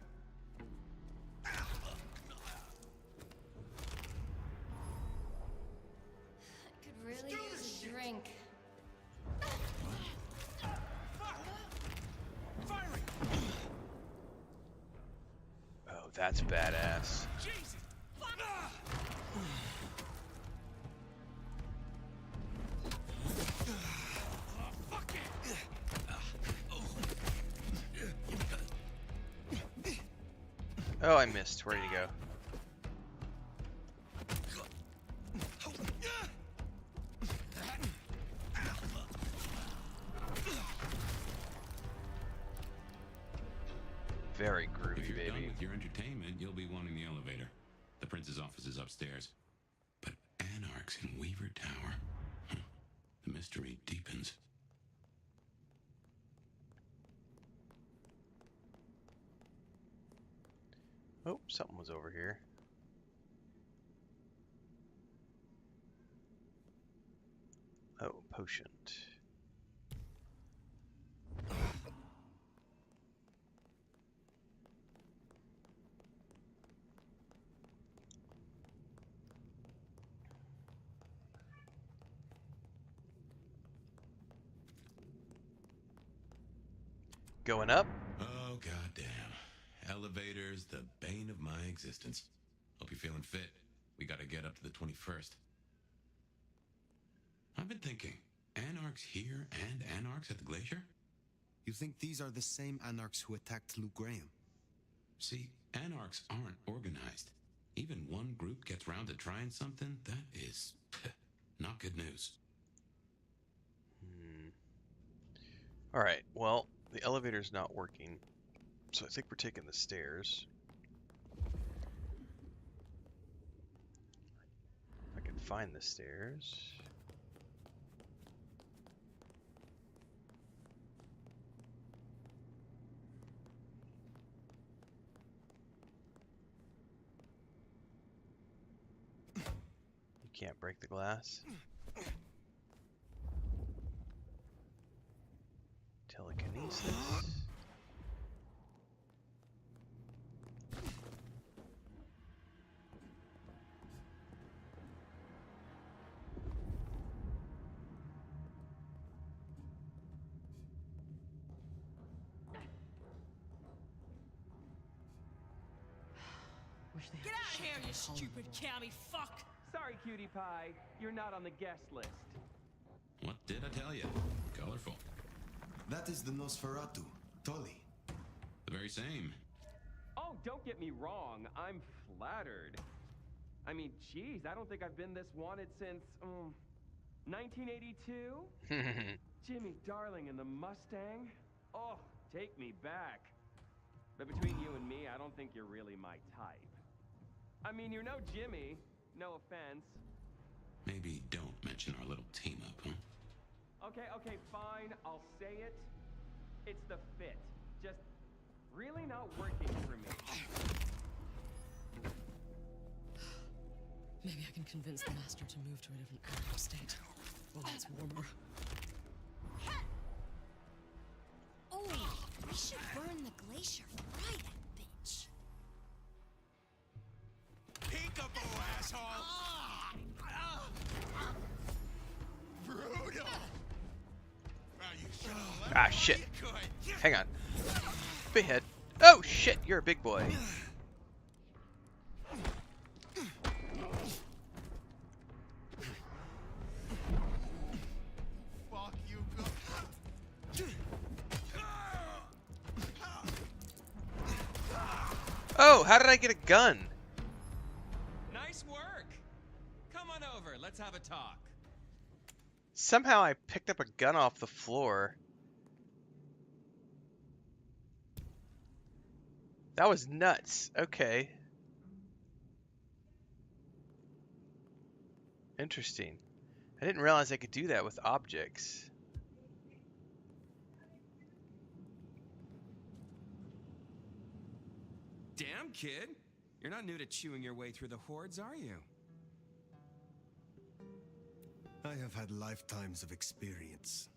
I could really use a drink. Oh, that's badass. Jesus! Oh, I missed. Where did he go? Very If groovy, you're done baby. with your entertainment, you'll be wanting the elevator. The prince's office is upstairs. But anarchs in Weaver Tower. the mystery deepens. Oh, something was over here. Oh, potion. Going up? Oh, goddamn. Elevators, the bane of my existence. Hope you're feeling fit. We gotta get up to the 21st. I've been thinking, Anarchs here and Anarchs at the glacier? You think these are the same Anarchs who attacked Luke Graham? See, Anarchs aren't organized. Even one group gets round to trying something, that is not good news. Alright, well, the elevator's not working, so I think we're taking the stairs. If I can find the stairs. You can't break the glass. Telekinesis. Get out of here, you stupid commie fuck! Sorry, cutie pie. You're not on the guest list. What did I tell you? Colorful. That is the Nosferatu, Tully. The very same. Oh, don't get me wrong. I'm flattered. I mean, geez, I don't think I've been this wanted since, 1982? Jimmy Darling and the Mustang? Oh, take me back. But between you and me, I don't think you're really my type. I mean, you're no Jimmy. No offense. Maybe don't mention our little team up, huh? Okay, fine. I'll say it. It's the fit. Just really not working for me. Maybe I can convince the master to move to a different area of state. Well, it's warmer. Oh, we should burn the glacier. Fry that bitch. Peekaboo, asshole! Brutal! Ah, shit. Hang on. Big head. Oh, shit, you're a big boy. Fuck you, go. Oh, how did I get a gun? Nice work. Come on over. Let's have a talk. Somehow I picked up a gun off the floor. That was nuts. Okay. Interesting. I didn't realize I could do that with objects. Damn, kid. You're not new to chewing your way through the hordes, are you? I have had lifetimes of experience.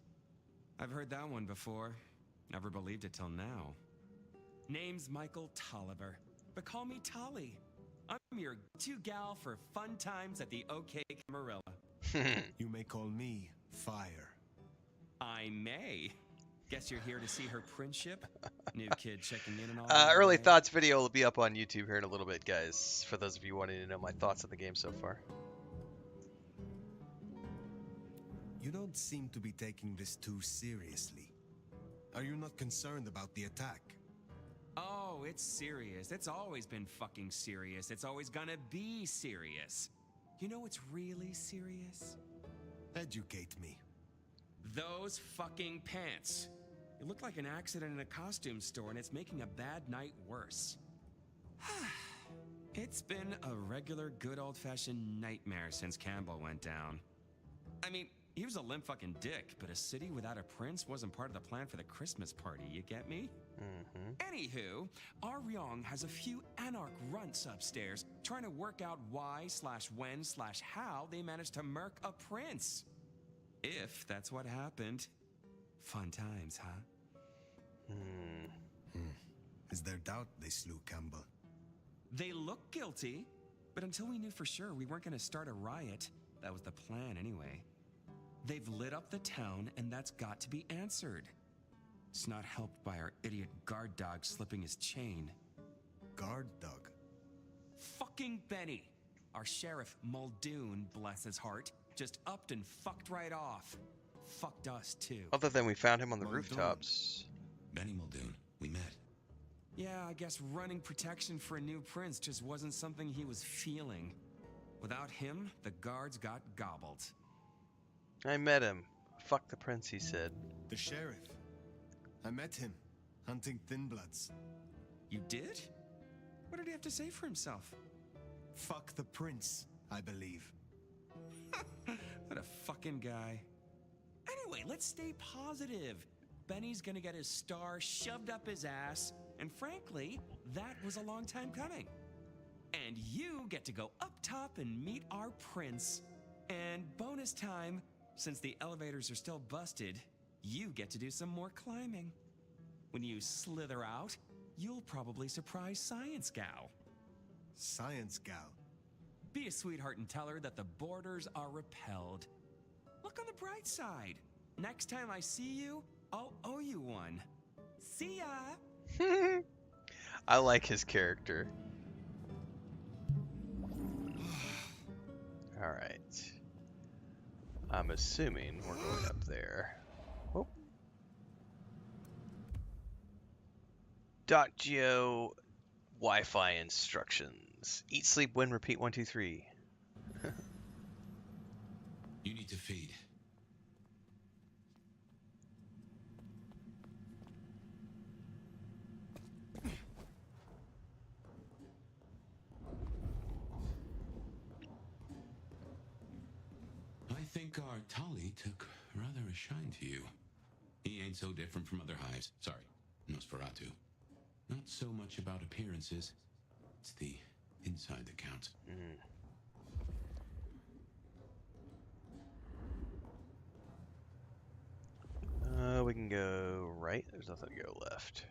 I've heard that one before. Never believed it till now. Name's Michael Tolliver, but call me Tolly. I'm your go-to gal for fun times at the OK Camarilla. You may call me Fire. I may. Guess you're here to see her princeship? New kid checking in and all Early that. thoughts video will be up on YouTube here in a little bit, guys, for those of you wanting to know my thoughts on the game so far. You don't seem to be taking this too seriously. Are you not concerned about the attack? Oh, it's serious. It's always been fucking serious. It's always gonna be serious. You know what's really serious? Educate me. Those fucking pants. You look like an accident in a costume store and it's making a bad night worse. It's been a regular good old-fashioned nightmare since Campbell went down. I mean, he was a limp fucking dick, but a city without a prince wasn't part of the plan for the Christmas party, you get me? Anywho, our Ryong has a few anarch runts upstairs trying to work out why/when/how they managed to murk a prince. If that's what happened. Fun times, huh? Is there doubt they slew Campbell? They look guilty, but until we knew for sure we weren't going to start a riot. That was the plan anyway. They've lit up the town, and that's got to be answered. It's not helped by our idiot guard dog slipping his chain. Guard dog? Fucking Benny! Our sheriff, Muldoon, bless his heart, just upped and fucked right off. Fucked us, too. Other than we found him on the rooftops. Benny Muldoon, we met. Yeah, I guess running protection for a new prince just wasn't something he was feeling. Without him, the guards got gobbled. I met him. Fuck the prince, he said. The sheriff. I met him, hunting Thin Bloods. You did? What did he have to say for himself? Fuck the prince, I believe. What a fucking guy. Anyway, let's stay positive. Benny's gonna get his star shoved up his ass, and frankly, that was a long time coming. And you get to go up top and meet our prince. And bonus time, since the elevators are still busted, you get to do some more climbing. When you slither out, you'll probably surprise Science Gal. Science Gal? Be a sweetheart and tell her that the borders are repelled. Look on the bright side. Next time I see you, I'll owe you one. See ya! I like his character. Alright. I'm assuming we're going up there. Oh. .geo Wi-Fi instructions. Eat, sleep, win, repeat, 1, 2, 3. You need to feed. I think our Tali took rather a shine to you. He ain't so different from other hives. Sorry, Nosferatu. Not so much about appearances. It's the inside that counts. We can go right. There's nothing to go left.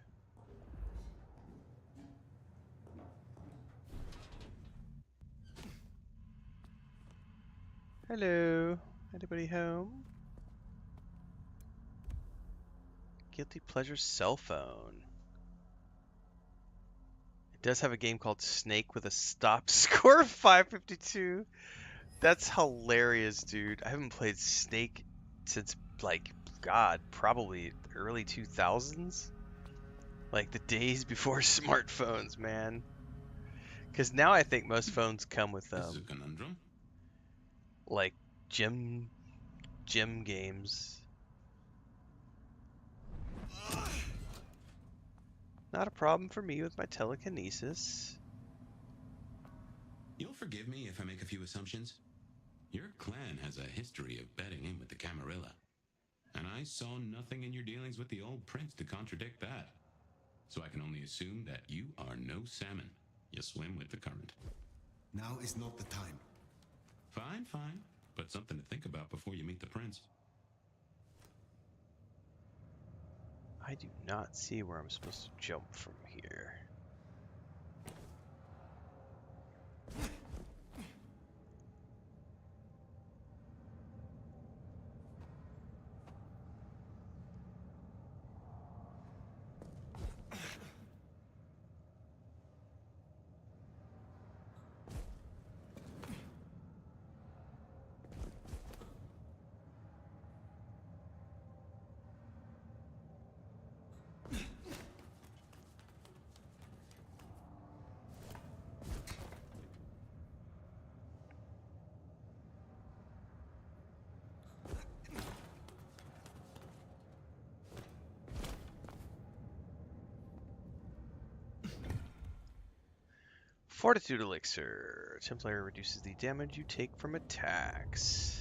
Hello. Anybody home? Guilty Pleasure cell phone. It does have a game called Snake with a stop score of 552. That's hilarious, dude. I haven't played Snake since, like, God, probably early 2000s. Like the days before smartphones, man. Because now I think most phones come with This is a conundrum. like gym games. Not a problem for me with my telekinesis. You'll forgive me if I make a few assumptions. Your clan has a history of betting in with the Camarilla. And I saw nothing in your dealings with the old prince to contradict that. So I can only assume that you are no salmon. You swim with the current. Now is not the time. Fine, fine. But something to think about before you meet the prince. I do not see where I'm supposed to jump from here. Fortitude Elixir. Templator reduces the damage you take from attacks.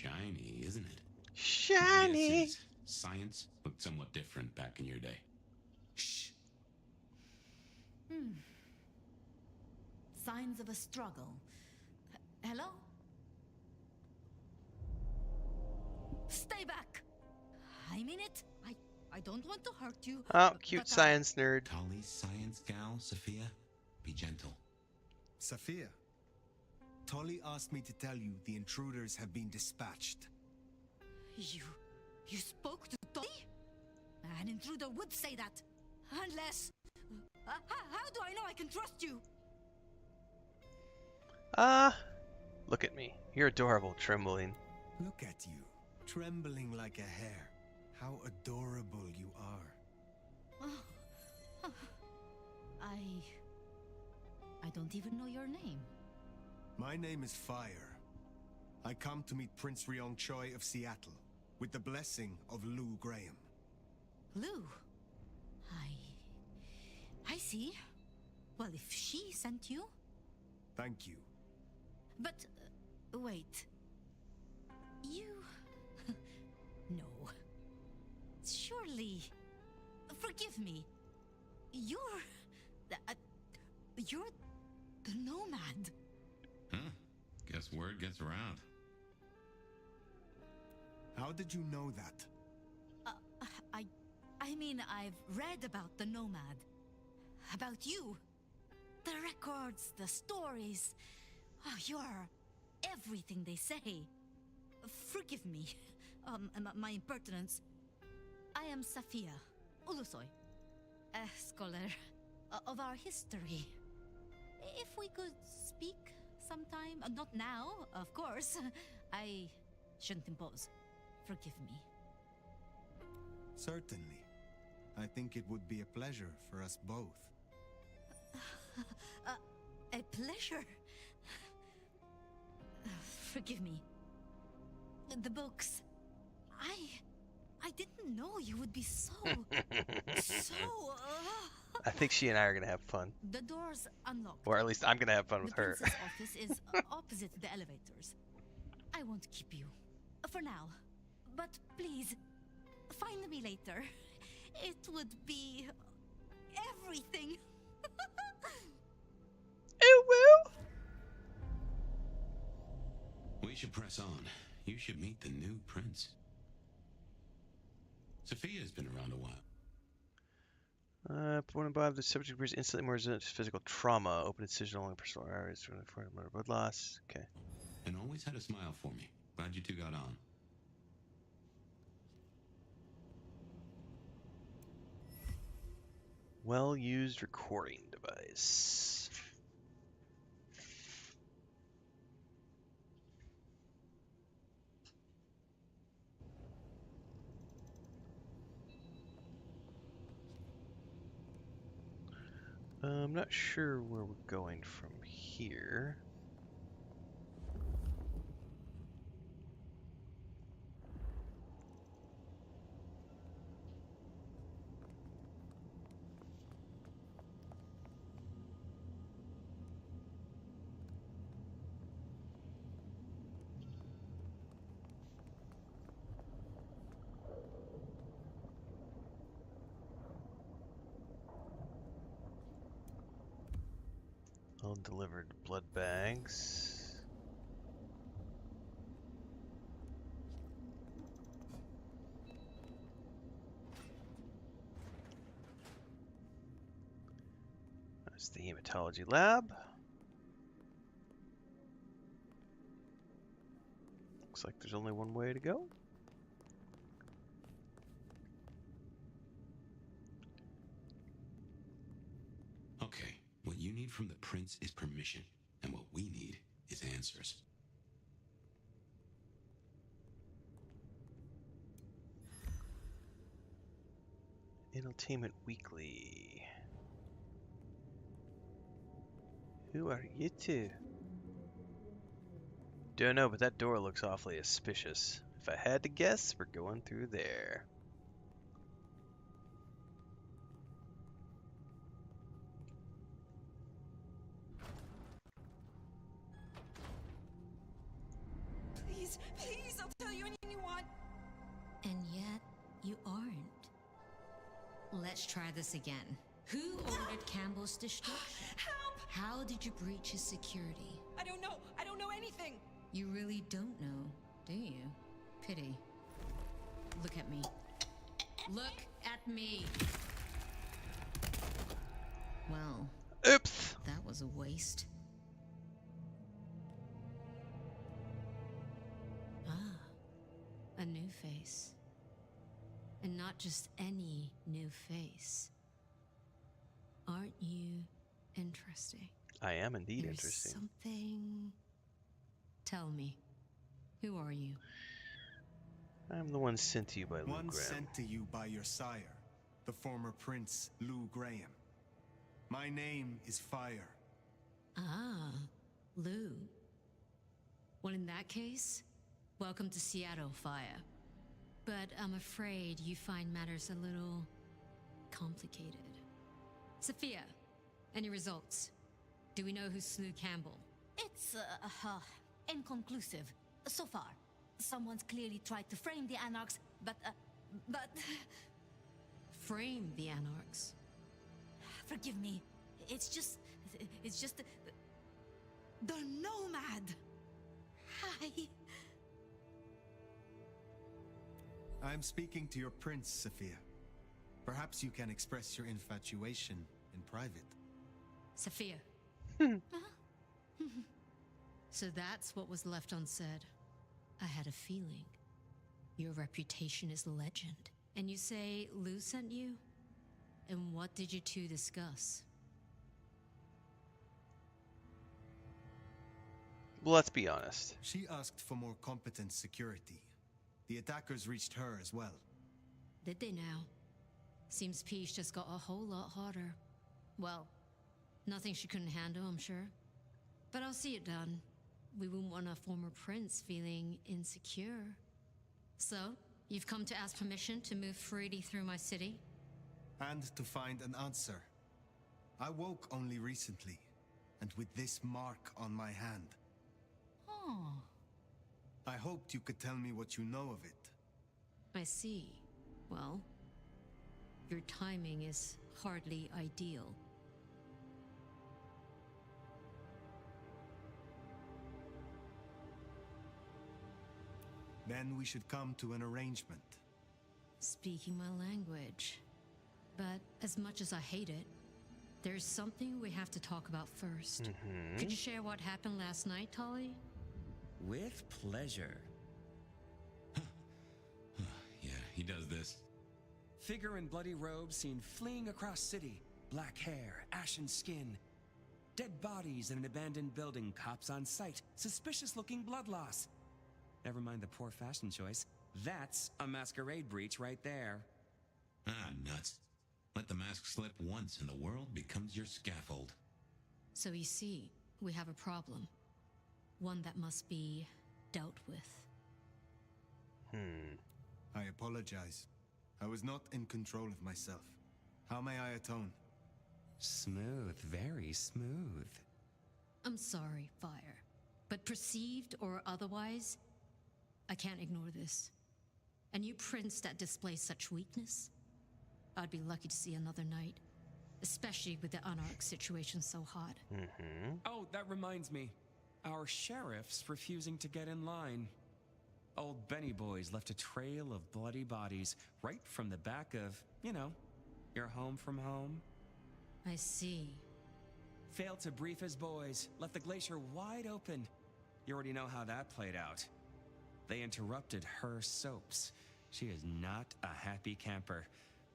shiny, isn't it? Shiny. My guess is science looked somewhat different back in your day. Shh. Signs of a struggle. Hello? Stay back! I mean it. I don't want to hurt you. Oh, cute but, science nerd. Tolly's science gal, Sophia. Be gentle. Sophia, Tolly asked me to tell you the intruders have been dispatched. You spoke to Tolly? An intruder would say that. Unless... how do I know I can trust you? Look at me. You're adorable, trembling. Look at you, trembling like a hare. How adorable you are. I don't even know your name. My name is Fire. I come to meet Prince Ryong Choi of Seattle, with the blessing of Lou Graham. Lou? I see. Well, if she sent you... Thank you. But, wait. You... No. Surely... Forgive me. You're the nomad. Huh? Guess word gets around. How did you know that? I mean, I've read about the nomad. About you. The records, the stories. Oh, you are everything they say. Forgive me. My impertinence. I am Safia Ulusoy, a scholar of our history. If we could speak sometime, not now, of course. I shouldn't impose. Forgive me. Certainly. I think it would be a pleasure for us both. A pleasure. Forgive me. The books. I didn't know you would be so... I think she and I are going to have fun. The door's unlocked. Or at least I'm going to have fun with her. The princess' office is opposite the elevators. I won't keep you. For now. But please, find me later. It would be... everything. Ooh, woo! We should press on. You should meet the new prince. Sophia's been around a while. When above, the subject appears instantly more resilient to physical trauma. Open incision along personal areas for blood loss. Okay. And always had a smile for me. Glad you two got on. Well-used recording device. I'm not sure where we're going from here. Undelivered blood bags. That's the hematology lab. Looks like there's only one way to go. Okay, what you need from the prince is permission, and what we need is answers. Entertainment Weekly. Who are you two? Don't know, but that door looks awfully suspicious. If I had to guess, we're going through there. Please, please don't you want. And yet, you aren't. Let's try this again. Who ordered Campbell's destruction? Help! How did you breach his security? I don't know. I don't know anything. You really don't know, do you? Pity. Look at me. Look at me. Well. Oops. That was a waste. Ah. A new face. And not just any new face. Aren't you interesting? I am indeed There's interesting. Something. Tell me. Who are you? I'm the one sent to you by Lou One Graham. sent to you by your sire, the former Prince Lou Graham. My name is Fire. Ah, Lou. Well, in that case, welcome to Seattle, Fire. But I'm afraid you find matters a little complicated. Sophia, any results? Do we know who slew Campbell? It's, inconclusive. So far. Someone's clearly tried to frame the Anarchs, but... Frame the Anarchs? Forgive me. It's just... The Nomad! Hi. I'm speaking to your prince, Sophia. Perhaps you can express your infatuation in private. Sophia. So that's what was left unsaid. I had a feeling. Your reputation is legend. And you say Lou sent you? And what did you two discuss? Well, let's be honest. She asked for more competent security. The attackers reached her as well. Did they now? Seems Peach just got a whole lot harder. Well, nothing she couldn't handle, I'm sure. But I'll see it done. We wouldn't want a former prince feeling insecure. So, you've come to ask permission to move freely through my city? And to find an answer. I woke only recently, and with this mark on my hand. Oh. I hoped you could tell me what you know of it. I see. Well, your timing is hardly ideal. Then we should come to an arrangement. Speaking my language. But as much as I hate it, there's something we have to talk about first. Could you share what happened last night, Tolly? With pleasure. Yeah, he does this. Figure in bloody robes seen fleeing across city. Black hair, ashen skin. Dead bodies in an abandoned building, cops on site. Suspicious looking blood loss. Never mind the poor fashion choice. That's a masquerade breach right there. Ah, nuts. Let the mask slip once and the world becomes your scaffold. So you see, we have a problem. One that must be dealt with. I apologize. I was not in control of myself. How may I atone? Smooth, very smooth. I'm sorry, Fire. But perceived or otherwise, I can't ignore this. A new prince that displays such weakness? I'd be lucky to see another night. Especially with the Anarch situation so hot. Oh, that reminds me. Our sheriff's refusing to get in line. Old Benny Boys left a trail of bloody bodies right from the back of, you know, your home from home. I see. Failed to brief his boys, left the glacier wide open. You already know how that played out. They interrupted her soaps. She is not a happy camper.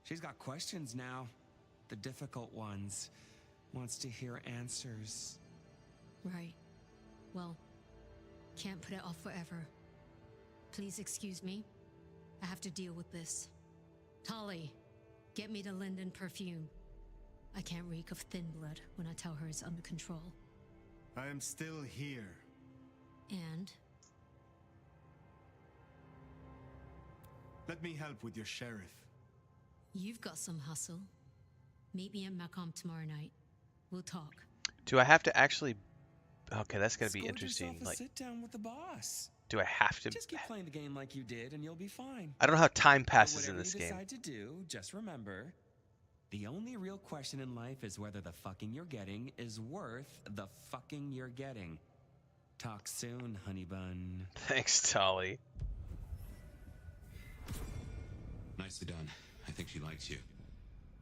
She's got questions now. The difficult ones. Wants to hear answers. Right. Well, can't put it off forever. Please excuse me. I have to deal with this. Tolly, get me the Linden perfume. I can't reek of thin blood when I tell her it's under control. I am still here. And? Let me help with your sheriff. You've got some hustle. Meet me at Macomb tomorrow night. We'll talk. Do I have to actually... Okay, that's going to be Scored interesting. yourself a Like, sit down with the boss. Do I have to? Just keep playing the game like you did, and you'll be fine. I don't know how time passes Whatever in this you game. decide to do, just remember, the only real question in life is whether the fucking you're getting is worth the fucking you're getting. Talk soon, honey bun. Thanks, Tolly. Nicely done. I think she likes you.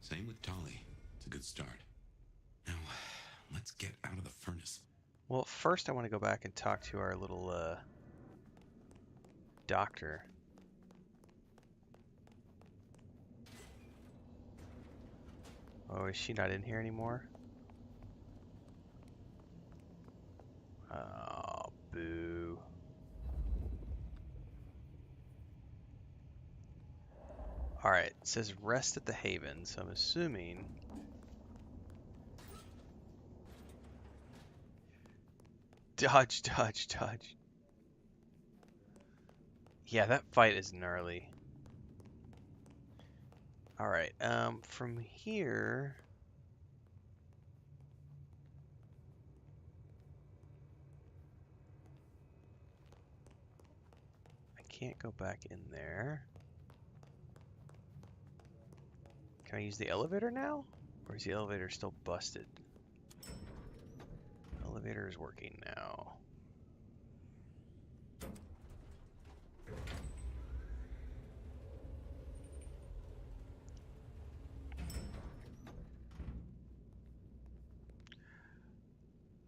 Same with Tolly. It's a good start. Now, let's get out of the furnace. Well, first I want to go back and talk to our little doctor. Oh, is she not in here anymore? Oh, boo. Alright, it says rest at the Haven, so I'm assuming... Dodge, dodge, dodge. Yeah, that fight is gnarly. Alright, from here... I can't go back in there. Can I use the elevator now? Or is the elevator still busted? Elevator is working now.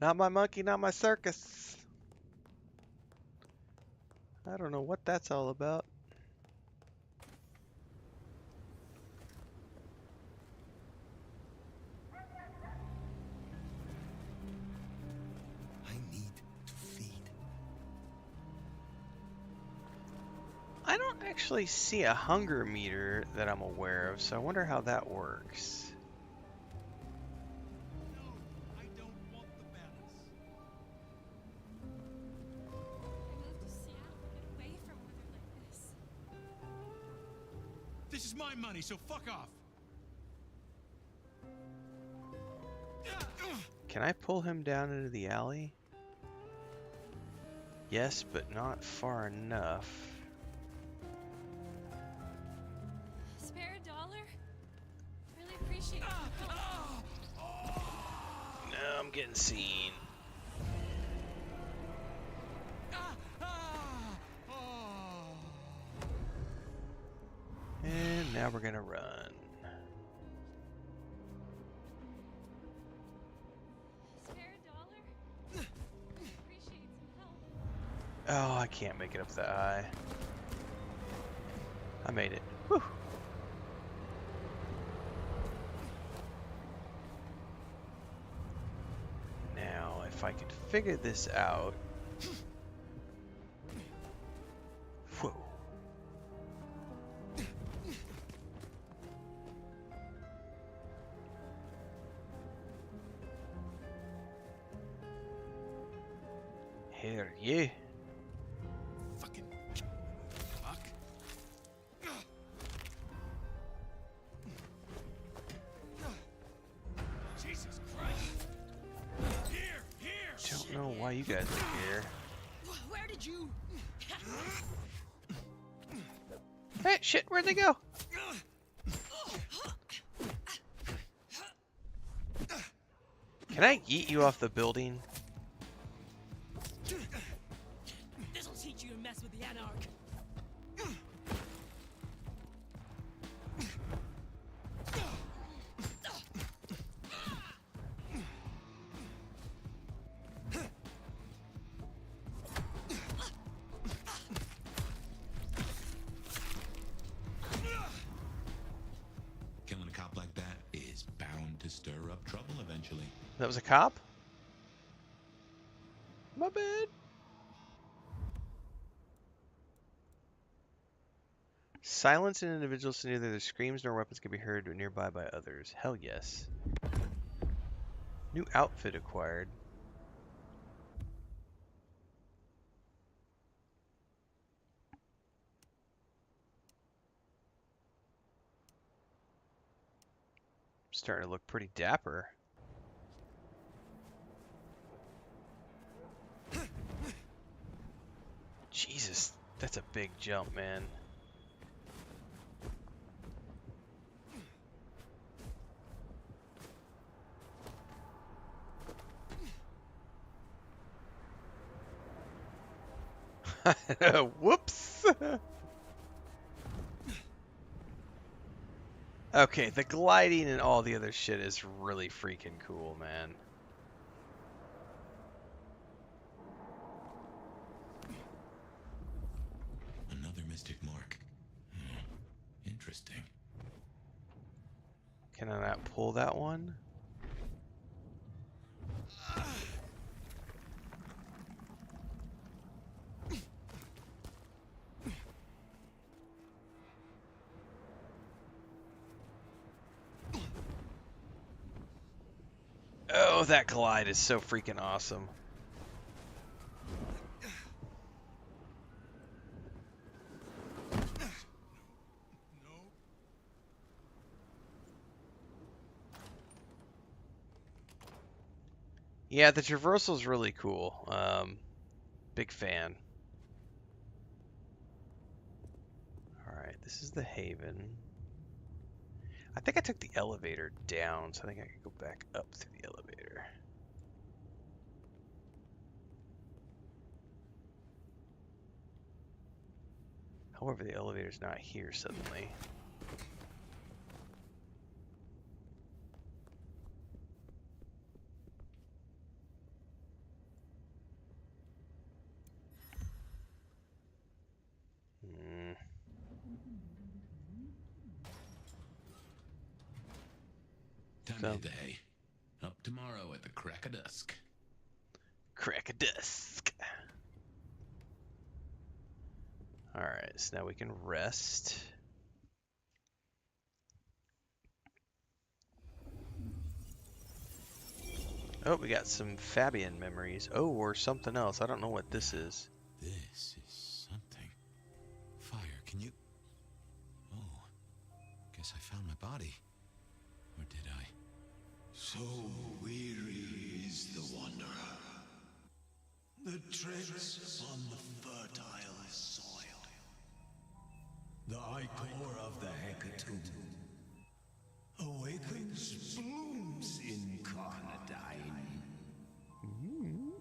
Not my monkey, not my circus. I don't know what that's all about. I need to feed. I don't actually see a hunger meter that I'm aware of, so I wonder how that works. This is my money, so fuck off. Can I pull him down into the alley? Yes, but not far enough. Spare a dollar? Really appreciate it. No, I'm getting seen. And now we're gonna run. Oh, I can't make it up that high. I made it. Whew. Now, if I could figure this out. Whoa. Hell yeah. Fucking fuck. Jesus Christ. Here. Don't know why you guys are here. Where did you? Hey, shit, where'd they go? Can I yeet you off the building? This'll teach you to mess with the Anarch. Killing a cop like that is bound to stir up trouble eventually. That was a cop? My bad. Silence an individual so neither their screams nor weapons can be heard nearby by others. Hell yes. New outfit acquired. Starting to look pretty dapper. That's a big jump, man. Whoops! Okay, the gliding and all the other shit is really freaking cool, man. Another mystic mark. Interesting. Can I not pull that one? Oh, that glide is so freaking awesome. Yeah, the traversal is really cool. Big fan. Alright, this is the Haven. I think I took the elevator down, so I think I could go back up through the elevator. However, the elevator's not here suddenly. Time to hit the hay. Up tomorrow at the crack of dusk. Crack of dusk. Alright, so now we can rest. Oh, we got some Fabien memories. Oh, or something else. I don't know what this is. This is something. Fire, can you... Oh, guess I found my body. Or did I? So weary is the wanderer. The treads on the fertile soil. The ichor of the hecatomb awakens blooms incarnadine.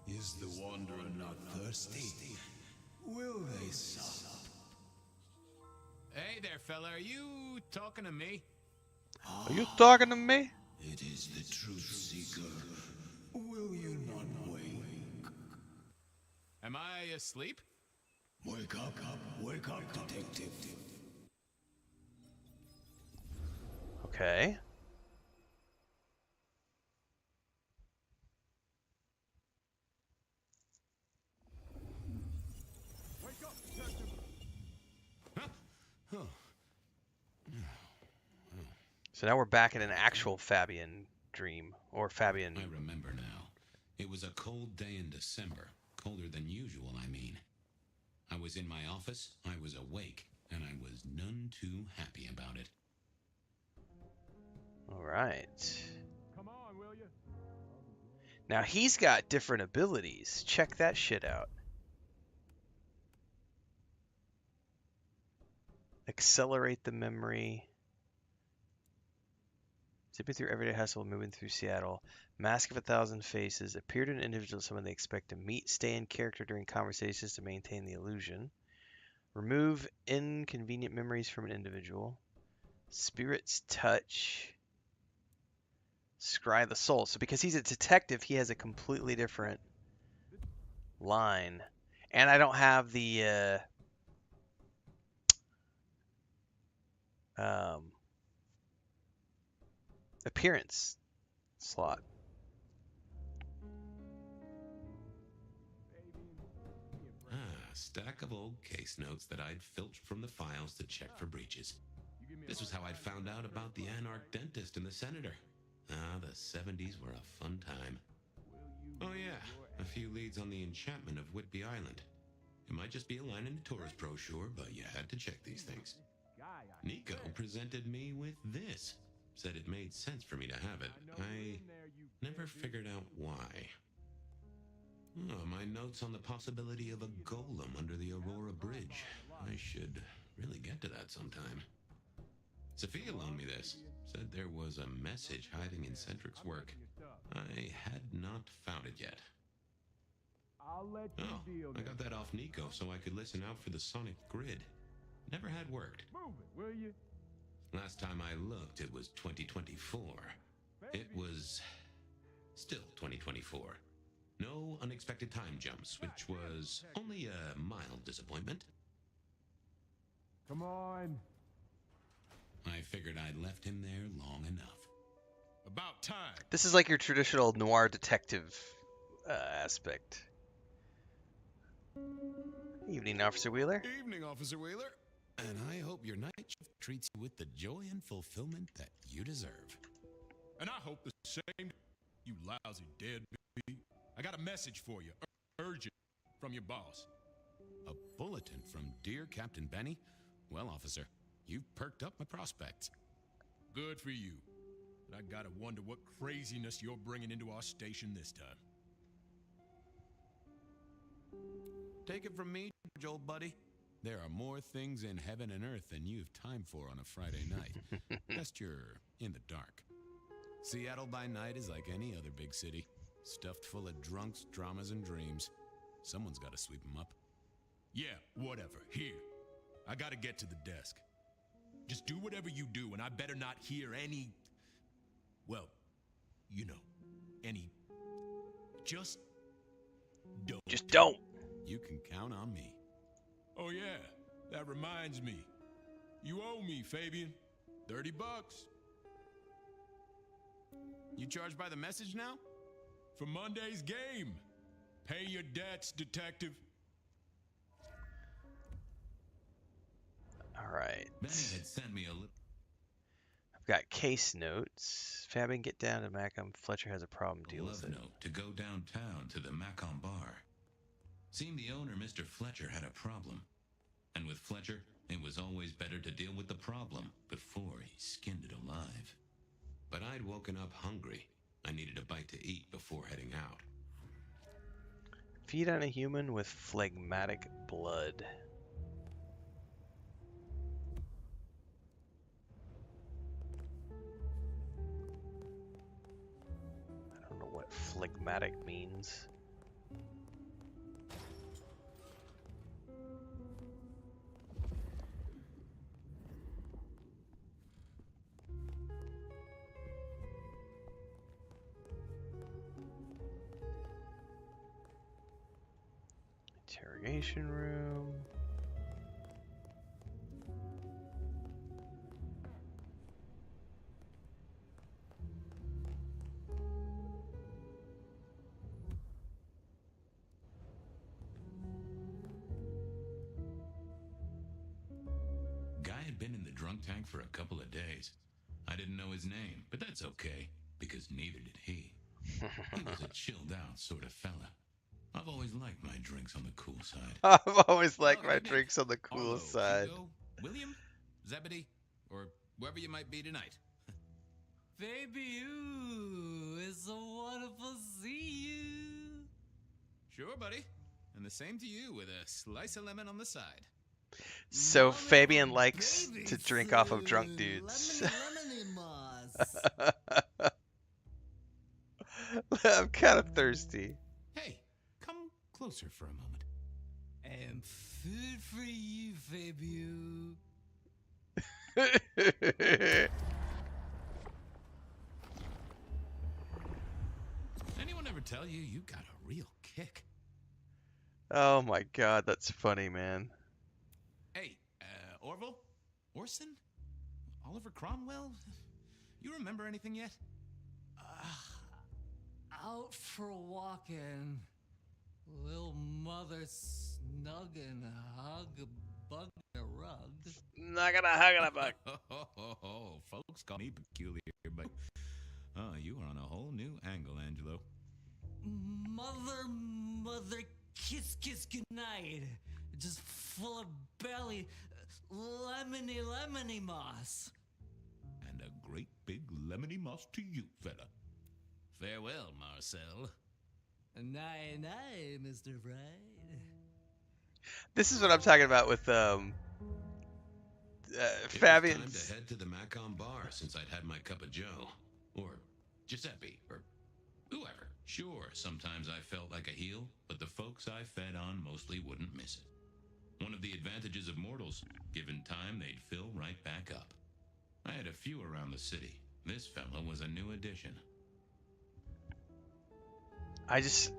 Is the wanderer not thirsty? Will they sup? Hey there, fella. Are you talking to me? Are you talking to me? It is the truth seeker. Will you not wake? Am I asleep? Wake up, detective. Okay. Wake up, detective. Huh? So now we're back in an actual Fabien dream, or Fabien. I remember now. It was a cold day in December. Colder than usual, I mean. I was in my office, I was awake, and I was none too happy about it. Alright. Come on, will you? Now he's got different abilities. Check that shit out. Accelerate the memory. Zipping through everyday hustle, moving through Seattle. Mask of 1,000 faces. Appear to an individual as someone they expect to meet. Stay in character during conversations to maintain the illusion. Remove inconvenient memories from an individual. Spirit's touch. Scry the soul. So because he's a detective, he has a completely different line. And I don't have the appearance slot. Stack of old case notes that I'd filched from the files to check for breaches. This was how I'd found out about the anarch dentist and the senator. Ah, the 70s were a fun time. Oh yeah, a few leads on the enchantment of Whitby Island. It might just be a line in the tourist brochure, but you had to check these things. Nico presented me with this. Said it made sense for me to have it. I never figured out why. Oh, my notes on the possibility of a golem under the Aurora Bridge. I should really get to that sometime. Sophia loaned me this. Said there was a message hiding in Cedric's work. I had not found it yet. I'll let you deal. I got that off Nico so I could listen out for the sonic grid. Never had worked. Move it, will you? Last time I looked, it was 2024. It was still 2024. No unexpected time jumps, which was only a mild disappointment. Come on. I figured I'd left him there long enough. About time. This is like your traditional noir detective aspect. Evening, Officer Wheeler. Evening, Officer Wheeler. And I hope your night shift treats you with the joy and fulfillment that you deserve. And I hope the same, you lousy deadbeat. I got a message for you, urgent, from your boss. A bulletin from dear Captain Benny? Well, officer, you've perked up my prospects. Good for you. But I gotta wonder what craziness you're bringing into our station this time. Take it from me, George, old buddy. There are more things in heaven and earth than you've time for on a Friday night. Best you're in the dark. Seattle by night is like any other big city. Stuffed full of drunks, dramas, and dreams. Someone's got to sweep them up. Yeah, whatever. Here. I gotta get to the desk. Just do whatever you do, and I better not hear any... Well, you know, any... Just don't. Just don't. You can count on me. Oh yeah, that reminds me. You owe me, Fabien. $30. You charged by the message now? For Monday's game. Pay your debts, detective. All right. Benny had sent me a little... I've got case notes. Fabien, get down to Macomb. Fletcher has a problem. Deal with love it. note to go downtown to the Macomb bar. Seemed the owner, Mr. Fletcher, had a problem. And with Fletcher, it was always better to deal with the problem before he skinned it alive. But I'd woken up hungry. I needed a bite to eat before heading out. Feed on a human with phlegmatic blood. I don't know what phlegmatic means. Interrogation room. Guy had been in the drunk tank for a couple of days. I didn't know his name, but that's okay, because neither did he. He was a chilled out sort of fella. I've always liked my drinks on the cool side. I've always liked my drinks on the cool side. Hugo, William, Zebedee, or whoever you might be tonight. Baby, ooh, it's so wonderful to see you. Sure, buddy. And the same to you with a slice of lemon on the side. So Fabien likes to drink off of drunk dudes. I'm kind of thirsty. Hey, come closer for a moment. And food for you, Fabio. Anyone ever tell you you got a real kick? Oh my god, that's funny, man. Hey, Orville? Orson? Oliver Cromwell? You remember anything yet? Out for walking. Little mother snug and hug a bug in a rug. Not gonna hug in a bug. Folks call me peculiar, but you are on a whole new angle, Angelo. Mother, kiss goodnight. Just full of belly, lemony moss. And a great big lemony moss to you, fella. Farewell, Marcel. Nay, nay, Mr. Fried. This is what I'm talking about with Fabien. It was time to head to the Macon bar since I'd had my cup of Joe. Or Giuseppe, or whoever. Sure, sometimes I felt like a heel, but the folks I fed on mostly wouldn't miss it. One of the advantages of mortals, given time, they'd fill right back up. I had a few around the city. This fella was a new addition. I just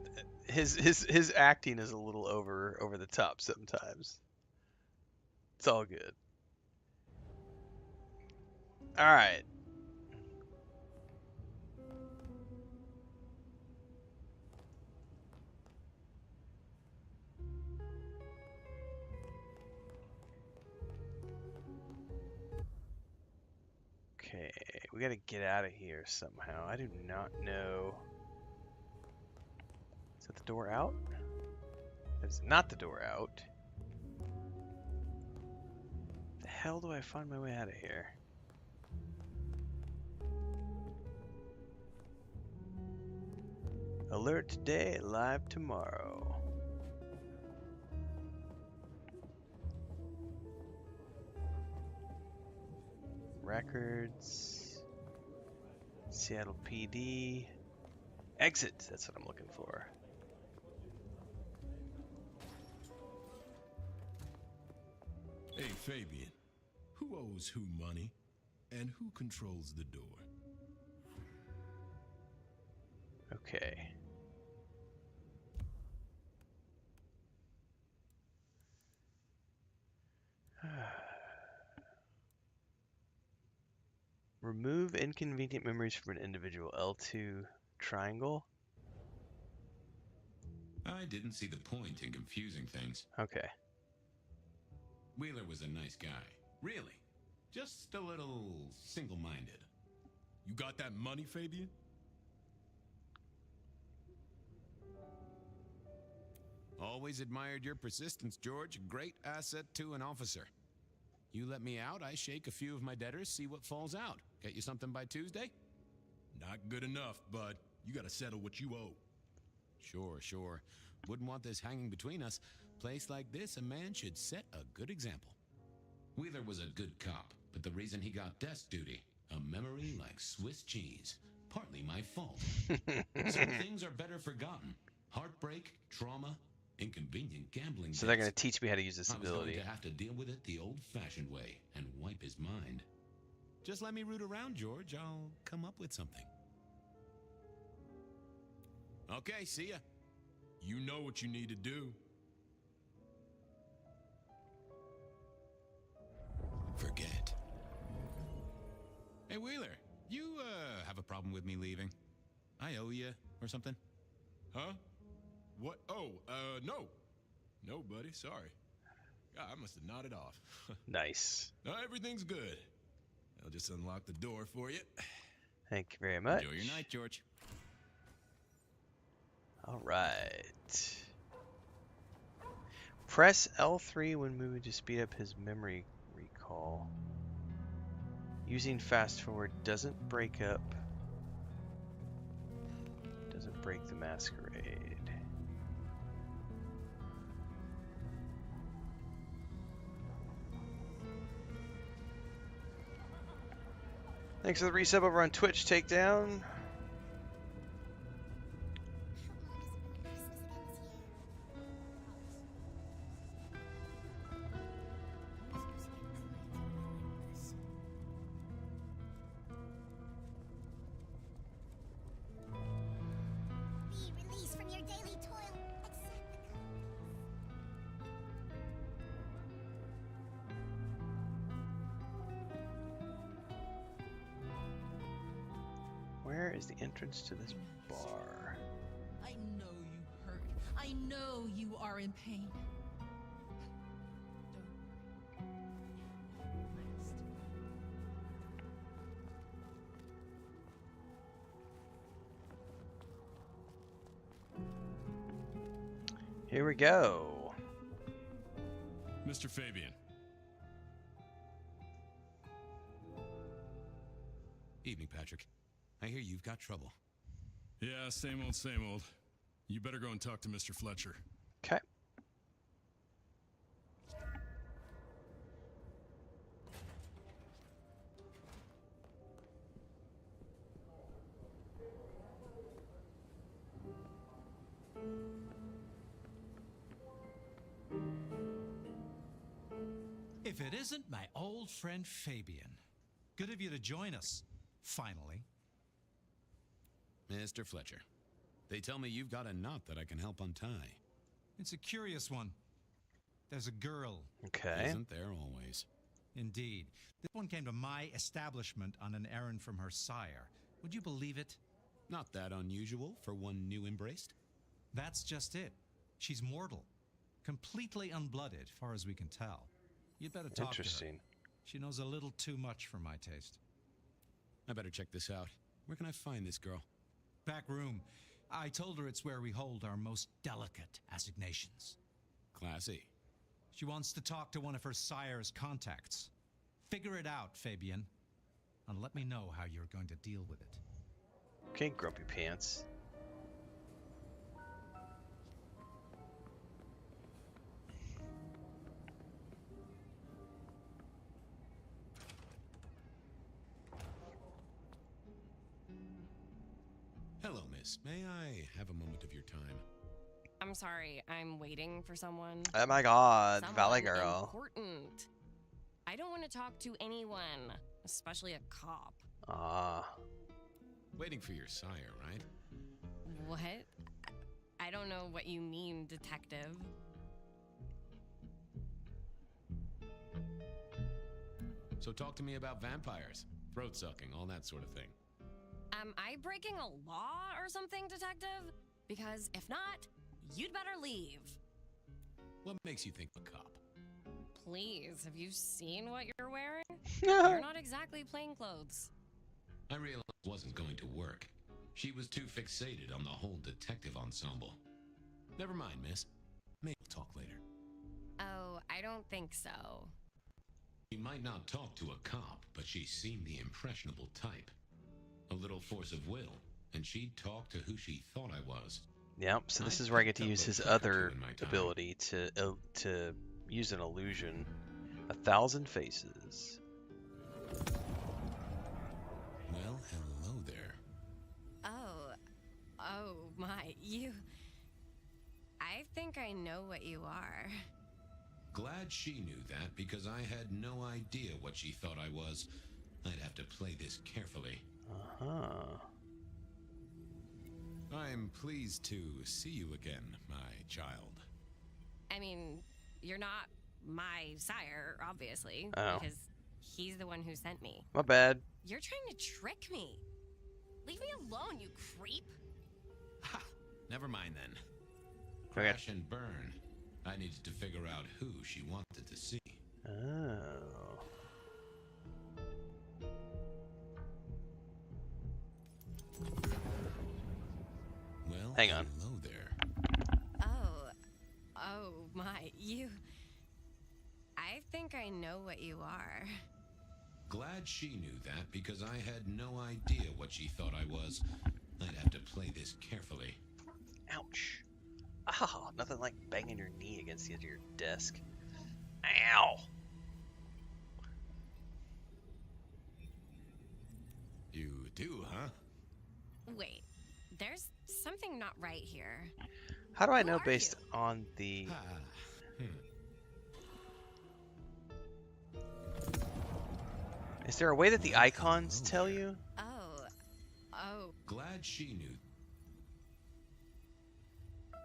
his acting is a little over the top sometimes. It's all good. All right. Okay, we gotta get out of here somehow. I do not know. Is that the door out? That's not the door out. The hell do I find my way out of here? Alert today, live tomorrow. Records. Seattle PD. Exit, that's what I'm looking for. Hey, Fabien. Who owes who money? And who controls the door? Okay. Remove inconvenient memories from an individual. L2 triangle. I didn't see the point in confusing things. Okay. Wheeler was a nice guy. Really. Just a little single-minded. You got that money, Fabien? Always admired your persistence, George. Great asset to an officer. You let me out, I shake a few of my debtors, see what falls out. Get you something by Tuesday? Not good enough, bud. You gotta settle what you owe. Sure. Wouldn't want this hanging between us. Place like this, a man should set a good example. Wheeler was a good cop, but the reason he got desk duty, a memory like Swiss cheese. Partly my fault. Some things are better forgotten. Heartbreak, trauma, inconvenient gambling. So they're going to teach me how to use this ability. I was going to have to deal with it the old-fashioned way and wipe his mind. Just let me root around, George. I'll come up with something. Okay, see ya. You know what you need to do. Forget. Hey, Wheeler, you have a problem with me leaving? I owe you or something? Huh? What? Oh, no. No, buddy, sorry. God, I must have nodded off. Nice. No, everything's good. I'll just unlock the door for you. Thank you very much. Enjoy your night, George. All right. Press L3 when moving to speed up his memory recall. Using fast forward doesn't break the Masquerade. Thanks for the resub over on Twitch, Takedown. Where is the entrance to this bar? I know you hurt. I know you are in pain. Here we go. Mr. Fabien. Evening, Patrick. I hear you've got trouble. Yeah, same old, same old. You better go and talk to Mr. Fletcher. Okay. If it isn't my old friend Fabien. Good of you to join us, finally. Mr. Fletcher, they tell me you've got a knot that I can help untie. It's a curious one. There's a girl. Okay. Isn't there always? Indeed. This one came to my establishment on an errand from her sire. Would you believe it? Not that unusual for one new embraced. That's just it. She's mortal. Completely unblooded, far as we can tell. You'd better talk to her. Interesting. She knows a little too much for my taste. I better check this out. Where can I find this girl? Back room. I told her it's where we hold our most delicate assignations. Classy. She wants to talk to one of her sire's contacts. Figure it out, Fabien. And let me know how you're going to deal with it. Okay, Grumpy Pants. Hello, miss. May I have a moment of your time? I'm sorry, I'm waiting for someone. Oh my god, Someone Valley Girl. Important. I don't want to talk to anyone, especially a cop. Ah. Waiting for your sire, right? What? I don't know what you mean, detective. So talk to me about vampires, throat sucking, all that sort of thing. Am I breaking a law or something, detective? Because if not, you'd better leave. What makes you think a cop? Please, have you seen what you're wearing? You're not exactly plain clothes. I realized it wasn't going to work. She was too fixated on the whole detective ensemble. Never mind, miss. Maybe we'll talk later. Oh, I don't think so. She might not talk to a cop, but she seemed the impressionable type. A little force of will, and she'd talk to who she thought I was. Yep, so this is where I get to use his other ability to use an illusion. 1,000 faces. Well, hello there. Oh my, you... I think I know what you are. Glad she knew that, because I had no idea what she thought I was. I'd have to play this carefully. Uh-huh. I'm pleased to see you again, my child. I mean, you're not my sire, obviously, Oh. because he's the one who sent me. My bad. You're trying to trick me. Leave me alone, you creep. Ha! Never mind then. Okay. Crash and burn. I needed to figure out who she wanted to see. Oh. Well, hang on. Hello there. Oh my, you... I think I know what you are. Glad she knew that, because I had no idea what she thought I was. I'd have to play this carefully. Ouch. Ah, nothing like banging your knee against the edge of your desk. Ow. You do, huh? Wait, there's something not right here. How do I know based on the... Is there a way that the icons tell you? Oh. Glad she knew.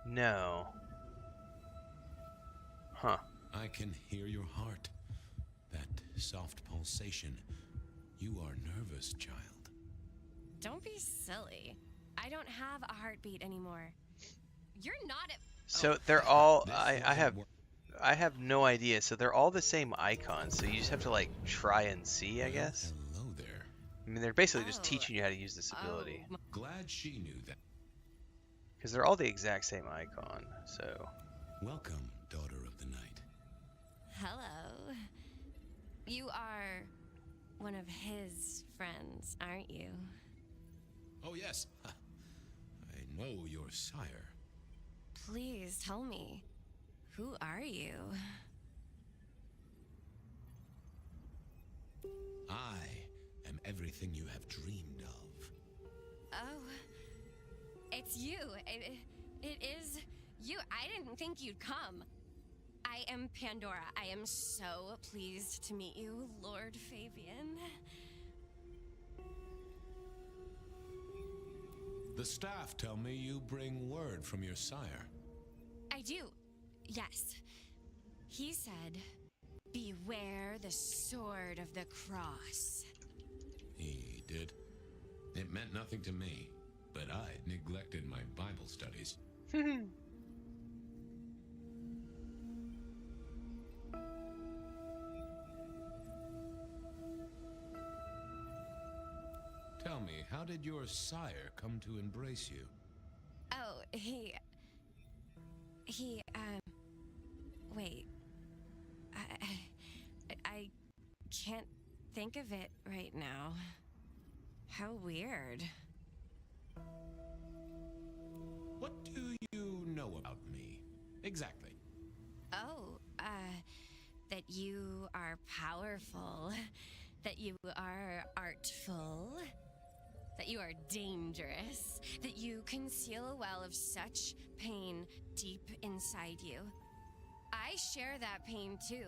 No. Huh. I can hear your heart. That soft pulsation. You are nervous, child. Don't be silly. I don't have a heartbeat anymore. You're not at... So they're all... I have no idea. So they're all the same icons. So you just have to like try and see, I guess. Hello there. I mean, they're basically just teaching you how to use this ability. Glad she knew that. Because they're all the exact same icon. So. Welcome, daughter of the night. Hello. You are one of his friends, aren't you? Oh yes. I know your sire. please tell me. Who are you? I am everything you have dreamed of. Oh, it's you. It is you. I didn't think you'd come. I am Pandora. I am so pleased to meet you, Lord Fabien. The staff tell me you bring word from your sire. I do. Yes. He said, beware the sword of the cross. He did. It meant nothing to me, but I neglected my Bible studies. Tell me, how did your sire come to embrace you? Oh, wait. I can't think of it right now. How weird. What do you know about me? Exactly. Oh, that you are powerful, that you are artful, that you are dangerous, that you conceal a well of such pain deep inside you. I share that pain too.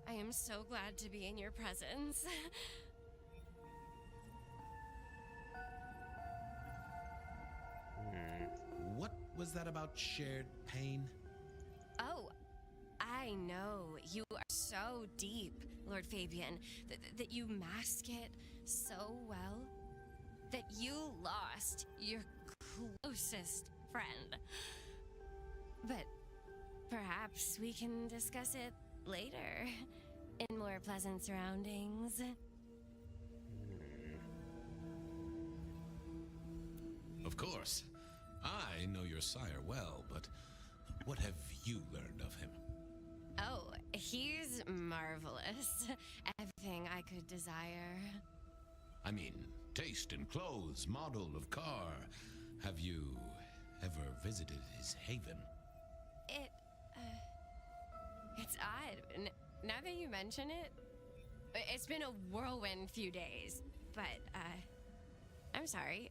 I am so glad to be in your presence. What was that about shared pain? Oh, I know. You are so deep, Lord Fabien, that you mask it so well, that you lost your closest friend. But perhaps we can discuss it later, in more pleasant surroundings. Of course. I know your sire well, but what have you learned of him? Oh, he's marvelous. Everything I could desire. I mean, taste in clothes, model of car. Have you ever visited his haven? It's odd. Now that you mention it, it's been a whirlwind few days. But, I'm sorry.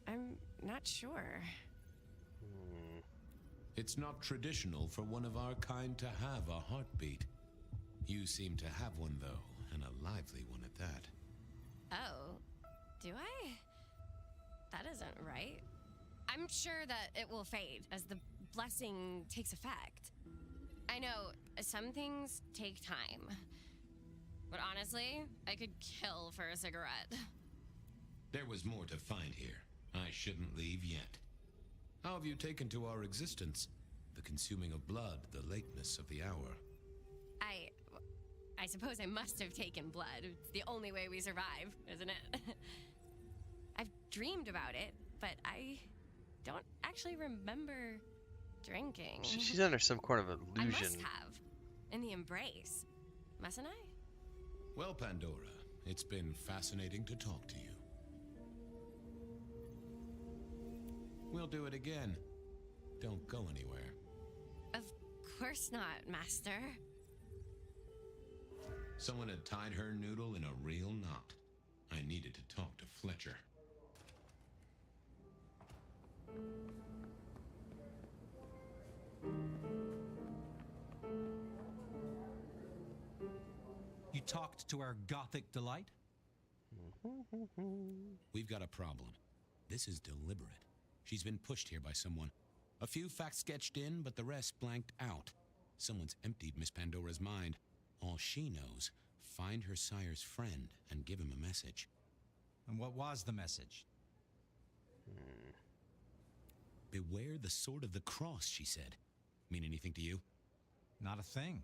I'm not sure. It's not traditional for one of our kind to have a heartbeat. You seem to have one, though, and a lively one at that. Oh, do I? That isn't right. I'm sure that it will fade as the blessing takes effect. I know some things take time, but honestly, I could kill for a cigarette. There was more to find here. I shouldn't leave yet. How have you taken to our existence? The consuming of blood, the lateness of the hour. I suppose I must have taken blood. It's the only way we survive, isn't it? I've dreamed about it, but I don't actually remember drinking. She's under some kind of illusion. I must have. In the embrace. Mustn't I? Well, Pandora, it's been fascinating to talk to you. We'll do it again. Don't go anywhere. Of course not, Master. Someone had tied her noodle in a real knot. I needed to talk to Fletcher. You talked to our gothic delight? We've got a problem. This is deliberate. She's been pushed here by someone. A few facts sketched in, but the rest blanked out. Someone's emptied Miss Pandora's mind. All she knows, find her sire's friend and give him a message. And what was the message? Beware the sword of the cross, she said. Mean anything to you? Not a thing.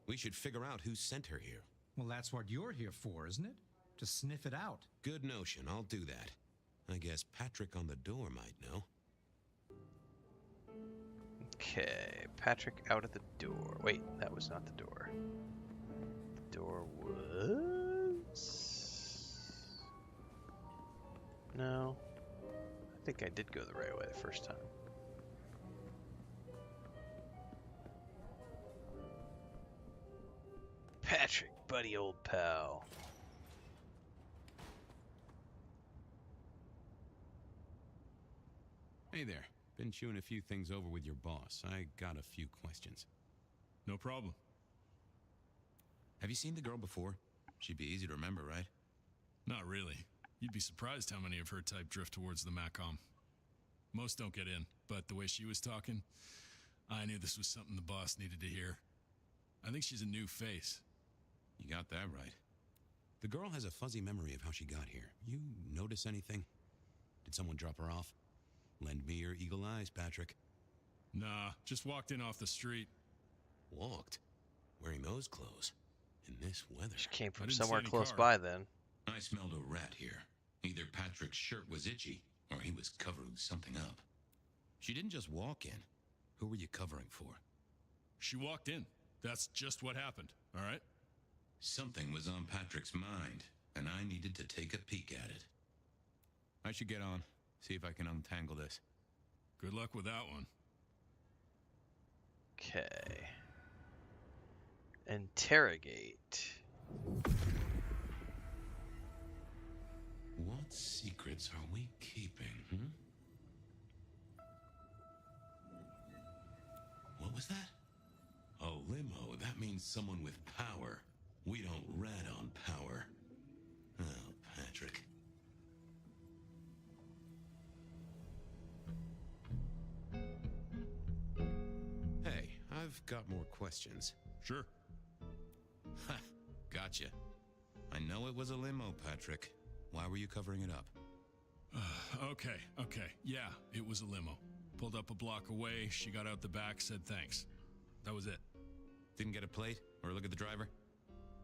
We should figure out who sent her here. Well, that's what you're here for, isn't it? To sniff it out. Good notion, I'll do that. I guess Patrick on the door might know. Okay, Patrick out at the door. Wait, that was not the door. The door was... No. I think I did go the right way the first time. buddy, old pal. Hey there. Been chewing a few things over with your boss. I got a few questions. No problem. Have you seen the girl before? She'd be easy to remember, right? Not really. You'd be surprised how many of her type drift towards the Macom. Most don't get in, but the way she was talking, I knew this was something the boss needed to hear. I think she's a new face. You got that right. The girl has a fuzzy memory of how she got here. You notice anything? Did someone drop her off? Lend me your eagle eyes, Patrick. Nah, just walked in off the street. Walked? Wearing those clothes? In this weather? She came from somewhere close by then. I smelled a rat here. Either Patrick's shirt was itchy, or he was covering something up. She didn't just walk in. Who were you covering for? She walked in. That's just what happened, all right? Something was on Patrick's mind, and I needed to take a peek at it. I should get on. See if I can untangle this. Good luck with that one. Okay. Interrogate. What secrets are we keeping, What was that? A limo. That means someone with power. We don't rat on power. Oh, Patrick. Hey, I've got more questions. Sure. Ha! Gotcha. I know it was a limo, Patrick. Why were you covering it up? Okay. Yeah, it was a limo. Pulled up a block away, she got out the back, said thanks. That was it. Didn't get a plate or look at the driver?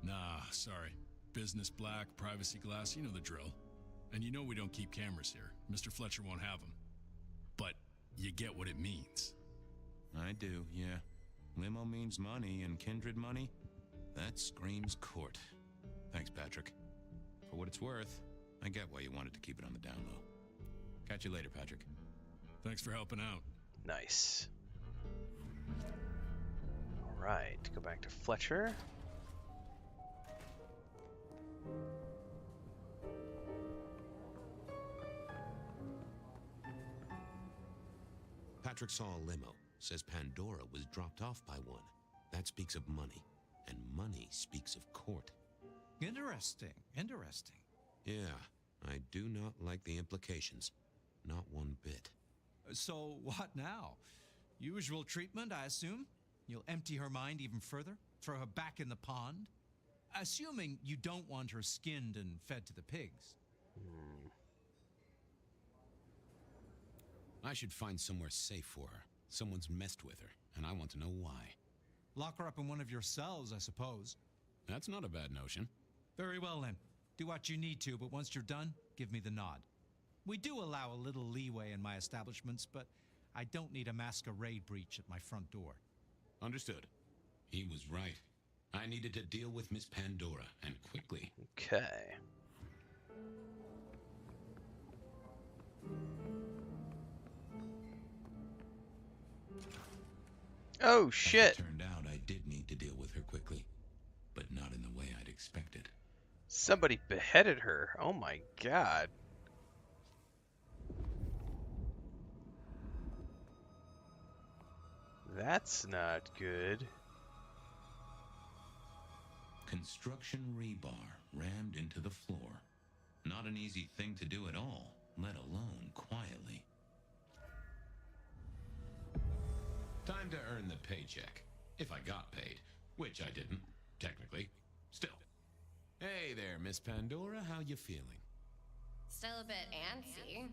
Nah, sorry. Business black, privacy glass, you know the drill. And you know we don't keep cameras here. Mr. Fletcher won't have them. But you get what it means. I do, yeah. Limo means money, and kindred money? That screams court. Thanks, Patrick. For what it's worth, I get why you wanted to keep it on the down low. Catch you later, Patrick. Thanks for helping out. Nice. Alright, go back to Fletcher. Patrick saw a limo. Says Pandora was dropped off by one. That speaks of money. And money speaks of court. Interesting. Yeah, I do not like the implications. Not one bit. So what now? Usual treatment, I assume? You'll empty her mind even further? Throw her back in the pond? Assuming you don't want her skinned and fed to the pigs. I should find somewhere safe for her. Someone's messed with her, and I want to know why. Lock her up in one of your cells, I suppose. That's not a bad notion. Very well, then. Do what you need to, but once you're done, give me the nod. We do allow a little leeway in my establishments, but I don't need a masquerade breach at my front door. Understood. He was right. I needed to deal with Miss Pandora, and quickly. Okay. Oh, shit. It turned out I did need to deal with her quickly, but not in the way I'd expected. Somebody beheaded her. Oh my god. That's not good. Construction rebar rammed into the floor. Not an easy thing to do at all, let alone quietly. Time to earn the paycheck. If I got paid, which I didn't, technically. Still. Hey there, Miss Pandora. How you feeling? Still a bit antsy.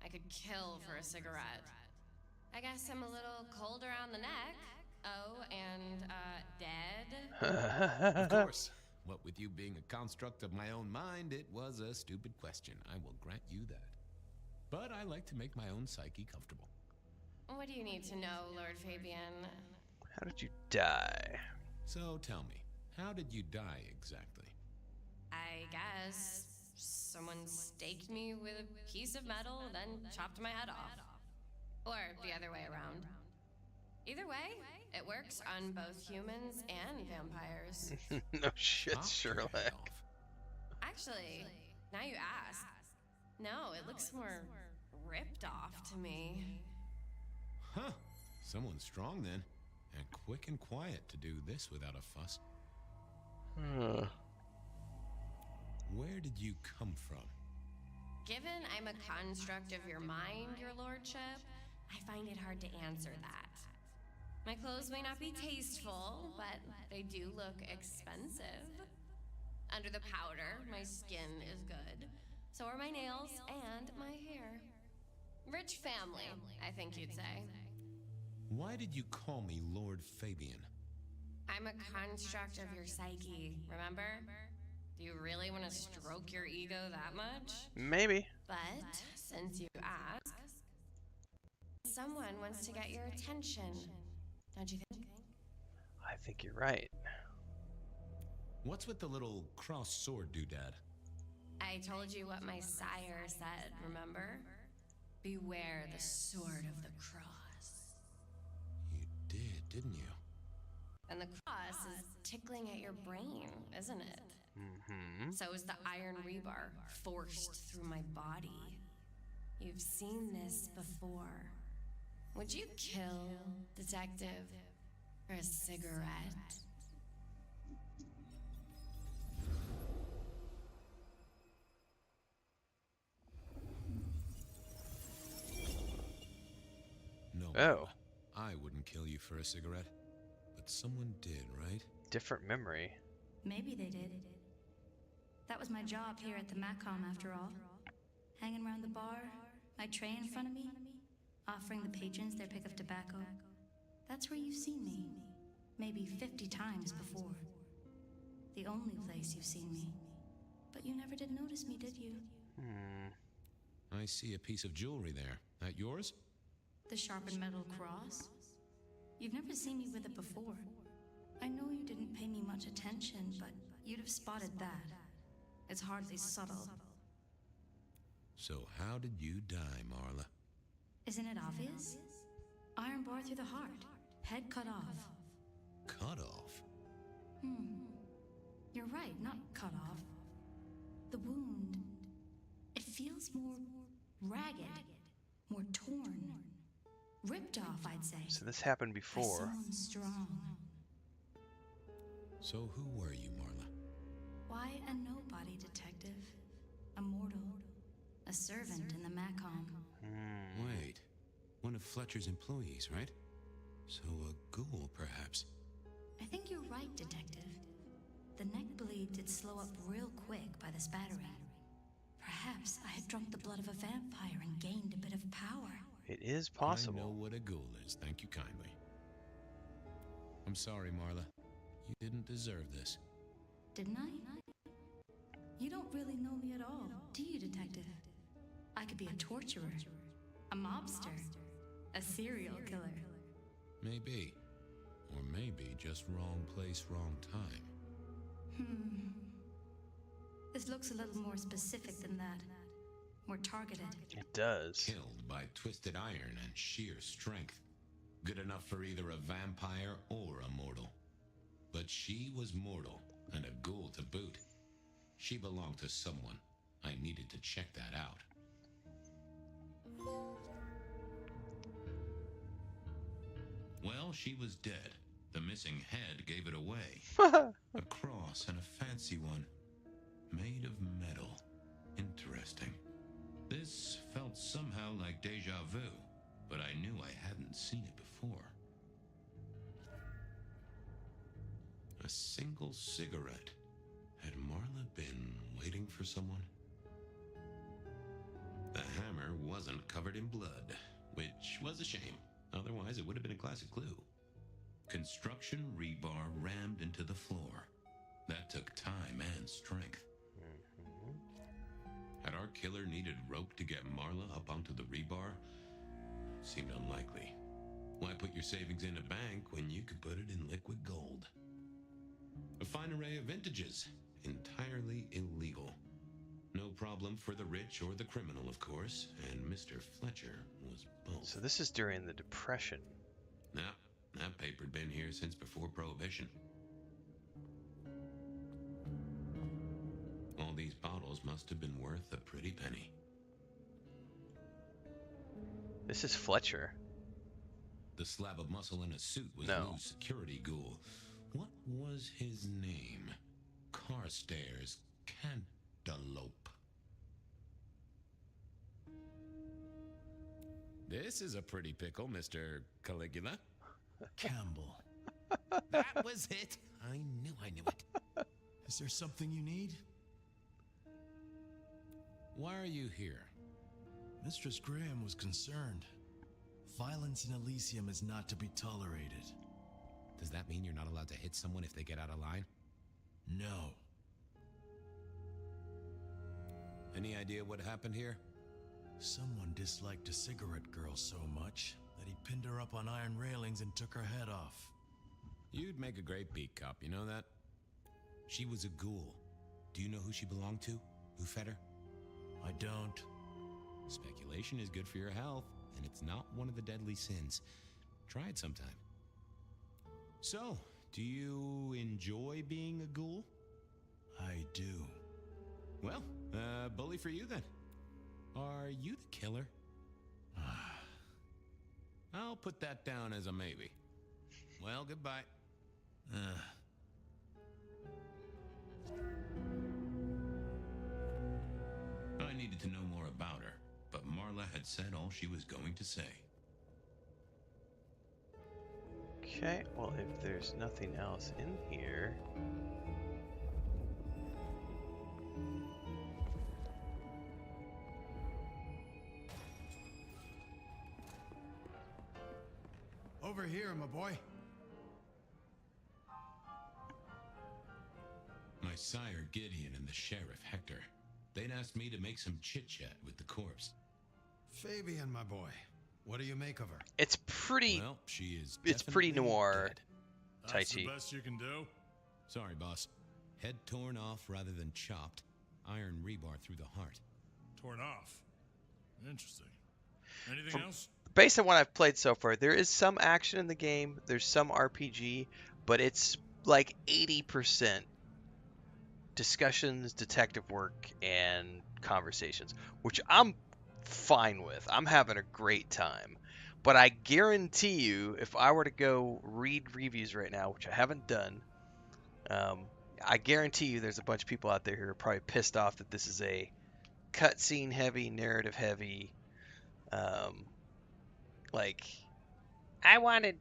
I could kill for a cigarette. I guess I'm a little cold around the neck. Oh, and, dead? Of course. What with you being a construct of my own mind, it was a stupid question. I will grant you that. But I like to make my own psyche comfortable. What do you need to know, Lord Fabien? How did you die? So tell me, how did you die exactly? I guess someone staked me with a piece of metal, then chopped my head off. Or the other way around. Either way, It works on both humans and vampires. No shit, Sherlock. Actually, now you ask. No, it looks more ripped off to me. Huh. Someone's strong then. And quick and quiet to do this without a fuss. Where did you come from? Given I'm a construct of your mind, your lordship, I find it hard to answer that. My clothes may not be tasteful, but they do look expensive. Under the powder, my skin is good. So are my nails and my hair. Rich family, I think you'd say. Why did you call me Lord Fabien? I'm a construct of your psyche, remember? Do you really want to stroke your ego that much? Maybe. But since you ask, someone wants to get your attention, don't you think? I think you're right. What's with the little cross sword doodad? I told you what my sire said, remember? Beware the sword of the cross. You did, didn't you? And the cross is tickling at your brain, isn't it? Mm-hmm. So is the iron rebar forced through my body. You've seen this before. Would you kill, detective, for a cigarette? No. Oh. I wouldn't kill you for a cigarette. But someone did, right? Different memory. Maybe they did. That was my job here at the Macom, after all. Hanging around the bar, my tray in front of me, offering the patrons their pick of tobacco. That's where you've seen me. Maybe 50 times before. The only place you've seen me. But you never did notice me, did you? I see a piece of jewelry there. That yours? The sharpened metal cross? You've never seen me with it before. I know you didn't pay me much attention, but you'd have spotted that. It's hardly subtle. So how did you die, Marla? Isn't it obvious? Iron bar through the heart. Head cut off. Cut off? You're right, not cut off. The wound, it feels more ragged, more torn. Ripped off, I'd say. So this happened By before. someone strong. So who were you, Marla? Why a nobody, detective? A mortal. A servant in the Macom. Wait. One of Fletcher's employees, right? So a ghoul, perhaps. I think you're right, detective. The neck bleed did slow up real quick by the spattering. Perhaps I had drunk the blood of a vampire and gained a bit of power. It is possible. I know what a ghoul is, thank you kindly. I'm sorry, Marla. You didn't deserve this. Didn't I? You don't really know me at all, do you, detective? I could be a torturer, a mobster, a serial killer. Maybe. Or maybe just wrong place, wrong time. This looks a little more specific than that. More targeted. It does. Killed by twisted iron and sheer strength. Good enough for either a vampire or a mortal. But she was mortal, and a ghoul to boot. She belonged to someone. I needed to check that out. Well, she was dead. The missing head gave it away. A cross and a fancy one. Made of metal. Interesting. This felt somehow like deja vu, but I knew I hadn't seen it before. A single cigarette. Had Marla been waiting for someone? The hammer wasn't covered in blood, which was a shame. Otherwise, it would have been a classic clue. Construction rebar rammed into the floor. That took time and strength. Had our killer needed rope to get Marla up onto the rebar? Seemed unlikely. Why put your savings in a bank when you could put it in liquid gold? A fine array of vintages. Entirely illegal. No problem for the rich or the criminal, of course, and Mr. Fletcher was both. So this is during the Depression. Now, That paper'd been here since before Prohibition. All these bottles must have been worth a pretty penny. This is Fletcher. The slab of muscle in a suit was No. Lou's security ghoul. What was his name? Carstairs Cantaloupe. This is a pretty pickle, Mr. Caligula. Campbell. That was it. I knew it. Is there something you need? Why are you here? Mistress Graham was concerned. Violence in Elysium is not to be tolerated. Does that mean you're not allowed to hit someone if they get out of line? No. Any idea what happened here? Someone disliked a cigarette girl so much that he pinned her up on iron railings and took her head off. You'd make a great beat cop, you know that? She was a ghoul. Do you know who she belonged to? Who fed her? I don't. Speculation is good for your health, and it's not one of the deadly sins. Try it sometime. So, do you enjoy being a ghoul? I do. Well, bully for you then. Are you the killer? I'll put that down as a maybe. Well, goodbye. I needed to know more about her, but Marla had said all she was going to say. Okay, well, if there's nothing else in here... Over here, my boy. My sire Gideon and the sheriff Hector. They'd asked me to make some chit-chat with the corpse. Fabien, my boy. What do you make of her? It's pretty... Well, she is It's pretty definitely noir, dead. Tai Chi. Best you can do? Sorry, boss. Head torn off rather than chopped. Iron rebar through the heart. Torn off. Interesting. Anything else? Based on what I've played so far, there is some action in the game. There's some RPG, but it's like 80% discussions, detective work, and conversations, which I'm fine with. I'm having a great time. But I guarantee you, if I were to go read reviews right now, which I haven't done, I guarantee you there's a bunch of people out there who are probably pissed off that this is a cutscene heavy, narrative heavy, like, I wanted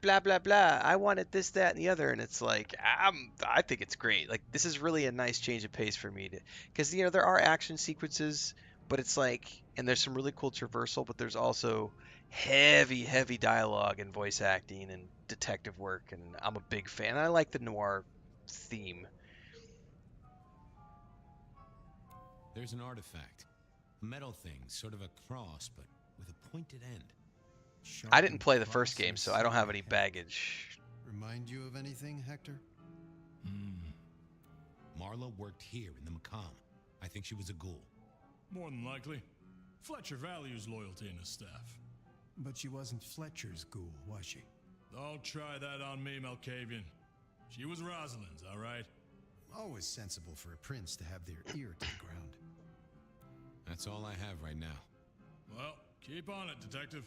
blah blah blah, I wanted this, that, and the other, and it's like, I think it's great. Like, this is really a nice change of pace for me, because there are action sequences, but it's like, and there's some really cool traversal, but there's also heavy dialogue and voice acting and detective work, and I'm a big fan. I like the noir theme. There's an artifact. A metal thing, sort of a cross, but with a pointed end. I didn't play the first game, so I don't have any baggage. Remind you of anything, Hector? Marla worked here in the Macomb. I think she was a ghoul. More than likely. Fletcher values loyalty in his staff. But she wasn't Fletcher's ghoul, was she? Don't try that on me, Malkavian. She was Rosalind's, all right? Always sensible for a prince to have their ear to the ground. That's all I have right now. Well, keep on it, detective.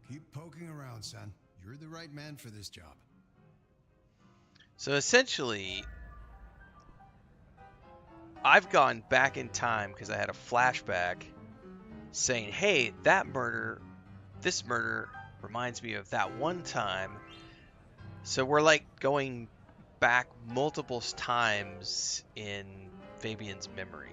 Keep poking around, son. You're the right man for this job. So essentially, I've gone back in time because I had a flashback saying, hey, this murder reminds me of that one time. So we're like going back multiple times in Fabien's memory.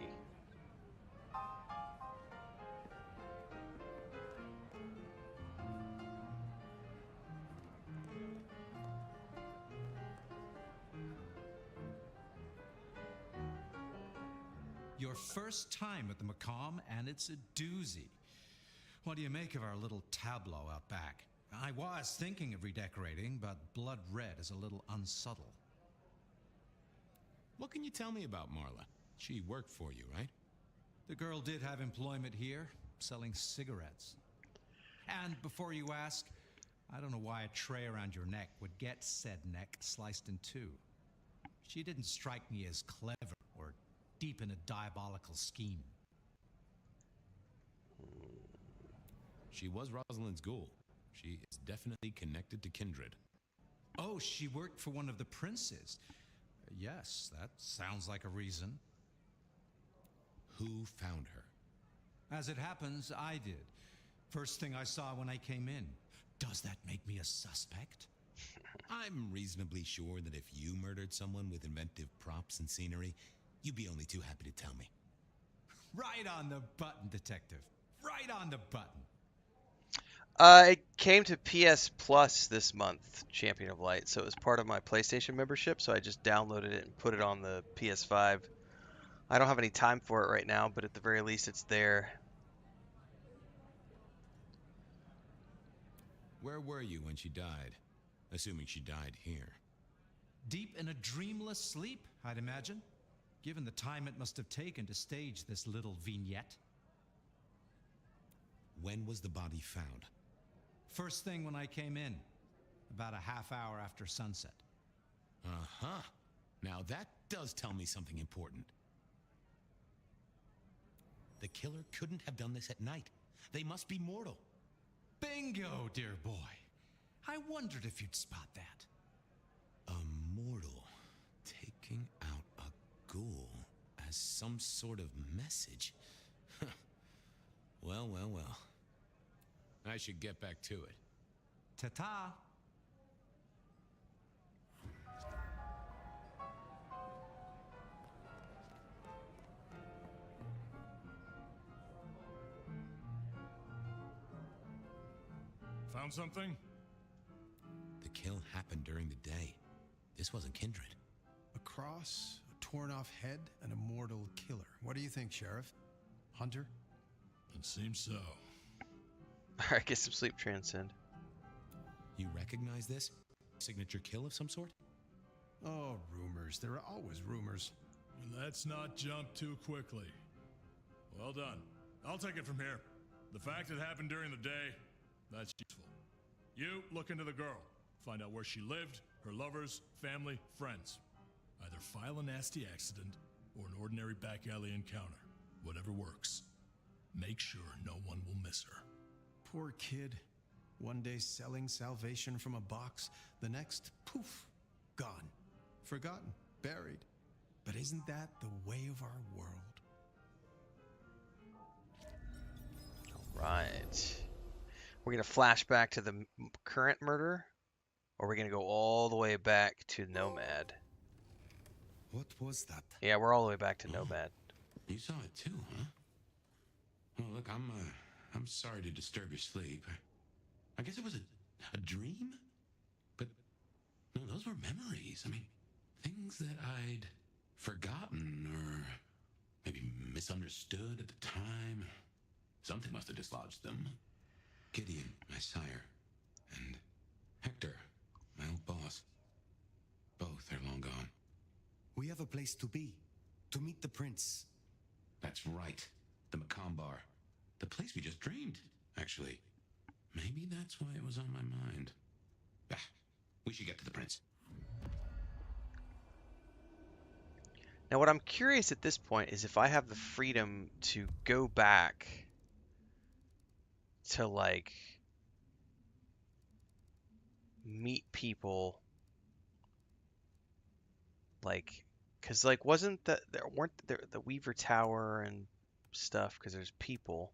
Your first time at the Macomb, and it's a doozy. What do you make of our little tableau out back? I was thinking of redecorating, but blood red is a little unsubtle. What can you tell me about Marla? She worked for you, right? The girl did have employment here, selling cigarettes. And before you ask, I don't know why a tray around your neck would get said neck sliced in two. She didn't strike me as clever or deep in a diabolical scheme. She was Rosalind's ghoul. She is definitely connected to kindred. Oh, she worked for one of the princes. Yes, that sounds like a reason. Who found her? As it happens, I did. First thing I saw when I came in. Does that make me a suspect? I'm reasonably sure that if you murdered someone with inventive props and scenery, you'd be only too happy to tell me. Right on the button, Detective. Right on the button. It came to PS Plus this month, Champion of Light, so it was part of my PlayStation membership, so I just downloaded it and put it on the PS5. I don't have any time for it right now, but at the very least it's there. Where were you when she died? Assuming she died here. Deep in a dreamless sleep, I'd imagine, given the time it must have taken to stage this little vignette. When was the body found? First thing when I came in, about a half hour after sunset. Uh-huh. Now that does tell me something important. The killer couldn't have done this at night. They must be mortal. Bingo, dear boy. I wondered if you'd spot that. A mortal taking out a ghoul as some sort of message. Well, well, well. I should get back to it. Ta-ta. Found something? The kill happened during the day. This wasn't kindred. A cross, a torn-off head, and a mortal killer. What do you think, Sheriff? Hunter? It seems so. Alright, get some sleep, Transcend. You recognize this? Signature kill of some sort? Oh, rumors. There are always rumors. Let's not jump too quickly. Well done. I'll take it from here. The fact it happened during the day, that's useful. You look into the girl. Find out where she lived, her lovers, family, friends. Either file a nasty accident or an ordinary back alley encounter. Whatever works. Make sure no one will miss her. Poor kid. One day selling salvation from a box, the next, poof, gone. Forgotten, buried. But isn't that the way of our world? Alright. We're going to flash back to the current murder, or we're going to go all the way back to Nomad. What was that? Yeah, we're all the way back to Nomad. You saw it too, huh? Well, look, I'm sorry to disturb your sleep. I guess it was a dream? But, no, those were memories. I mean, things that I'd forgotten or maybe misunderstood at the time. Something must have dislodged them. Gideon, my sire, and Hector, my old boss. Both are long gone. We have a place to be. To meet the prince. That's right. The Macomb Bar. The place we just dreamed, actually. Maybe that's why it was on my mind. Bah, we should get to the prince. Now, what I'm curious at this point is if I have the freedom to go back to, like, meet people, like, because, like, wasn't there weren't there the Weaver Tower and stuff, because there's people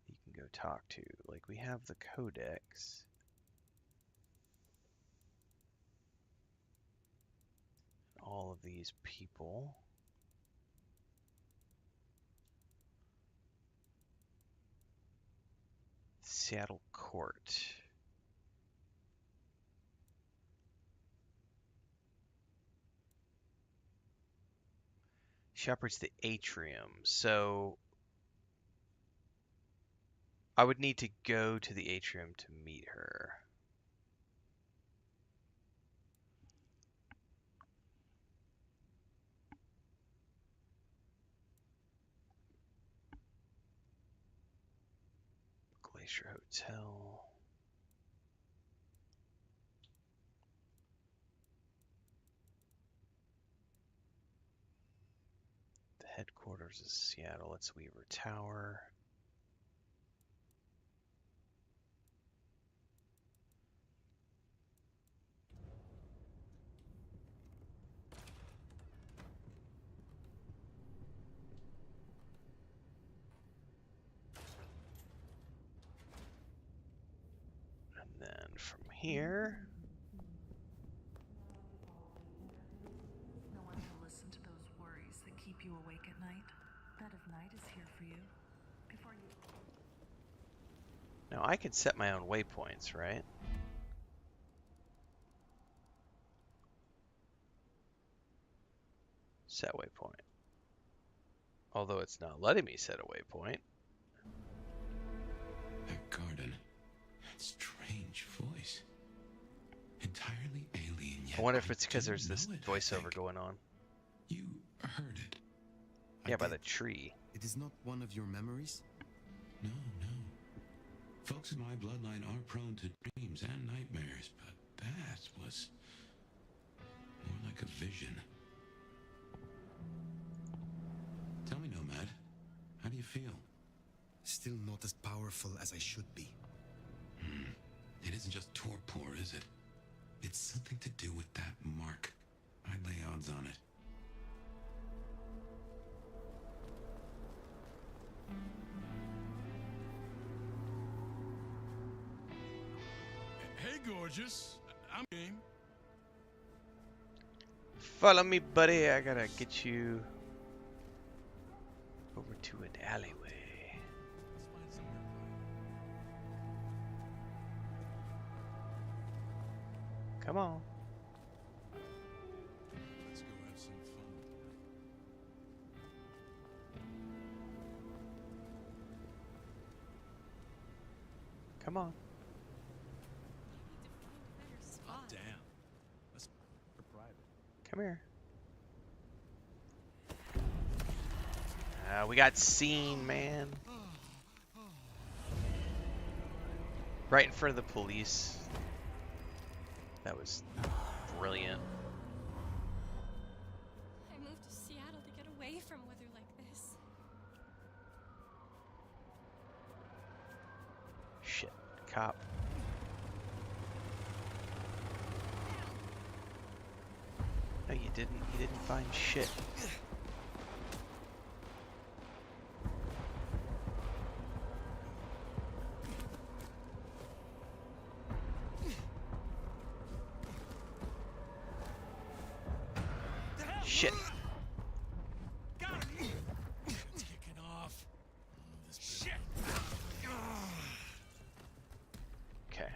you can go talk to. Like, we have the Codex. All of these people. Seattle Court. Shepherd's the atrium. So I would need to go to the atrium to meet her. Glacier Hotel. versus Seattle. It's Weaver Tower. And then from here. No one will listen to those worries that keep you awake at night. Bed of Night is here for you. Before you... Now I can set my own waypoints, right? Set waypoint. Although it's not letting me set a waypoint. That garden. That strange voice. Entirely alien, yet I wonder if it's because there's this voiceover going on. You heard it. Yeah, by the tree. It is not one of your memories? No, no. Folks in my bloodline are prone to dreams and nightmares, but that was more like a vision. Tell me, Nomad, how do you feel? Still not as powerful as I should be. It isn't just torpor, is it? It's something to do with that mark. I'd lay odds on it. Hey, gorgeous. I'm game. Follow me, buddy. I gotta get you over to an alleyway. Come on. Let's go have some fun. Come on. Oh, damn. That's for private. Come here. We got seen, man. Right in front of the police. That was brilliant. I moved to Seattle to get away from weather like this. Shit. Cop. No, you didn't. You didn't find shit. Shit. It's kicking off. Shit. Okay.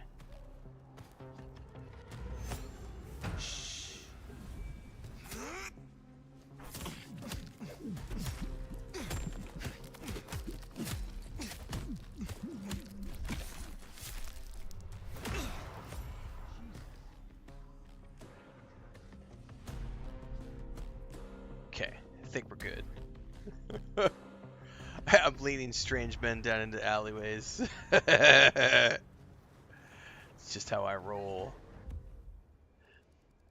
Okay, I think we're good. I'm leading strange men down into alleyways. It's just how I roll.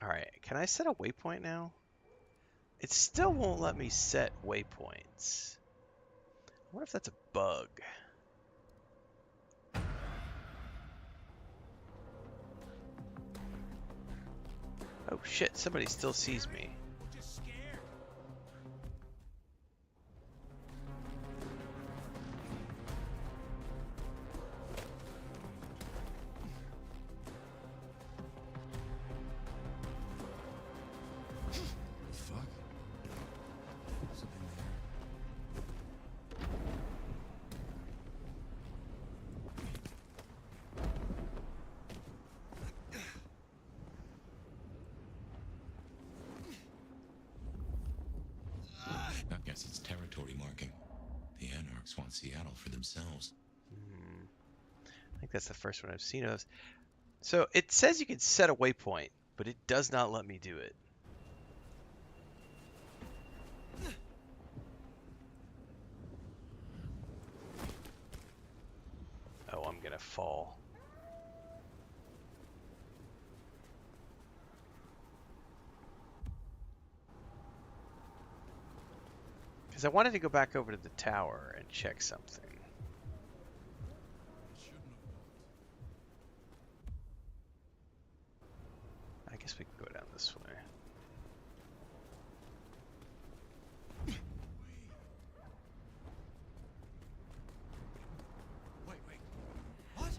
Alright, can I set a waypoint now? It still won't let me set waypoints. I wonder if that's a bug. Oh shit, somebody still sees me. Fuck. Something there. I guess it's territory marking. The Anarchs want Seattle for themselves. I think that's the first one I've seen of those. So it says you can set a waypoint, but it does not let me do it. Oh, I'm gonna fall. Because Because I wanted to go back over to the tower and check something. I guess we can go down this way. Wait. What?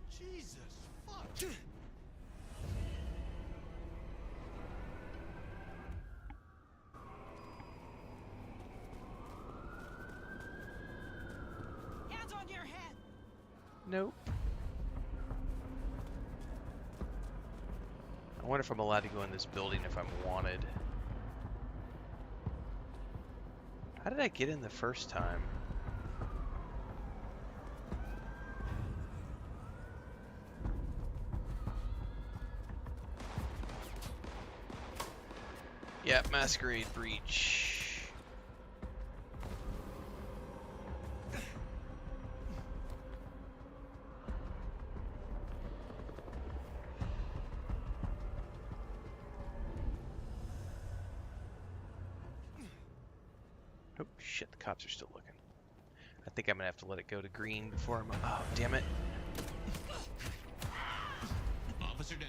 Jesus, fuck. Hands on your head. Nope. I wonder if I'm allowed to go in this building if I'm wanted. How did I get in the first time? Yep, Masquerade breach. Oh shit, the cops are still looking. I think I'm gonna have to let it go to green before I'm... Oh, damn it. Officer down.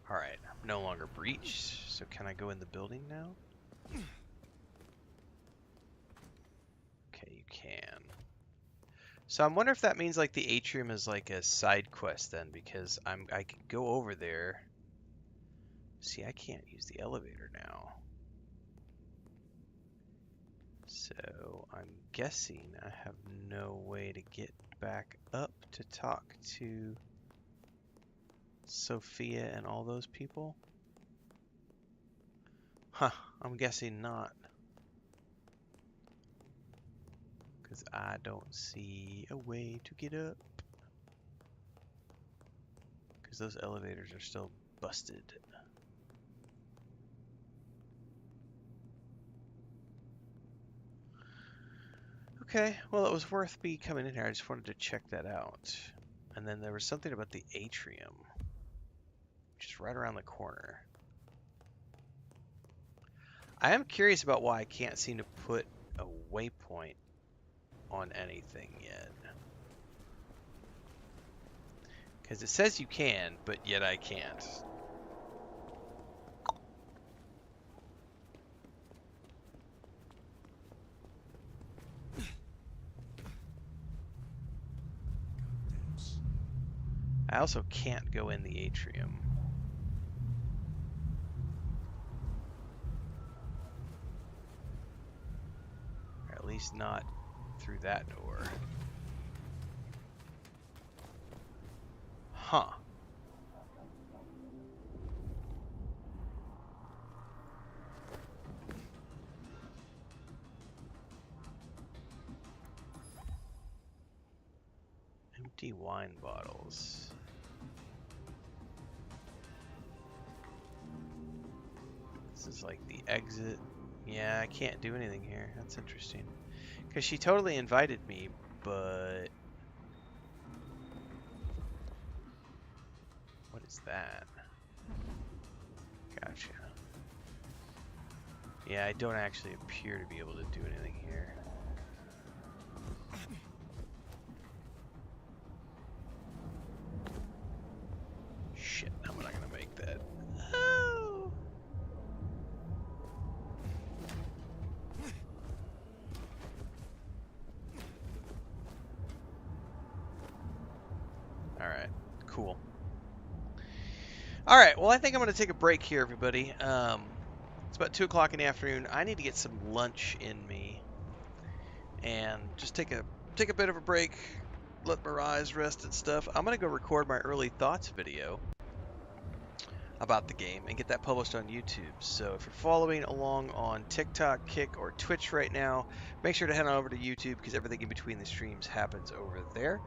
Alright, I'm no longer breached, so can I go in the building now? Okay, you can. So I'm wondering if that means like the atrium is like a side quest then, because I can go over there. See, I can't use the elevator now. So I'm guessing I have no way to get back up to talk to Sophia and all those people? Huh, I'm guessing not. Because I don't see a way to get up. Because those elevators are still busted. Okay, well it was worth me coming in here. I just wanted to check that out. And then there was something about the atrium. Which is right around the corner. I am curious about why I can't seem to put a waypoint on anything yet. Because it says you can, but yet I can't. I also can't go in the atrium. Or at least not through that door. Huh. Empty wine bottles. This is like the exit. Yeah, I can't do anything here. That's interesting. Because she totally invited me, but... What is that? Gotcha. Yeah, I don't actually appear to be able to do anything here. Shit, I'm not gonna make that. Oh. Alright, cool. Alright, well I think I'm going to take a break here, everybody. It's about 2 o'clock in the afternoon. I need to get some lunch in me. and just take a bit of a break, let my eyes rest and stuff. I'm gonna go record my early thoughts video about the game and get that published on YouTube. So if you're following along on TikTok, Kick, or Twitch right now, make sure to head on over to YouTube because everything in between the streams happens over there,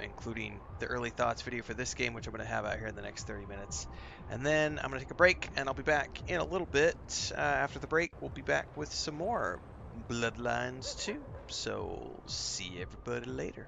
including the early thoughts video for this game, which I'm going to have out here in the next 30 minutes. And then I'm going to take a break, and I'll be back in a little bit. After the break, we'll be back with some more Bloodlines 2. So see everybody later.